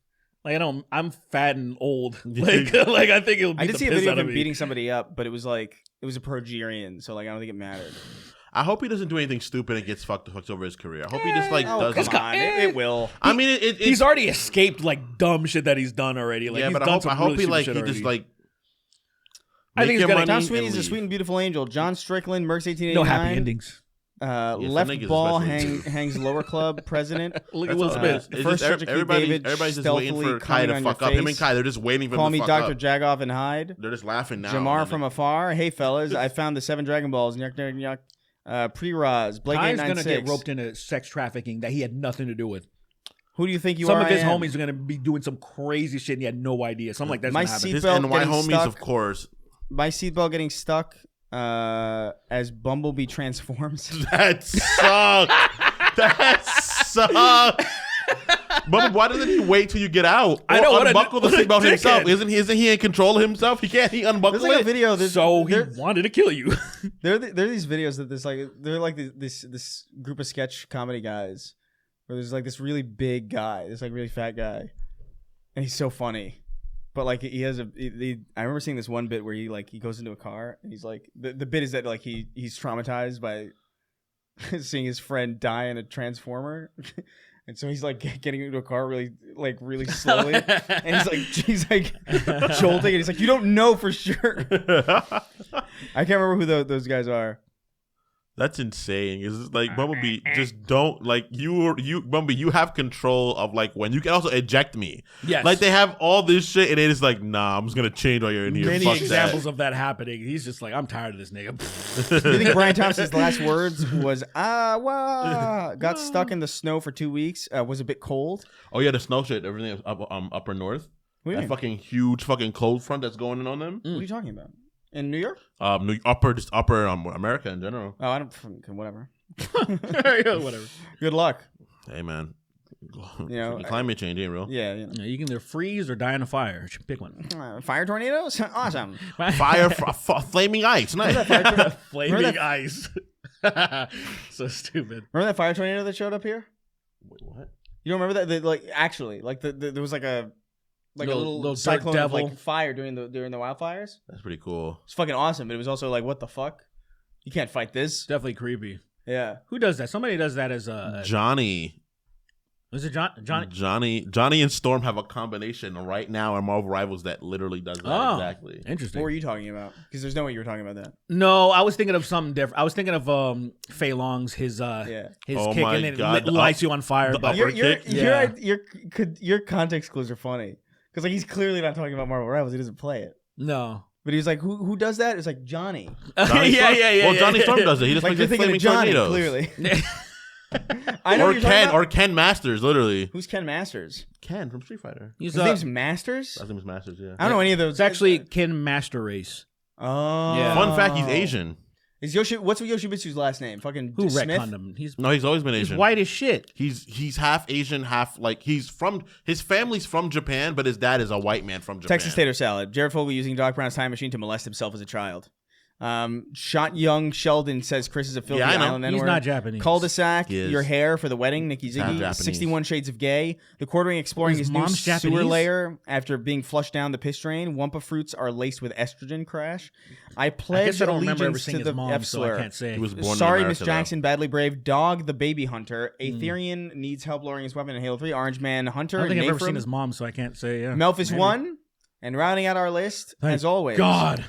like I'm fat and old. Like I think it'll. I did see a video of him beating somebody up, but it was a Progerian, so like I don't think it mattered. I hope he doesn't do anything stupid and gets fucked over his career. I hope he just does. Come on, it will. I mean, He's already escaped like dumb shit that he's done already. Like, yeah, he's but done I hope he really he just like. I think he's gonna. Tom Sweeney's a sweet and beautiful angel. John Strickland, Mercs 1889. No happy endings. Left niggas ball especially. hangs lower club president. Look at Will Smith. First Dr. Keith David everybody's just waiting for Kai to fuck up. Him and Kai, they're just waiting for Call him to me fuck Dr. up. Jagoff and Hyde. They're just laughing now. Jamar from afar. Hey fellas, I found the 7 Dragon Balls. Yuck, yuck, yuck. Pre-Roz. Blake Kai's gonna 896. get roped into sex trafficking that he had nothing to do with. Who do you think you Some are? of his homies are gonna be doing some crazy shit and he had no idea. Something like that's My gonna happen. His seatbelt NY getting homies, stuck. of course. My seatbelt getting stuck as Bumblebee transforms. That sucks. That sucks. But why doesn't he wait till you get out? I know, what a- unbuckle the what a seatbelt himself. dickhead. Isn't he in control of himself? He unbuckle There's like a it. video. So he wanted to kill you. There are these videos that they're like this group of sketch comedy guys where there's like this really big guy, this like really fat guy, and he's so funny. But like he has I remember seeing this one bit where he goes into a car and he's like the bit is that like he's traumatized by seeing his friend die in a transformer. And so he's like getting into a car really slowly, and he's like jolting, and he's like, "You don't know for sure." I can't remember who those guys are. That's insane. It's like Bumblebee, just don't like you Bumblebee. You have control of like when you can also eject me. Yes. Like they have all this shit, and it is like, nah, I'm just gonna change while you're in here. Many Fuck examples that. of that happening. He's just like, I'm tired of this nigga. Do you think Brian Thompson's last words was got stuck in the snow for 2 weeks? Was a bit cold. Oh yeah, the snow shit. Everything up upper north. What do you That mean? fucking huge fucking cold front that's going in on them. What are you talking about? In New York? Upper America in general. Oh, I don't. Whatever. Whatever. Good luck. Hey man, You know, climate change ain't real. Yeah. You know. You can either freeze or die in a fire. Pick one. Fire tornadoes? Awesome. Fire, flaming ice. Nice. Flaming ice. So stupid. Remember that fire tornado that showed up here? Wait, what? You don't remember that? There was like a little dirt cyclone of devil. like fire during the wildfires. That's pretty cool. It's fucking awesome, but it was also like, what the fuck? You can't fight this. Definitely creepy. Yeah. Who does that? Somebody does that as a. Johnny. Was it Johnny? Johnny and Storm have a combination right now in Marvel Rivals that literally does that exactly. Interesting. What were you talking about? Because there's no way you were talking about that. No, I was thinking of something different. I was thinking of Fei Long's his Oh kick my and God. it lights you on fire. the But upper kick? Your context clues are funny because like he's clearly not talking about Marvel Rivals. He doesn't play it. no. But he's like, who does that? It's like Johnny. Johnny yeah. Storm? Well, Johnny Storm does it. He just Like makes you're like thinking of flaming Johnny, tornadoes. clearly. I know Or what you're talking about. Ken Masters, literally. Who's Ken Masters? Ken from Street Fighter. He's His name's Masters. His name is Masters, yeah. I don't know any of those. It's actually Ken Master Race. Oh. Yeah. Fun fact, he's Asian. Is what's Yoshibitsu's last name? Fucking Who Smith? retconned him? He's Always been Asian. white as shit. He's half Asian, half like his family's from Japan, but his dad is a white man from Japan. Texas tater salad. Jared Fogle using Doc Brown's time machine to molest himself as a child. Shot Young Sheldon says Chris is a filthy Yeah, I know. island He's N-word. not Japanese. Cul-de-sac, He is. your hair for the wedding, Nikki Not Ziggy. Japanese. 61 Shades of Gay. The Quartering exploring His his new mom's sewer Japanese? layer after being flushed down the piss drain. Wumpa fruits are laced with estrogen crash. I I pledge guess I don't remember ever allegiance seeing to his the mom, F so I slur. can't say. He was born Sorry, in Miss America, Jackson, badly brave. Dog, the baby hunter. Aetherian needs help lowering his weapon in Halo 3. Orange Man Hunter. I don't think I've ever Nafrim, seen his mom, so I can't say. Yeah. Melphis Maybe. 1. And rounding out our list, Thank as always, God.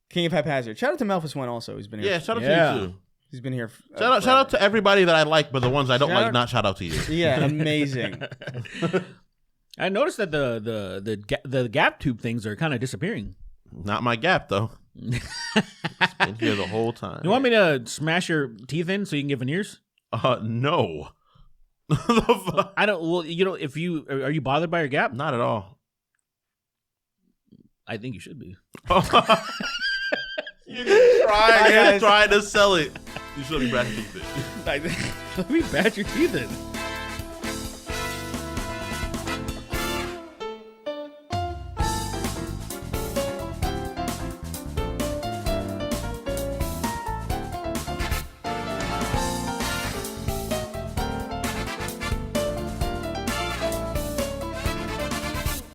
King of Haphazard. Shout out to Melphis 1 also. He's been here. Yeah, shout out Yeah. to you too. He's been here. Shout out to everybody that I like, but the ones I don't Shout like, out- not shout out to you. Yeah, amazing. I noticed that the gap tube things are kind of disappearing. Not my gap though. It's been here the whole time. You want me to smash your teeth in so you can get veneers? No. The fuck? I don't. Well, if you are you bothered by your gap? Not at all. I think you should be. You're trying to sell it. You should be brushing teeth. Let me bash your teeth in.